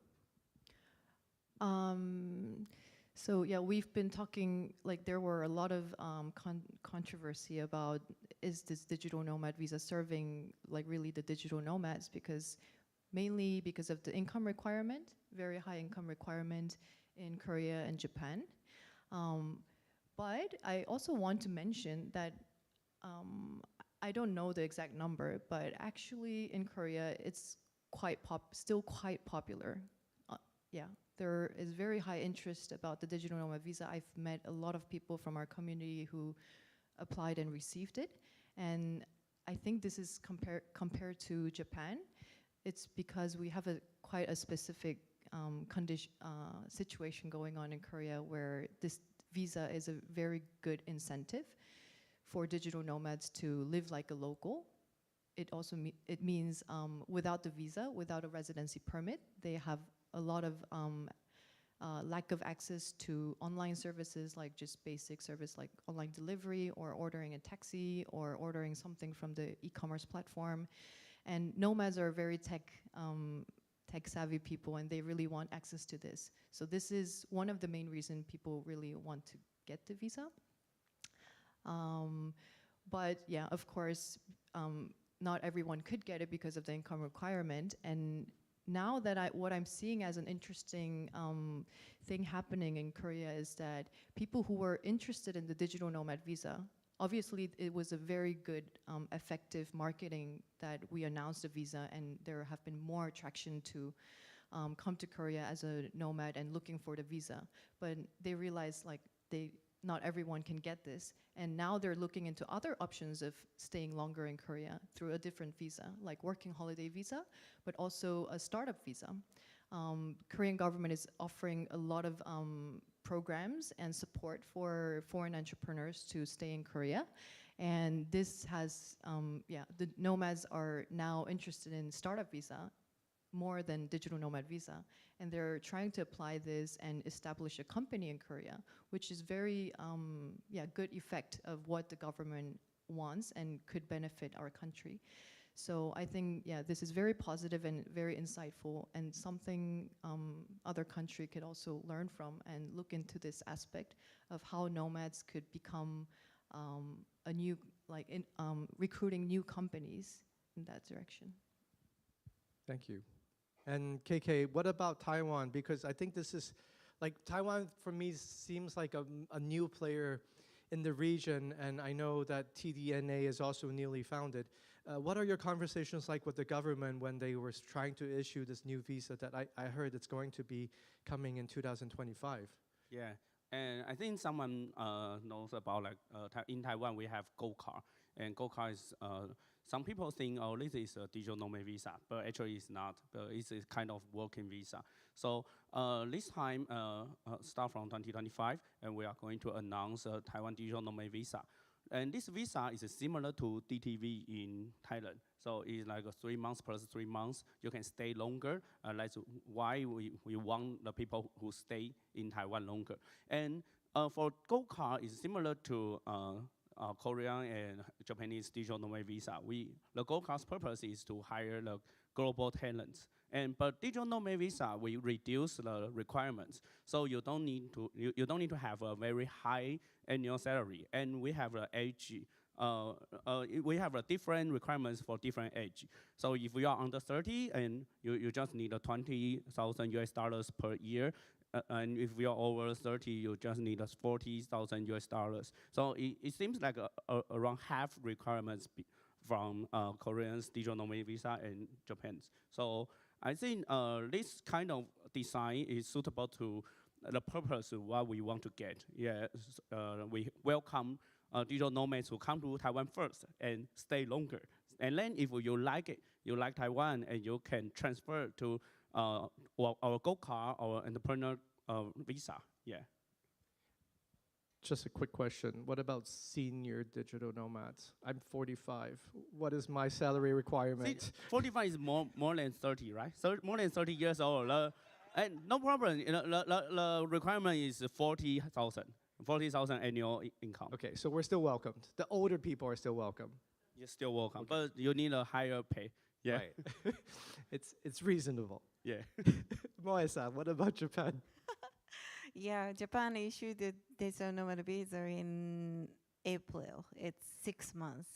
So yeah, we've been talking, like there were a lot of controversy about is this digital nomad visa serving like really the digital nomads, because mainly because of the income requirement, very high income requirement in Korea and Japan. But I also want to mention that I don't know the exact number, but actually in Korea it's still quite popular. Yeah, there is very high interest about the digital nomad visa. I've met a lot of people from our community who applied and received it, and I think this is compared to Japan. It's because we have quite a specific situation going on in Korea where this visa is a very good incentive for digital nomads to live like a local. It also it means without the visa, without a residency permit, they have a lot of lack of access to online services, like just basic service like online delivery or ordering a taxi or ordering something from the e-commerce platform. And nomads are very tech savvy people, and they really want access to this. So this is one of the main reasons people really want to get the visa. But yeah, of course, not everyone could get it because of the income requirement. And now that what I'm seeing as an interesting thing happening in Korea is that people who were interested in the digital nomad visa, obviously it was a very good, effective marketing that we announced the visa, and there have been more attraction to come to Korea as a nomad and looking for the visa. But they realized like not everyone can get this, and now they're looking into other options of staying longer in Korea through a different visa, like working holiday visa, but also a startup visa. Korean government is offering a lot of programs and support for foreign entrepreneurs to stay in Korea, and this has, the nomads are now interested in startup visa more than digital nomad visa, and they're trying to apply this and establish a company in Korea, which is very good effect of what the government wants and could benefit our country. So I think this is very positive and very insightful, and something other country could also learn from and look into this aspect of how nomads could become a new recruiting new companies in that direction. Thank you. And KK, what about Taiwan? Because I think this is, like, Taiwan for me seems like a new player in the region, and I know that TDNA is also newly founded. What are your conversations like with the government when they were trying to issue this new visa that I heard it's going to be coming in 2025? Yeah, and I think someone knows about, like, in Taiwan we have Gold Card, and Gold Card is, some people think, oh, this is a digital nomad visa, but actually it's not. It's a kind of working visa. So this time, start from 2025, and we are going to announce a Taiwan digital nomad visa. And this visa is similar to DTV in Thailand. So it's like a 3 months plus 3 months. You can stay longer. That's why we want the people who stay in Taiwan longer. And for Gold Card, it's similar to Korean and Japanese digital nomad visa. The Gold Card's purpose is to hire the global talents. But digital nomad visa, we reduce the requirements. So you don't need to have a very high annual salary. And we have a age. We have a different requirements for different age. So if you are under 30 and you just need $20,000 per year. And if you are over 30, you just need $40,000. So it seems like around half requirements from Korean's digital nomad visa and Japan's. So I think this kind of design is suitable to the purpose of what we want to get. Yeah, we welcome digital nomads who come to Taiwan first and stay longer. And then if you like it, you like Taiwan, and you can transfer to our gold card or entrepreneur visa. Yeah. Just a quick question. What about senior digital nomads? I'm 45. What is my salary requirement? 45 is more than 30, right? So more than 30 years old. And no problem. The requirement is 40,000 annual income. Okay, so we're still welcomed. The older people are still welcome. You're still welcome, but you need a higher pay. Yeah. Right. It's reasonable. Yeah. Moe-san, what about Japan? Yeah, Japan issued the digital nomad visa in April. It's 6 months.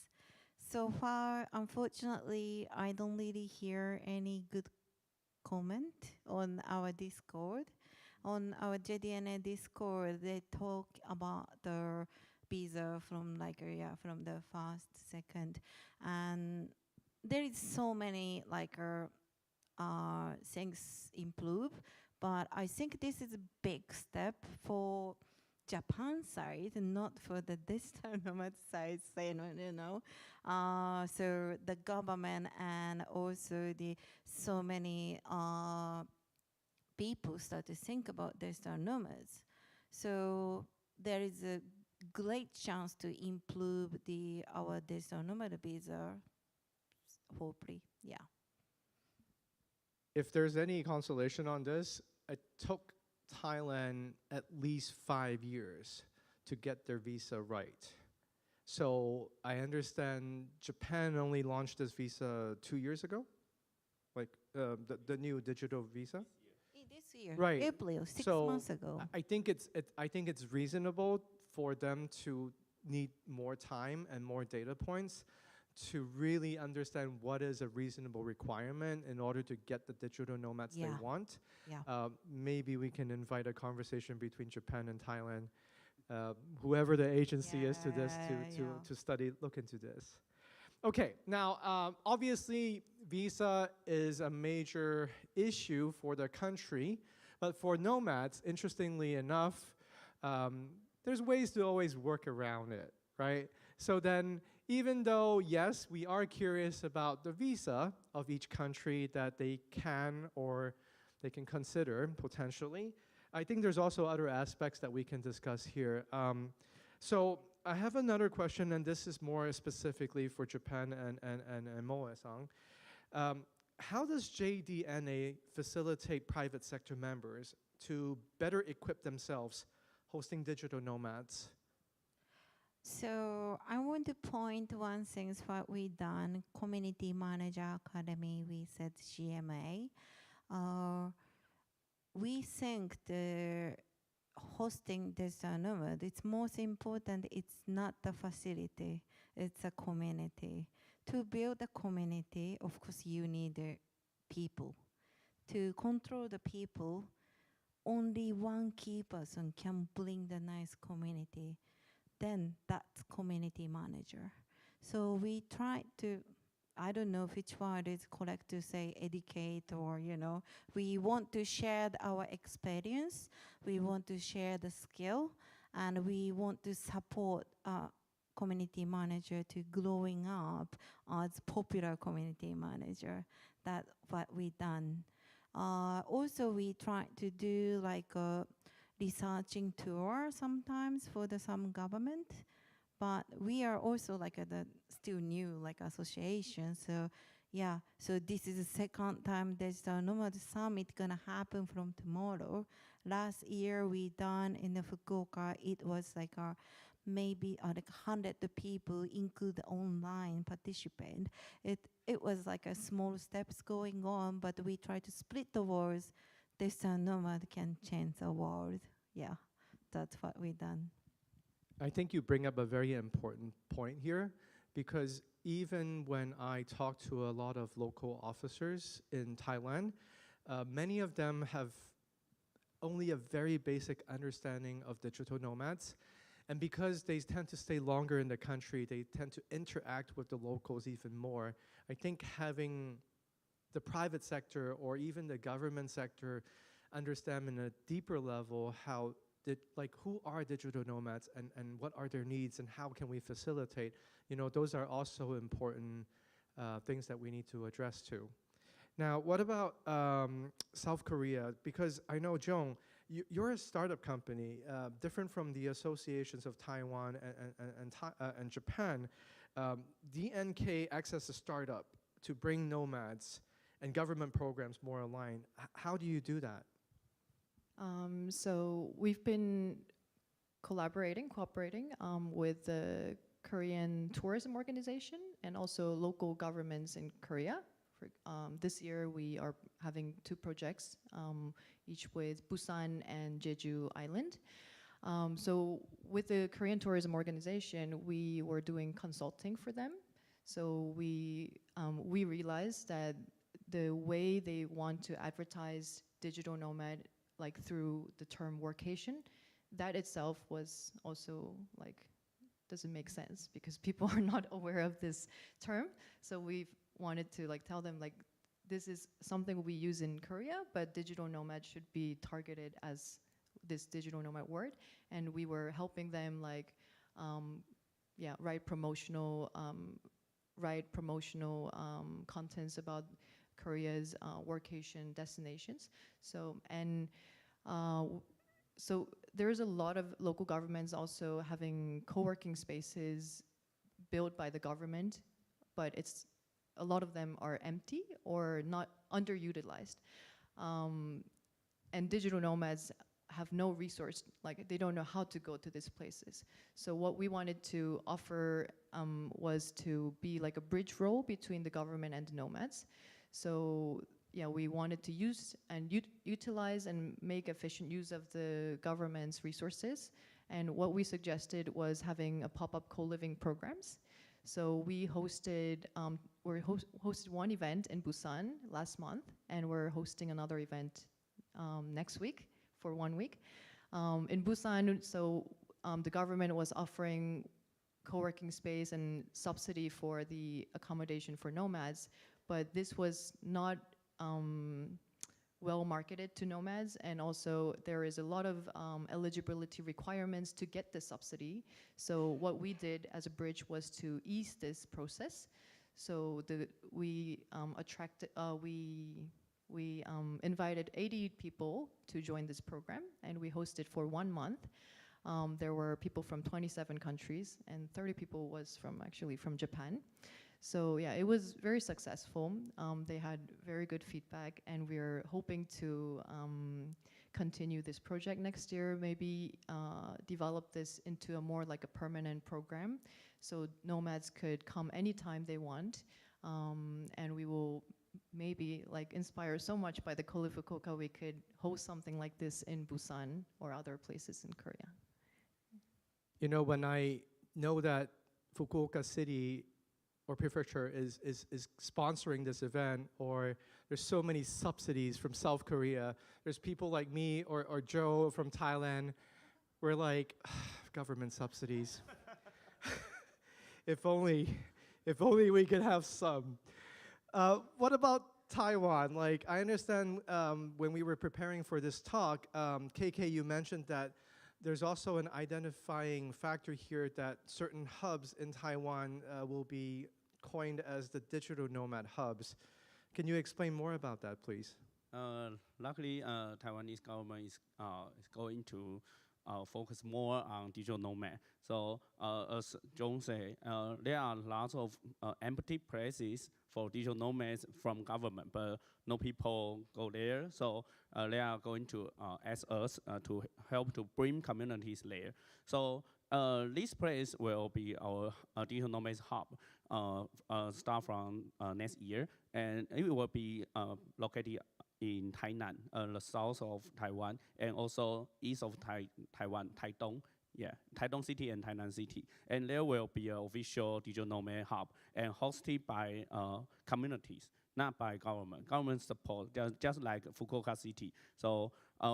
So far, unfortunately, I don't really hear any good comment on our Discord. On our JDNA Discord, they talk about the visa from from the first, second, and there is so many things improve. But I think this is a big step for Japan side, not for the digital nomad side. So the government and also so many people start to think about digital nomads. So there is a great chance to improve our digital nomad visa, hopefully, yeah. If there's any consolation on this, it took Thailand at least 5 years to get their visa right. So I understand Japan only launched this visa 2 years ago, the new digital visa. This year, right? April, 6 so months ago. I think it's reasonable for them to need more time and more data points to really understand what is a reasonable requirement in order to get the digital nomads they want. Yeah. Maybe we can invite a conversation between Japan and Thailand, whoever the agency is to this, to look into this. Okay, now obviously visa is a major issue for the country, but for nomads, interestingly enough, there's ways to always work around it, right? So then, even though, yes, we are curious about the visa of each country that they can or they can consider potentially, I think there's also other aspects that we can discuss here. So I have another question, and this is more specifically for Japan and Moe-san. How does JDNA facilitate private sector members to better equip themselves hosting digital nomads? So I want to point one thing is what we done, Community Manager Academy, we said CMA. We think the hosting digital nomad, it's most important, it's not the facility, it's a community. To build a community, of course you need people. To control the people, only one key person can bring the nice community. Then that's community manager. So we try to, I don't know which word is correct to say educate or, we want to share our experience, we want to share the skill, and we want to support community manager to growing up as popular community manager. That's what we done. Also, we try to do a researching tour sometimes for some government, but we are also still new association. So yeah, so this is the second time Digital Nomad Summit gonna happen from tomorrow. Last year we done in the Fukuoka, it was maybe 100 people, include online participant. It was a small steps going on, but we try to split the words. Digital nomad can change the world. Yeah, that's what we done. I think you bring up a very important point here, because even when I talk to a lot of local officers in Thailand, many of them have only a very basic understanding of digital nomads. And because they tend to stay longer in the country, they tend to interact with the locals even more. I think having the private sector or even the government sector understand in a deeper level how, like, who are digital nomads and what are their needs and how can we facilitate. You know, those are also important things that we need to address too. Now, what about South Korea? Because I know, Jong, you're a startup company, different from the associations of Taiwan and Japan. DNK acts as a startup to bring nomads and government programs more aligned. How do you do that? So we've been cooperating with the Korean tourism organization and also local governments in Korea. This year we are having 2 projects, each with Busan and Jeju Island. So with the Korean tourism organization, we were doing consulting for them. So we realized that the way they want to advertise digital nomad, like through the term workation, that itself was also like, doesn't make sense because people are not aware of this term. So we've wanted to like tell them like, this is something we use in Korea, but digital nomad should be targeted as this digital nomad word. And we were helping them like, write promotional contents about Korea's workation destinations. So there's a lot of local governments also having co-working spaces built by the government, but a lot of them are empty or not underutilized. And digital nomads have no resource, like they don't know how to go to these places. So what we wanted to offer was to be like a bridge role between the government and the nomads. So yeah, we wanted to use and utilize and make efficient use of the government's resources. And what we suggested was having a pop-up co-living programs. So we hosted one event in Busan last month, and we're hosting another event next week for 1 week. In Busan, the government was offering co-working space and subsidy for the accommodation for nomads, but this was not well marketed to nomads, and also there is a lot of eligibility requirements to get the subsidy. So what we did as a bridge was to ease this process. So we invited 80 people to join this program, and we hosted for 1 month. There were people from 27 countries, and 30 people was from Japan. So yeah, it was very successful. They had very good feedback, and we're hoping to continue this project next year, maybe develop this into a more like a permanent program. So nomads could come anytime they want, and we will maybe like inspired so much by the Colive Fukuoka, we could host something like this in Busan or other places in Korea. You know, when I know that Fukuoka City or prefecture is sponsoring this event, or there's so many subsidies from South Korea, there's people like me or Joe from Thailand, we're like, government subsidies. If only we could have some. What about Taiwan? Like, I understand when we were preparing for this talk, KK, you mentioned that there's also an identifying factor here that certain hubs in Taiwan will be coined as the digital nomad hubs. Can you explain more about that, please? Luckily, Taiwanese government is going to focus more on digital nomad. So as John said, there are lots of empty places for digital nomads from government, but no people go there. So they are going to ask us to help to bring communities there. So this place will be our digital nomads hub, start from next year, and it will be located in Tainan, the south of Taiwan, and also east of Taiwan, Taitung. Yeah, Taitung City and Tainan City. And there will be an official digital nomad hub and hosted by communities, not by government. Government support, just like Fukuoka City. So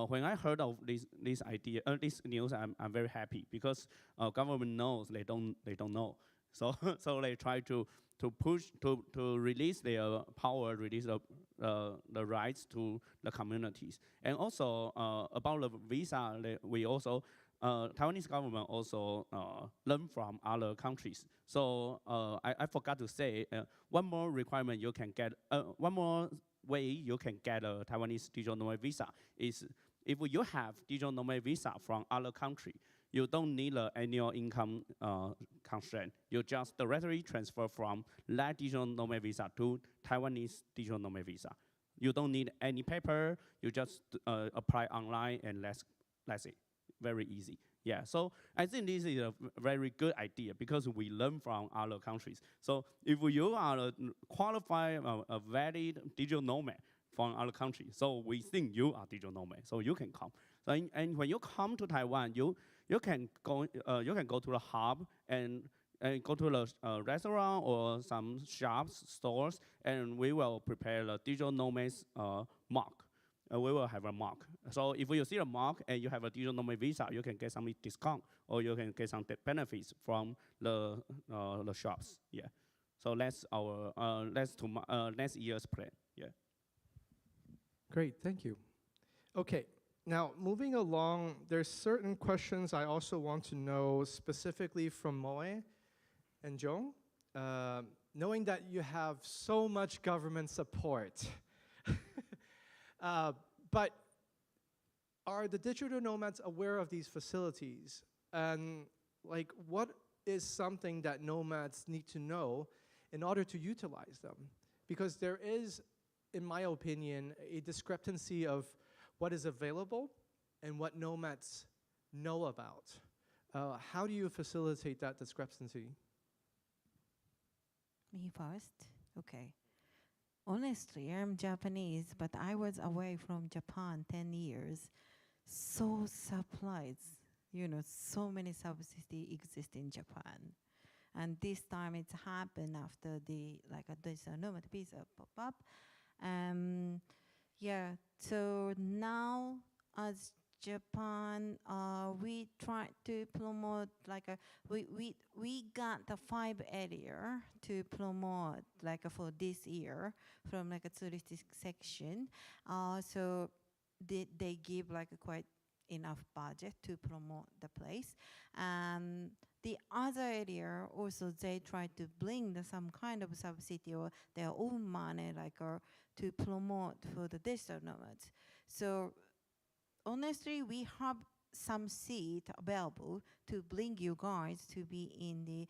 when I heard of this idea, this news, I'm very happy because government knows they don't know. So so they try to push to release their power, release the rights to the communities. And also about the visa, we also Taiwanese government also learn from other countries. So I forgot to say one more requirement you can get, one more way you can get a Taiwanese digital nomad visa is if you have digital nomad visa from other country, you don't need an annual income constraint. You just directly transfer from that digital nomad visa to Taiwanese digital nomad visa. You don't need any paper. You just apply online, and that's it. Very easy. Yeah. So I think this is a very good idea because we learn from other countries. So if you are a qualified, a valid digital nomad from other countries, so we think you are digital nomad, so you can come. So and when you come to Taiwan, you can go to the hub and go to the restaurant or some shops, stores, and we will prepare the digital nomads mark. We will have a mark. So if you see a mark and you have a digital nomad visa, you can get some discount or you can get some benefits from the shops. Yeah. So that's our next year's plan. Yeah. Great, thank you. Okay, now moving along, there's certain questions I also want to know specifically from Moe and Jong. Knowing that you have so much government support, but are the digital nomads aware of these facilities? And like, what is something that nomads need to know in order to utilize them? Because there is, in my opinion, a discrepancy of what is available and what nomads know about. How do you facilitate that discrepancy? Me first? Okay. Honestly, I'm Japanese, but I was away from Japan 10 years. So surprised, you know, so many subsidies exist in Japan. And this time it's happened after the, like a digital nomad visa pop up. Yeah, so now as Japan, we try to promote like we got the 5 area to promote like for this year from like a touristic section. So they give like a quite enough budget to promote the place. The other area also they try to bring some kind of subsidy or their own money like to promote for the digital nomads. So honestly, we have some seat available to bring you guys to be in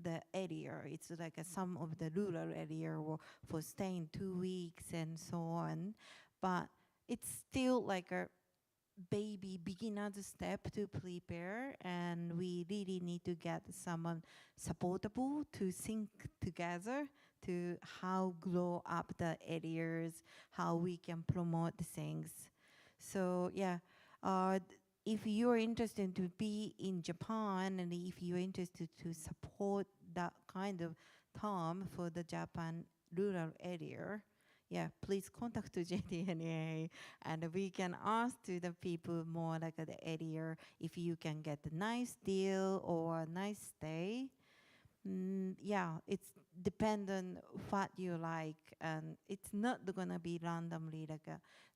the area. It's like some of the rural area or for staying 2 weeks and so on. But it's still like a baby beginner's step to prepare, and we really need to get someone supportable to think together to how grow up the areas, how we can promote things. So yeah, if you're interested to be in Japan and if you're interested to support that kind of term for the Japan rural area, yeah, please contact JDNA and we can ask to the people more like the area if you can get a nice deal or a nice stay. Yeah, it's dependent what you like, and it's not gonna be randomly like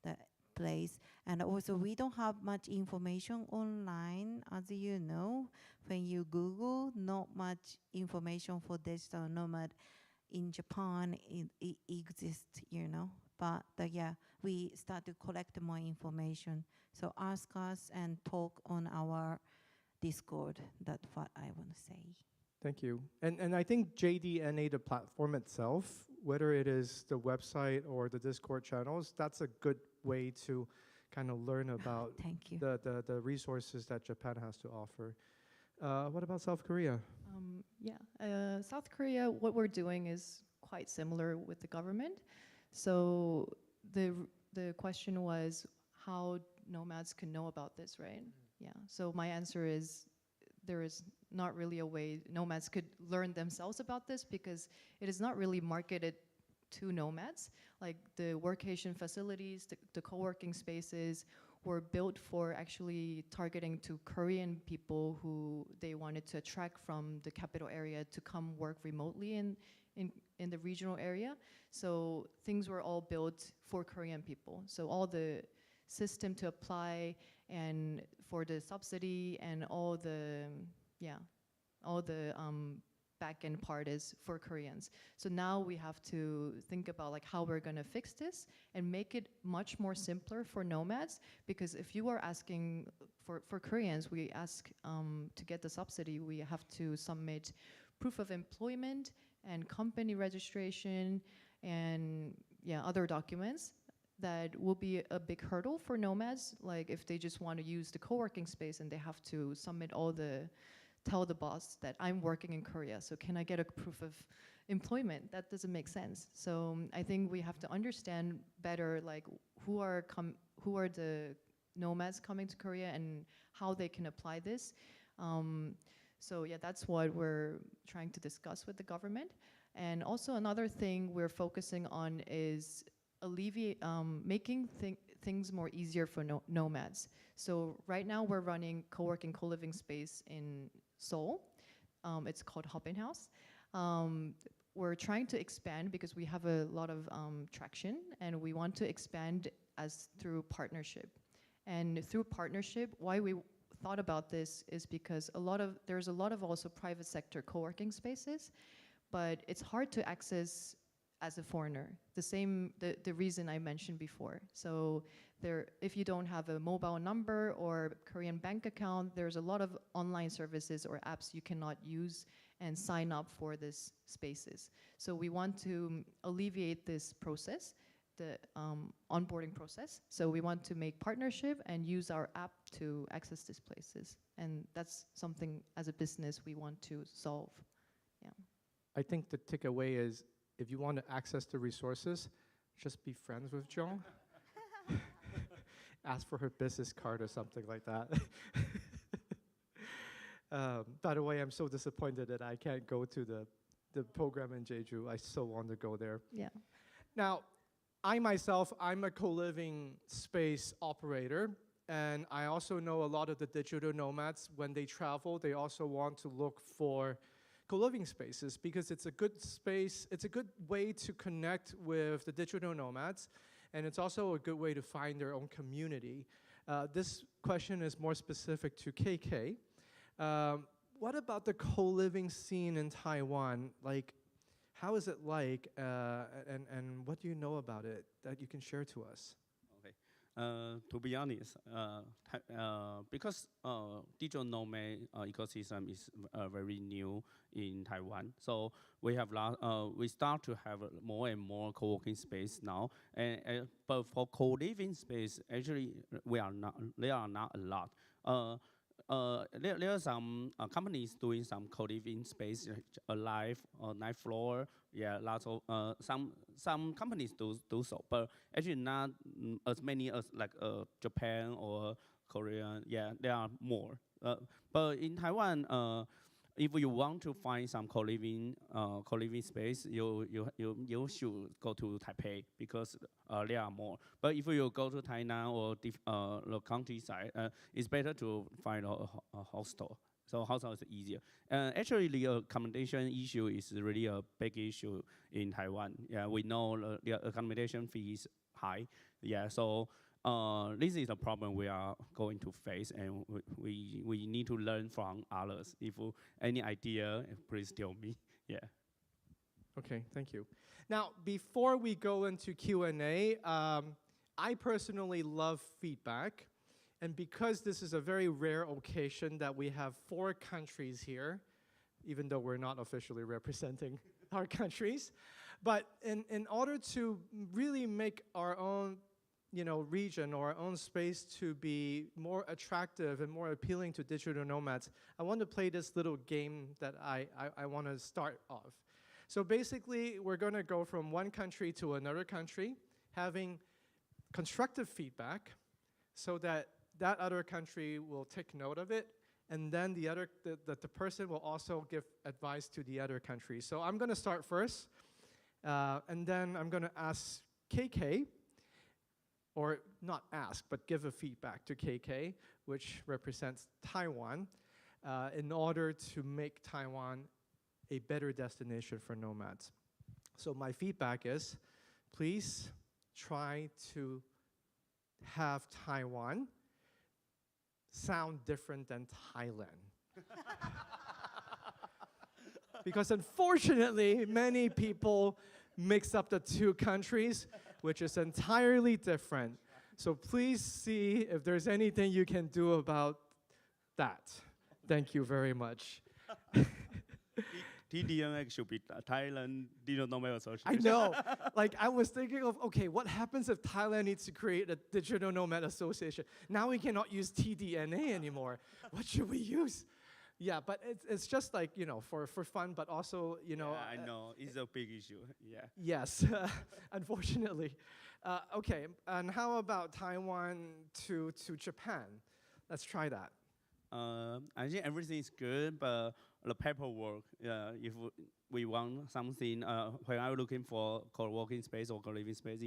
the place. And also we don't have much information online, as you know. When you Google, not much information for digital nomad in Japan it exists, you know. But yeah, we start to collect more information. So ask us and talk on our Discord. That's what I want to say. Thank you. And I think JDNA, the platform itself, whether it is the website or the Discord channels, that's a good way to kind of learn about Thank you. the resources that Japan has to offer. What about South Korea? South Korea, what we're doing is quite similar with the government. So the question was how nomads can know about this, right? Yeah. So my answer is there is not really a way nomads could learn themselves about this because it is not really marketed to nomads. Like the workation facilities, the co-working spaces, were built for actually targeting to Korean people who they wanted to attract from the capital area to come work remotely in the regional area. So things were all built for Korean people. So all the system to apply and for the subsidy and all the back-end part is for Koreans. So now we have to think about like how we're gonna fix this and make it much more simpler for nomads, because if you are asking for Koreans, we ask to get the subsidy, we have to submit proof of employment and company registration and other documents that will be a big hurdle for nomads. Like if they just want to use the co-working space and they have to submit tell the boss that I'm working in Korea, so can I get a proof of employment? That doesn't make sense. So I think we have to understand better like who are the nomads coming to Korea and how they can apply this. So yeah, that's what we're trying to discuss with the government. And also another thing we're focusing on is making things more easier for nomads. So right now we're running co-working, co-living space in Seoul. It's called Hopin House. We're trying to expand because we have a lot of traction, and we want to expand through partnership. And through partnership, why we thought about this is because there's a lot of also private sector co-working spaces, but it's hard to access as a foreigner. The reason I mentioned before. So if you don't have a mobile number or Korean bank account, there's a lot of online services or apps you cannot use and sign up for these spaces. So we want to alleviate this process, the onboarding process. So we want to make partnership and use our app to access these places. And that's something as a business we want to solve. Yeah. I think the takeaway is if you want to access the resources, just be friends with Jong. Ask for her business card or something like that. By the way, I'm so disappointed that I can't go to the program in Jeju. I so want to go there. Yeah. Now, I'm a co-living space operator, and I also know a lot of the digital nomads, when they travel, they also want to look for co-living spaces because it's a good space, it's a good way to connect with the digital nomads, and it's also a good way to find their own community. This question is more specific to KK. What about the co-living scene in Taiwan? Like, how is it like, and what do you know about it that you can share to us? To be honest, because digital nomad ecosystem is very new in Taiwan, so we start to have more and more co-working space now. But for co-living space, actually, there are not a lot. There are some companies doing some co-living space, Alive or Ninth Floor. Yeah, lots of some companies do so, but actually not as many as like Japan or Korea. Yeah, there are more. But in Taiwan, if you want to find some co-living space, you should go to Taipei because there are more. But if you go to Tainan or the countryside, it's better to find a hostel. So hostel is easier. Actually, the accommodation issue is really a big issue in Taiwan. Yeah, we know the accommodation fee is high. Yeah, so this is a problem we are going to face, and we need to learn from others. If any idea, please tell me. Yeah. Okay, thank you. Now, before we go into Q&A, I personally love feedback. And because this is a very rare occasion that we have 4 countries here, even though we're not officially representing our countries, but in order to really make our own region or our own space to be more attractive and more appealing to digital nomads, I want to play this little game that I want to start off. So basically, we're going to go from one country to another country, having constructive feedback so that other country will take note of it, and then the person will also give advice to the other country. So I'm going to start first, and then I'm going to ask KK, or not ask, but give a feedback to KK, which represents Taiwan, in order to make Taiwan a better destination for nomads. So my feedback is, please try to have Taiwan sound different than Thailand. Because unfortunately, many people mix up the two countries, which is entirely different. So please see if there's anything you can do about that. Thank you very much. TDNX should be Thailand Digital Nomad Association. I know. Like, I was thinking of, okay, what happens if Thailand needs to create a Digital Nomad Association? Now we cannot use TDNA anymore. What should we use? Yeah, but it's just like, you know, for fun, but also, you know. Yeah, I know. It's a big issue. Yeah. Yes, unfortunately. Okay, and how about Taiwan to Japan? Let's try that. I think everything is good, but the paperwork, if we want something, when I'm looking for co-working space or co-living space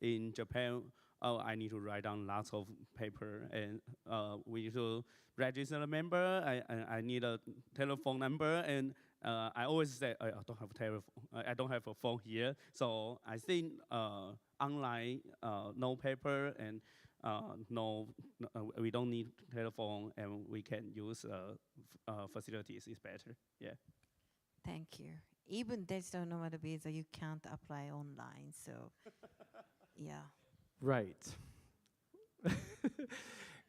in Japan, I need to write down lots of paper, and we need to register a member. I need a telephone number, and I always say I don't have I don't have a phone here. So I think online, no paper, and we don't need telephone, and we can use facilities. It's better. Yeah. Thank you. Even digital nomad visa, you can't apply online. So, yeah. Right.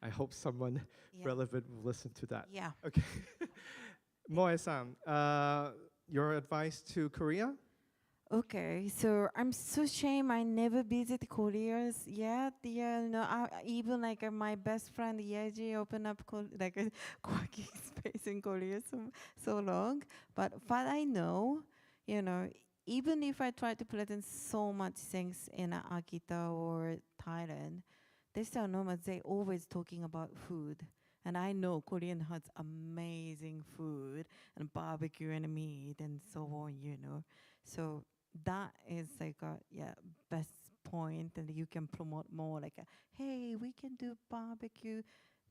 I hope someone relevant will listen to that. Yeah. Okay. Moe-san, your advice to Korea? Okay, so I'm so ashamed I never visited Korea yet. Yeah, no, even like my best friend Yeji opened up like a co-working space in Korea so long. But what I know, you know, even if I try to present so much things in Akita or Thailand, they still know they always talking about food. And I know Korean has amazing food and barbecue and meat and so on, you know. So that is like a best point, and you can promote more like hey, we can do barbecue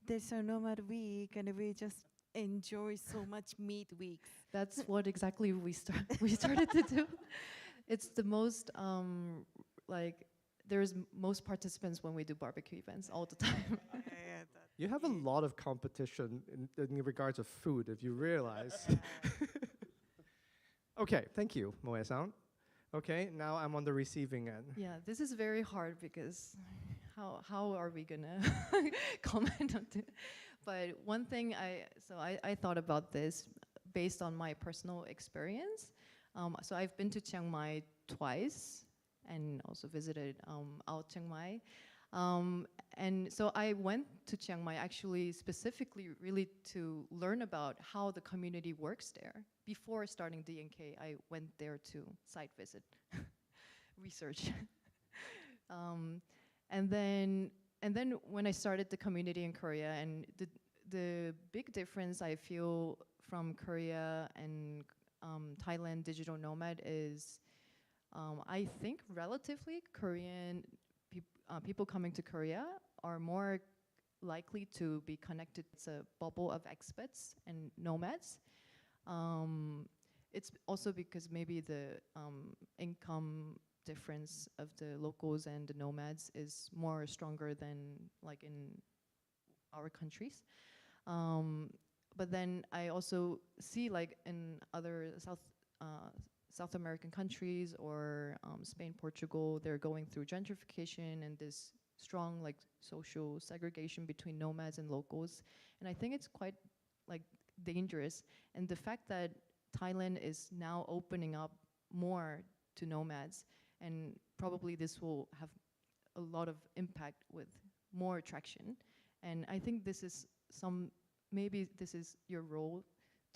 this or nomad week, and we just enjoy so much meat weeks. That's what exactly we started to do. It's the most like there's most participants when we do barbecue events all the time. You have a lot of competition in regards of food, if you realize. Okay, thank you, Moe-san. Okay, now I'm on the receiving end. Yeah, this is very hard because how are we gonna comment on it? But one thing I thought about this based on my personal experience. So I've been to Chiang Mai twice and also visited out Chiang Mai. And so I went to Chiang Mai actually specifically really to learn about how the community works there. Before starting DNK, I went there to site visit, research. And then when I started the community in Korea, and the big difference I feel from Korea and Thailand digital nomad is I think relatively Korean people coming to Korea are more likely to be connected to a bubble of expats and nomads. It's also because maybe the income difference of the locals and the nomads is more stronger than like in our countries. But then I also see like in other South American countries or Spain, Portugal, they're going through gentrification and this strong like social segregation between nomads and locals. And I think it's quite like dangerous. And the fact that Thailand is now opening up more to nomads, and probably this will have a lot of impact with more attraction. And I think this is maybe this is your role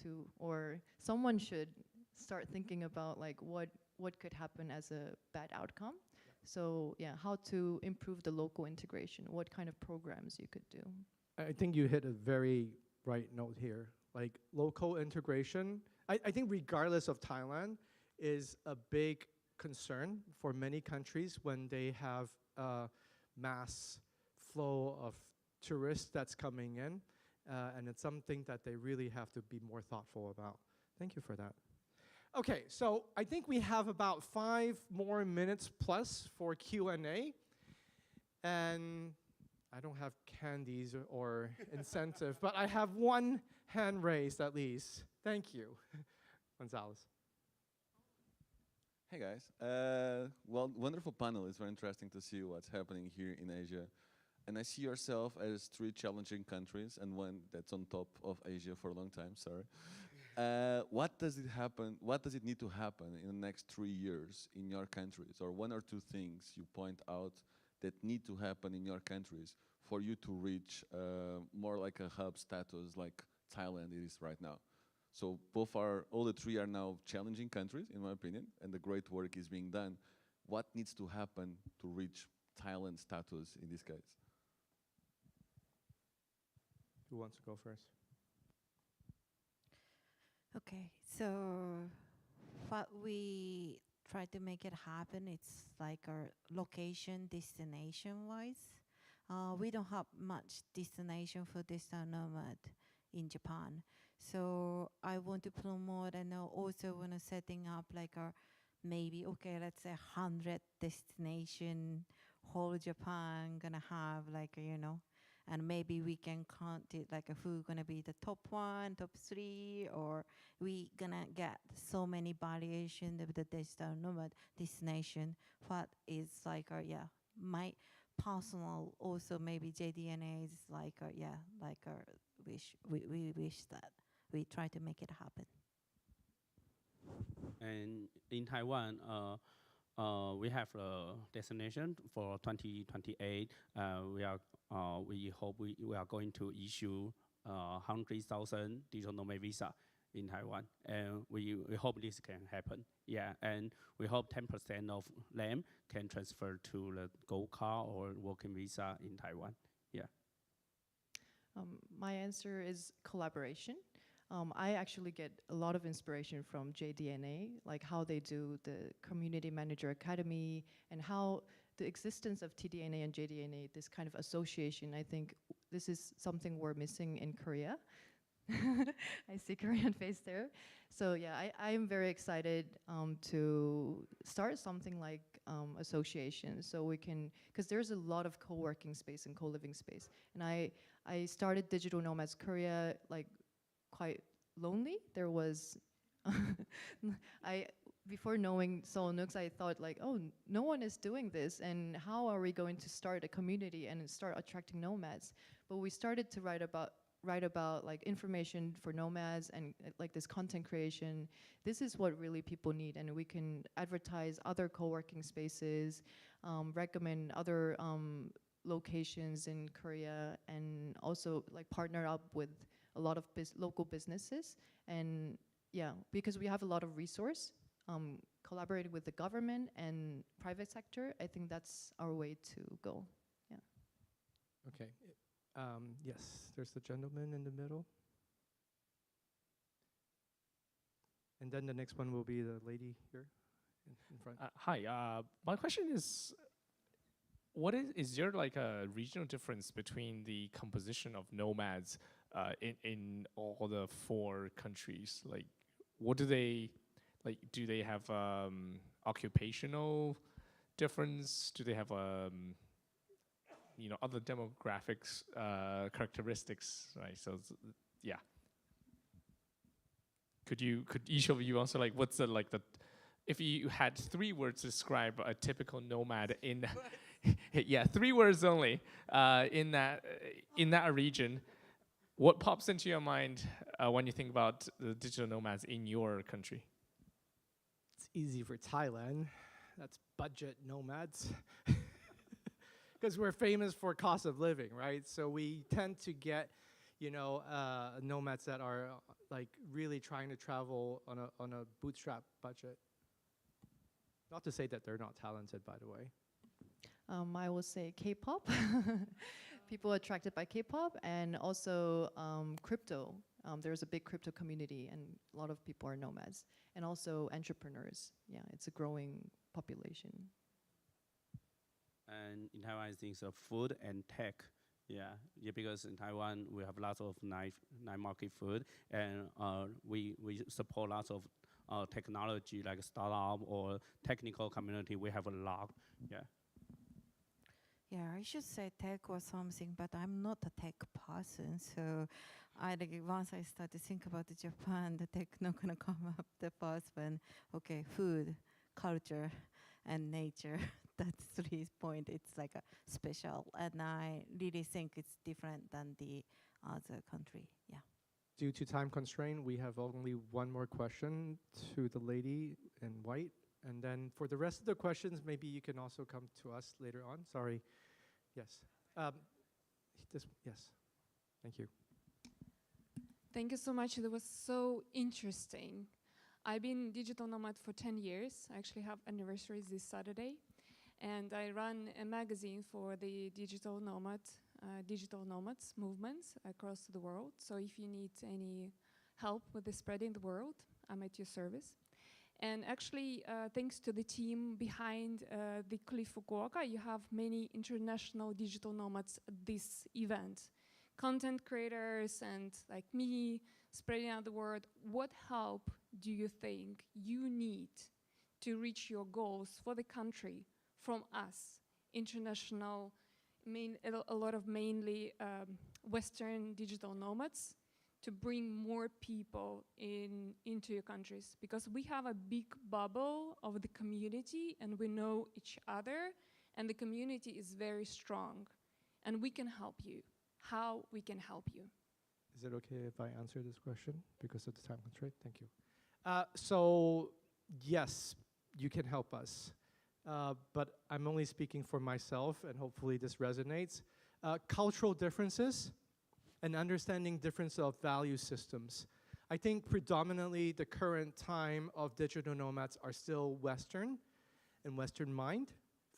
to, or someone should start thinking about like what could happen as a bad outcome. So yeah, how to improve the local integration, what kind of programs you could do. I think you hit a very right note here. Like local integration, I think regardless of Thailand, is a big concern for many countries when they have mass flow of tourists that's coming in, and it's something that they really have to be more thoughtful about. Thank you for that. Okay, so I think we have about 5 more minutes plus for Q&A, and I don't have candies or incentive, but I have one hand raised at least. Thank you. Gonzalez. Hey guys. Well, wonderful panel. It's very interesting to see what's happening here in Asia. And I see yourself as 3 challenging countries and one that's on top of Asia for a long time, sorry. What does it need to happen in the next 3 years in your countries? Or 1 or 2 things you point out that need to happen in your countries for you to reach more like a hub status like Thailand is right now? So all the 3 are now challenging countries, in my opinion, and the great work is being done. What needs to happen to reach Thailand status in this case? Who wants to go first? Okay, so what we try to make it happen, it's like our location, destination-wise. We don't have much destination for digital nomad in Japan. So I want to promote, and I also want to setting up like a maybe, okay, let's say 100 destination, whole Japan gonna have like, and maybe we can count it like who gonna be the top 1, top 3, or we gonna get so many variation of the digital nomad destination. What is like, my personal also maybe JDNA is like, wish, we wish that we try to make it happen. And in Taiwan, we have a destination for 2028. We hope we are going to issue 100,000 digital nomad visa in Taiwan, and we hope this can happen. Yeah, and we hope 10% of them can transfer to the gold card or working visa in Taiwan. Yeah. My answer is collaboration. I actually get a lot of inspiration from JDNA, like how they do the Community Manager Academy and how the existence of TDNA and JDNA, this kind of association, I think this is something we're missing in Korea. I see Korean face there. So yeah, I am very excited to start something like association, so we can, because there's a lot of co-working space and co-living space. And I started Digital Nomads Korea like quite lonely. There was, before knowing Seoul Nooks, I thought like, oh, no one is doing this, and how are we going to start a community and start attracting nomads? But we started to write about like information for nomads and like this content creation. This is what really people need, and we can advertise other co-working spaces, recommend other locations in Korea, and also like partner up with a lot of local businesses. And yeah, because we have a lot of resource, collaborating with the government and private sector, I think that's our way to go. Yeah. Okay. Yes, there's the gentleman in the middle. And then the next one will be the lady here in front. Hi, my question is, what is there like a regional difference between the composition of nomads in all the 4 countries? Like, what do they, like, do they have occupational difference? Do they have other demographics characteristics, right? So yeah. Could each of you answer like what's if you had 3 words to describe a typical nomad in yeah, 3 words only in that region, what pops into your mind when you think about the digital nomads in your country? It's easy for Thailand. That's budget nomads. Because we're famous for cost of living, right? So we tend to get, nomads that are like really trying to travel on a bootstrap budget. Not to say that they're not talented, by the way. I will say K-pop. People attracted by K-pop, and also crypto. There's a big crypto community, and a lot of people are nomads. And also entrepreneurs. Yeah, it's a growing population. And in Taiwan, I think food and tech. Yeah, because in Taiwan we have lots of night market food, and we support lots of technology like startup or technical community. We have a lot. Yeah. Yeah, I should say tech or something, but I'm not a tech person, so once I start to think about Japan, the tech not gonna come up the first one. Okay, food, culture, and nature. That's 3 points. It's like a special, and I really think it's different than the other country. Yeah. Due to time constraint, we have only one more question to the lady in white. And then for the rest of the questions, maybe you can also come to us later on. Sorry. Yes. Yes. Thank you. Thank you so much. That was so interesting. I've been digital nomad for 10 years. I actually have anniversaries this Saturday. And I run a magazine for the digital nomads movements across the world. So if you need any help with the spreading the world, I'm at your service. And actually, thanks to the team behind the Colive Fukuoka, you have many international digital nomads at this event. Content creators and like me spreading out the word. What help do you think you need to reach your goals for the country from us, international, a lot of mainly Western digital nomads, to bring more people into your countries? Because we have a big bubble of the community and we know each other and the community is very strong and we can help you. How we can help you? Is it okay if I answer this question because of the time constraint? Thank you. So yes, you can help us. But I'm only speaking for myself and hopefully this resonates. Cultural differences and understanding difference of value systems. I think predominantly the current time of digital nomads are still Western and Western mind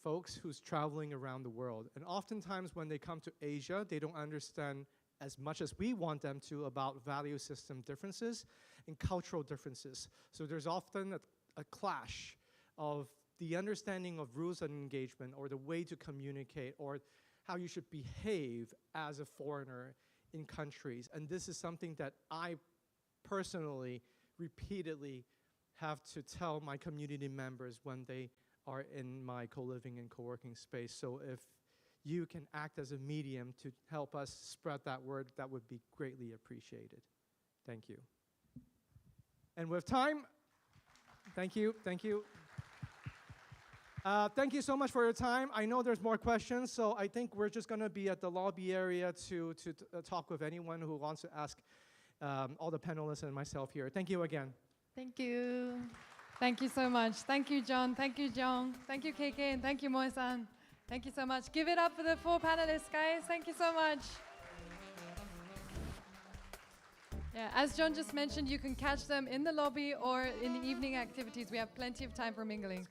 folks who's traveling around the world. And oftentimes when they come to Asia, they don't understand as much as we want them to about value system differences and cultural differences. So there's often a clash of the understanding of rules and engagement or the way to communicate or how you should behave as a foreigner in countries. And this is something that I personally repeatedly have to tell my community members when they are in my co-living and co-working space. So if you can act as a medium to help us spread that word, that would be greatly appreciated. Thank you. And with time, thank you. Thank you so much for your time. I know there's more questions, so I think we're just going to be at the lobby area to talk with anyone who wants to ask all the panelists and myself here. Thank you again. Thank you. Thank you so much. Thank you, John. Thank you, Jong. Thank you, KK. And thank you, Moe-san. Thank you so much. Give it up for the 4 panelists, guys. Thank you so much. Yeah, as John just mentioned, you can catch them in the lobby or in the evening activities. We have plenty of time for mingling.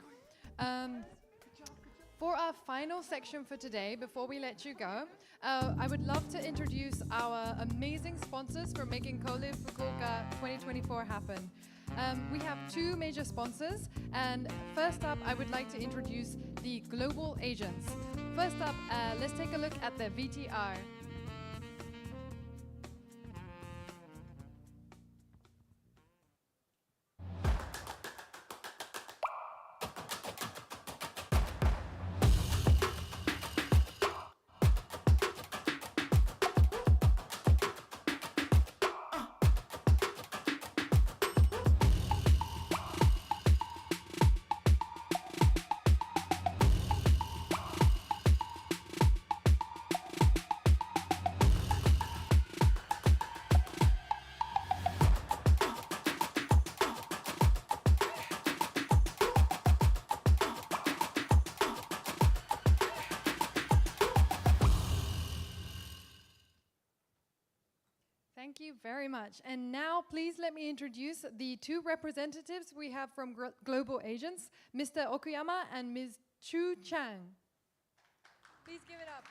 For our final section for today, before we let you go, I would love to introduce our amazing sponsors for making Colive Fukuoka 2024 happen. We have 2 major sponsors, and first up, I would like to introduce the Global Agents. First up, let's take a look at the VTR. Thank you very much. And now, please let me introduce the 2 representatives we have from Global Agents, Mr. Okuyama and Ms. Chu Chang. Please give it up.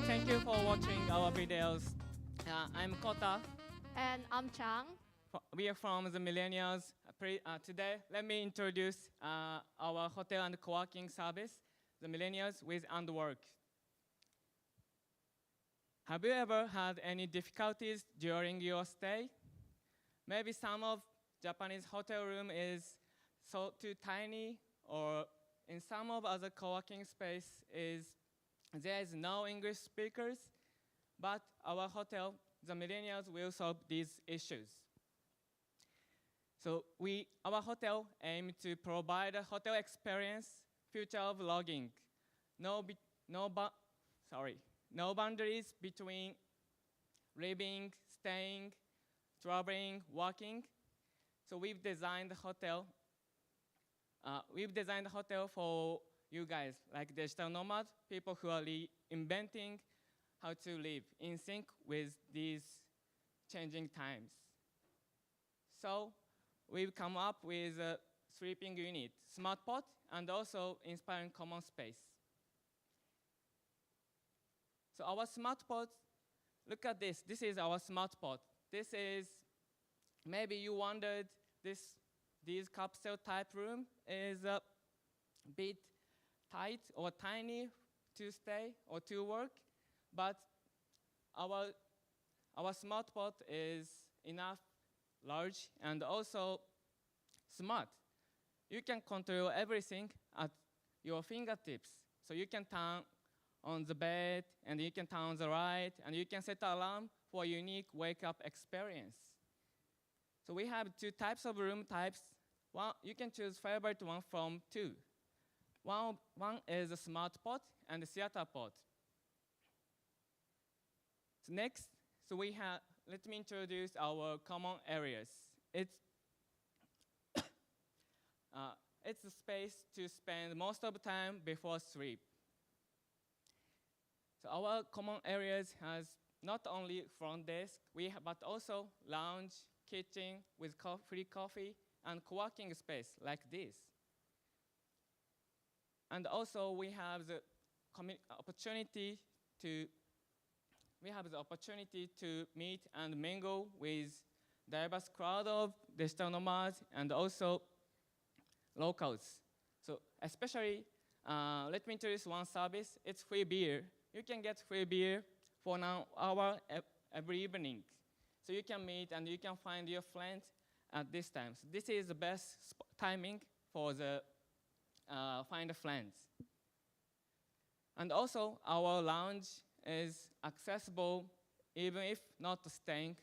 Thank you for watching our videos. I'm Kota. And I'm Chang. We are from the millennials, today, let me introduce our hotel and co-working service, the Millennials with and Work. Have you ever had any difficulties during your stay? Maybe some of Japanese hotel room is so too tiny, or in some of other co-working space there is no English speakers, but our hotel, the Millennials, will solve these issues. So our hotel aim to provide a hotel experience, future of logging. No boundaries between living, staying, traveling, working. So we've designed the hotel. We've designed the hotel for you guys, like digital nomads, people who are reinventing how to live in sync with these changing times. So we've come up with a sleeping unit, smart pot, and also inspiring common space. So our smart pot, look at this. This is our smart pot. This is, maybe you wondered, this capsule type room is a bit tight or tiny to stay or to work, but our smart pot is enough large and also smart. You can control everything at your fingertips. So you can turn on the bed, and you can turn on the right, and you can set an alarm for a unique wake-up experience. So we have two types of room types. One, you can choose favorite one from two. One is a smart pot and a theater pot. So next, let me introduce our common areas. It's a space to spend most of the time before sleep. So our common areas has not only front desk, but also lounge, kitchen with free coffee, and co-working space like this. And also we have the opportunity to meet and mingle with diverse crowd of digital nomads and also locals. So especially, let me introduce one service. It's free beer. You can get free beer for 1 hour every evening. So you can meet and you can find your friends at this time. So this is the best timing for the find friends. And also our lounge is accessible even if not staying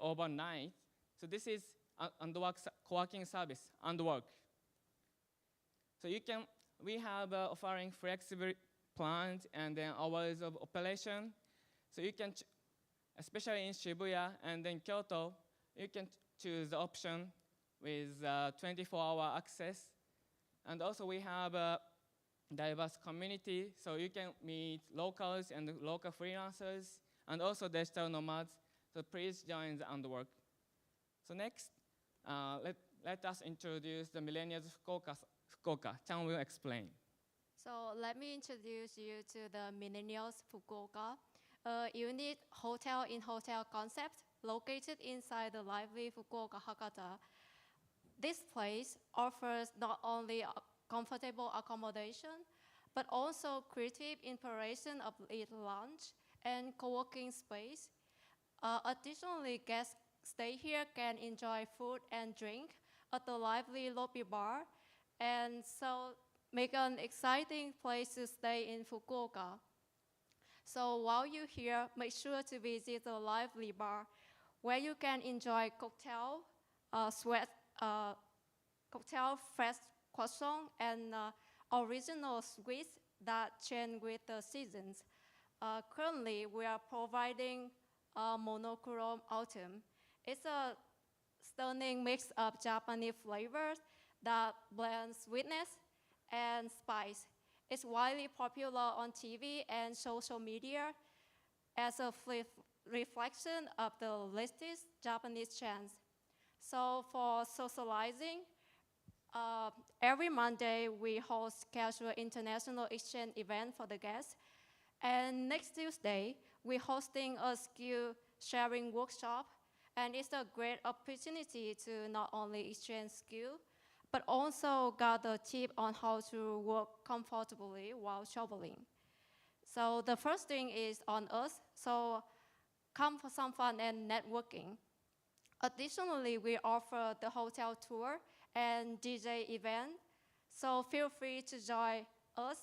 overnight. So this is co-working service, Underwork. So we have offering flexible plans and then hours of operation. So you can, especially in Shibuya and in Kyoto, you can choose the option with 24-hour access. And also we have a diverse community, so you can meet locals and local freelancers, and also digital nomads. So please join the Underwork. So next, let us introduce the Millennials Fukuoka. Chan will explain. So let me introduce you to the Millennials Fukuoka, a unique hotel-in-hotel concept located inside the lively Fukuoka Hakata. This place offers not only comfortable accommodation, but also creative inspiration of little lounge and co-working space. Additionally, guests stay here can enjoy food and drink at the lively lobby bar, and so make an exciting place to stay in Fukuoka. So while you're here, make sure to visit the lively bar, where you can enjoy cocktail, fresh croissant, and original sweets that change with the seasons. Currently, we are providing monochrome autumn. It's a stunning mix of Japanese flavors that blend sweetness and spice. It's widely popular on TV and social media as a reflection of the latest Japanese trends. So for socializing, every Monday we host casual international exchange event for the guests. And next Tuesday, we're hosting a skill sharing workshop And it's a great opportunity to not only exchange skill, but also gather tips on how to work comfortably while traveling. So the first thing is on us, so come for some fun and networking. Additionally, we offer the hotel tour and DJ event, so feel free to join us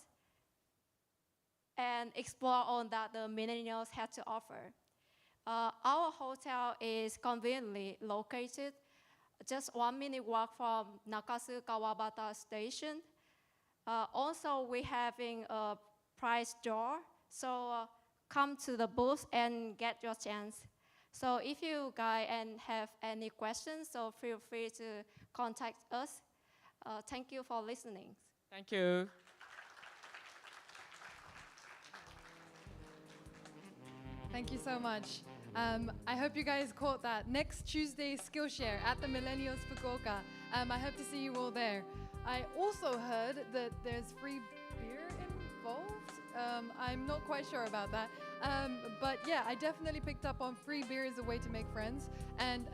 and explore on that the millennials have to offer. Our hotel is conveniently located just 1 minute walk from Nakasu Kawabata station. Also, we're having a prize draw, so come to the booth and get your chance. So if you guys have any questions, so feel free to contact us. Thank you for listening. Thank you. Thank you so much. I hope you guys caught that. Next Tuesday, Skillshare at the Millennials Fukuoka. I hope to see you all there. I also heard that there's free beer involved. I'm not quite sure about that. But yeah, I definitely picked up on free beer as a way to make friends. And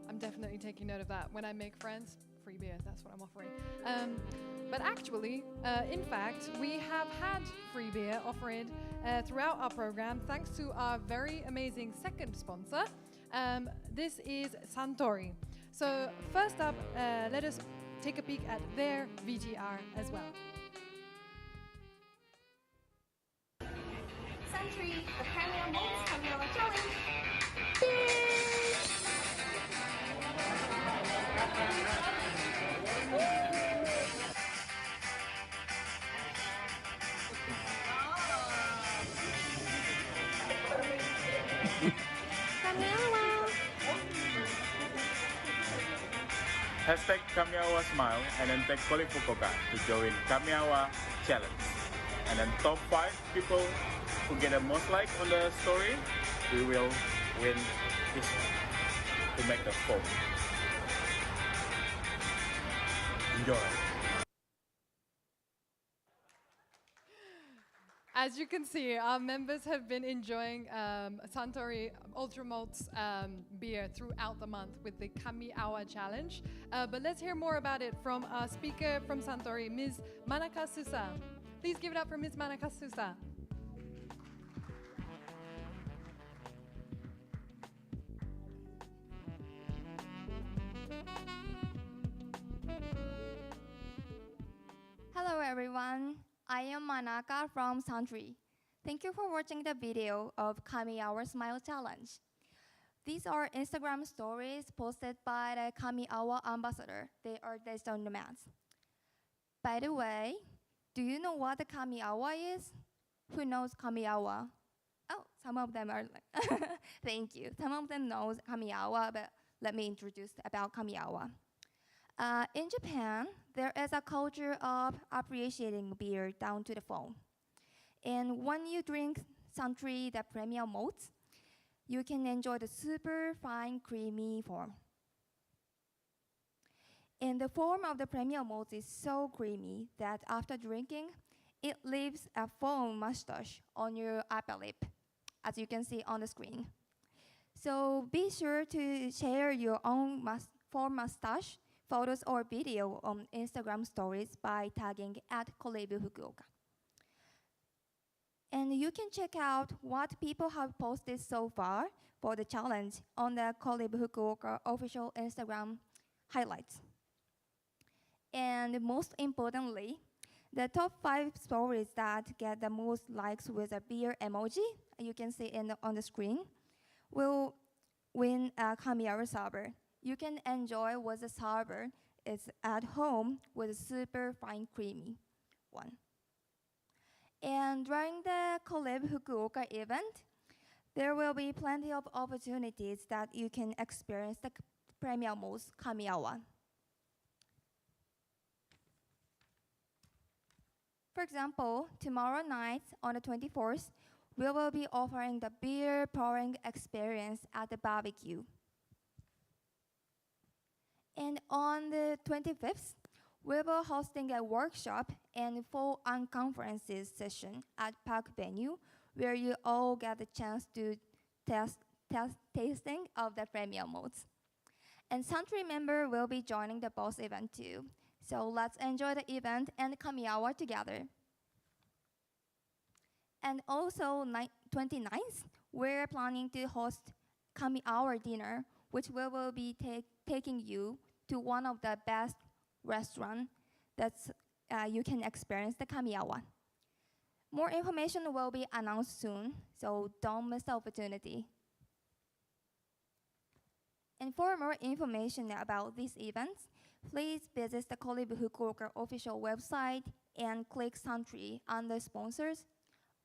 I'm definitely taking note of that. When I make friends, free beer, that's what I'm offering. But actually, in fact, we have had free beer offered throughout our program thanks to our very amazing second sponsor. This is Suntory. So first up, let us take a peek at their VTR as well. Suntory, the premier multi-camera challenge. Hashtag Kamiawa Smile and then tag Colive Fukuoka to join Kamiawa Challenge. And then top 5 people who get the most like on the story, we will win this to make the phone. Enjoy. As you can see, our members have been enjoying Suntory Ultra Malts beer throughout the month with the Kami Hour Challenge. But let's hear more about it from our speaker from Suntory, Ms. Manaka Susa. Please give it up for Ms. Manaka Susa. Hello everyone, I am Manaka from Suntory. Thank you for watching the video of Kami Hour Smile Challenge. These are Instagram stories posted by the Kami Hour ambassador. They are digital nomads. By the way, do you know what the Kami Hour is? Who knows Kami Hour? Oh, some of them are like, thank you. Some of them knows Kami Hour, but let me introduce about Kami Hour. In Japan, there is a culture of appreciating beer down to the phone. And when you drink Suntory, the premium malts, you can enjoy the super fine, creamy form. And the form of the premium malt is so creamy that after drinking, it leaves a foam mustache on your upper lip, as you can see on the screen. So be sure to share your own foam mustache photos or video on Instagram stories by tagging at Colive Fukuoka. And you can check out what people have posted so far for the challenge on the Colive Fukuoka official Instagram highlights. And most importantly, the top 5 stories that get the most likes with a beer emoji, you can see on the screen, will win a Kami Hour server. You can enjoy with the server. It's at home with a super fine, creamy one. And during the Colive Fukuoka event, there will be plenty of opportunities that you can experience the premium malts Kami Hour. For example, tomorrow night on the 24th, we will be offering the beer pouring experience at the barbecue. And on the 25th, we will be hosting a workshop and full-on conferences session at Park Venue, where you all get the chance to tasting of the premium modes. And Santry member will be joining the boss event too. So let's enjoy the event and Kamiawa together. And also 29th, we're planning to host Kamiawa dinner, which we will be taking you to one of the best restaurants that's you can experience the Kamiawa. More information will be announced soon, so don't miss the opportunity. And for more information about these events, please visit the Colive Fukuoka official website and click Santry under sponsors.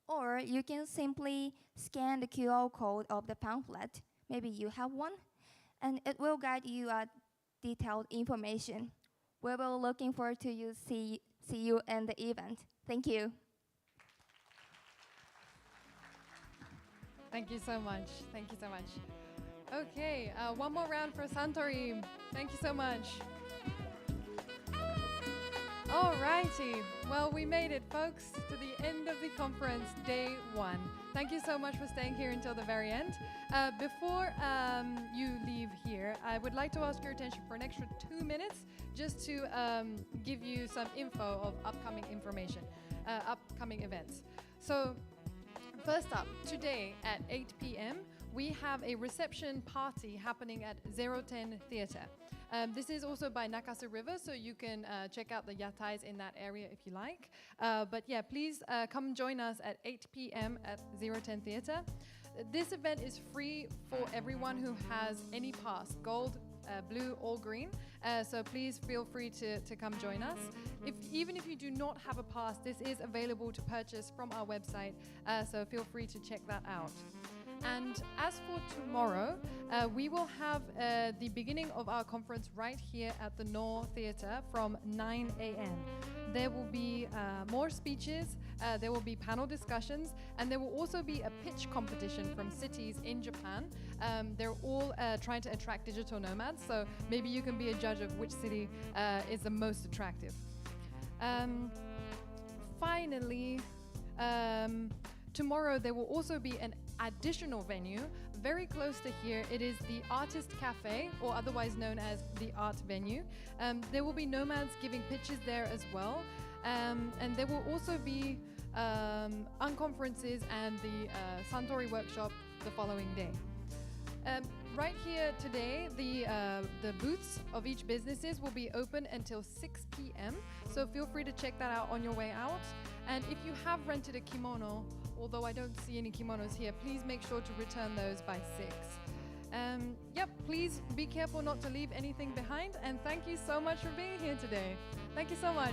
Or you can simply scan the QR code of the pamphlet. Maybe you have one, and it will guide you detailed information. We will looking forward to see you in the event. Thank you. Thank you so much. Thank you so much. Okay, one more round for Santori. Thank you so much. Alrighty, well, we made it, folks, to the end of the conference, day 1. Thank you so much for staying here until the very end. Before you leave here, I would like to ask your attention for an extra 2 minutes just to give you some info of upcoming information, upcoming events. So, first up, today at 8 p.m., we have a reception party happening at 010 Theatre. This is also by Nakasu River, so you can check out the yatais in that area if you like. But yeah, please come join us at 8 p.m. at 010 Theatre. This event is free for everyone who has any pass, gold, blue or green. So please feel free to come join us. Even if you do not have a pass, this is available to purchase from our website, so feel free to check that out. And as for tomorrow, we will have the beginning of our conference right here at the Nor Theatre from 9 a.m. There will be more speeches, there will be panel discussions, and there will also be a pitch competition from cities in Japan. They're all trying to attract digital nomads, so maybe you can be a judge of which city is the most attractive. Finally, tomorrow there will also be an additional venue very close to here. It is the Artist Cafe, or otherwise known as the Art Venue. There will be nomads giving pitches there as well, and there will also be unconferences and the Santori workshop the following day. Right here today, the booths of each businesses will be open until 6 p.m. So feel free to check that out on your way out. And if you have rented a kimono, although I don't see any kimonos here, please make sure to return those by 6. Yep, please be careful not to leave anything behind. And thank you so much for being here today. Thank you so much.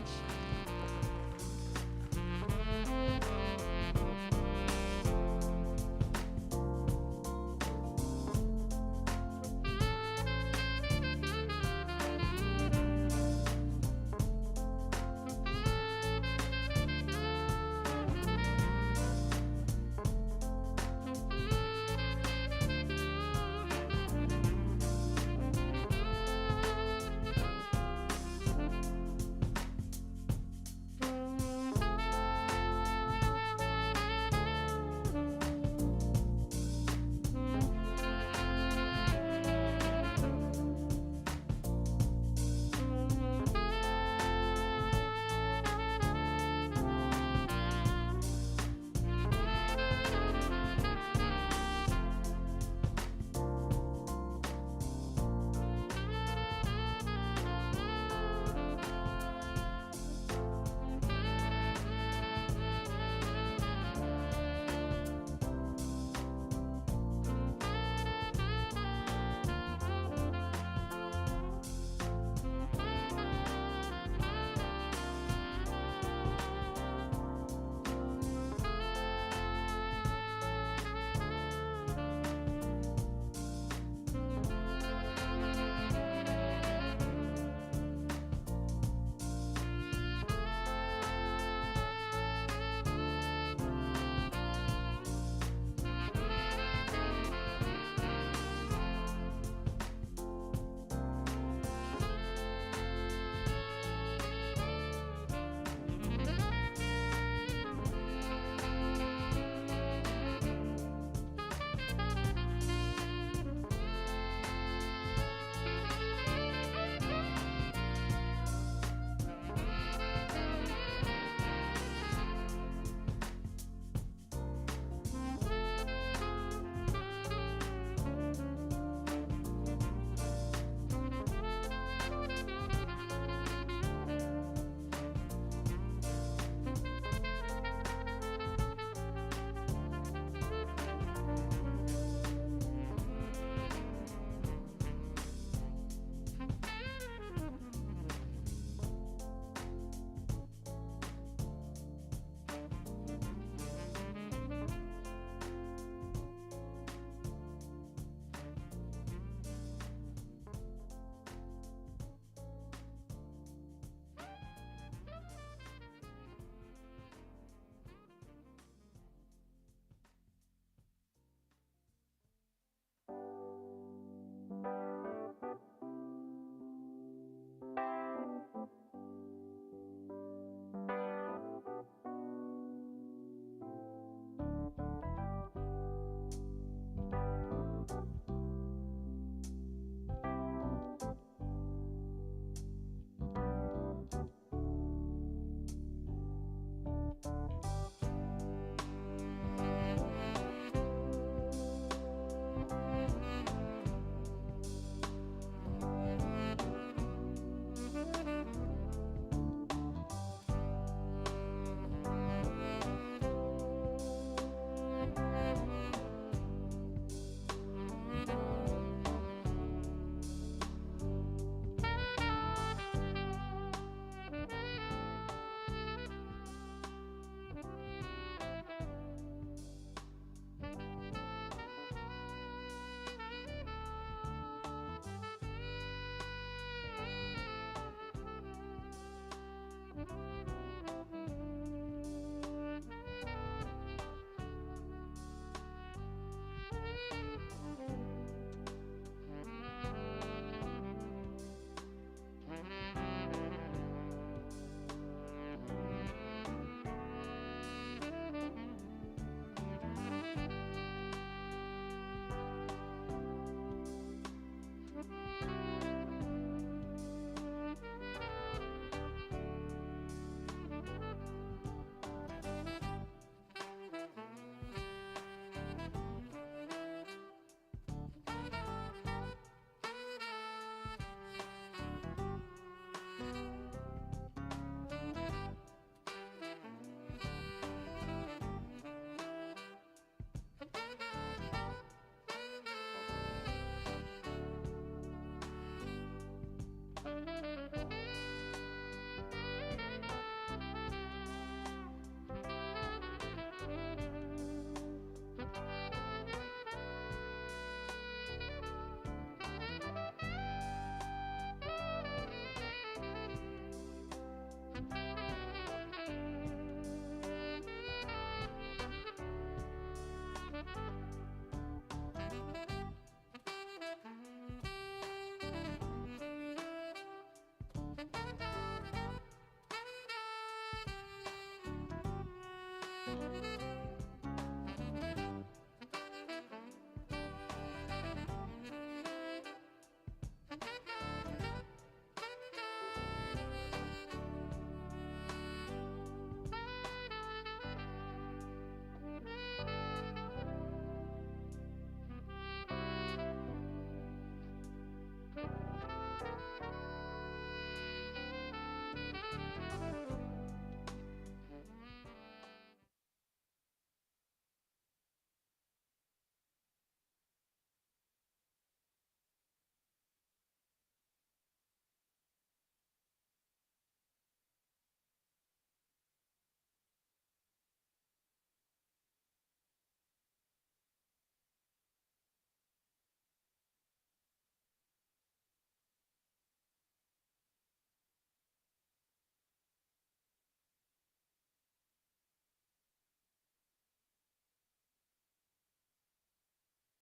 you.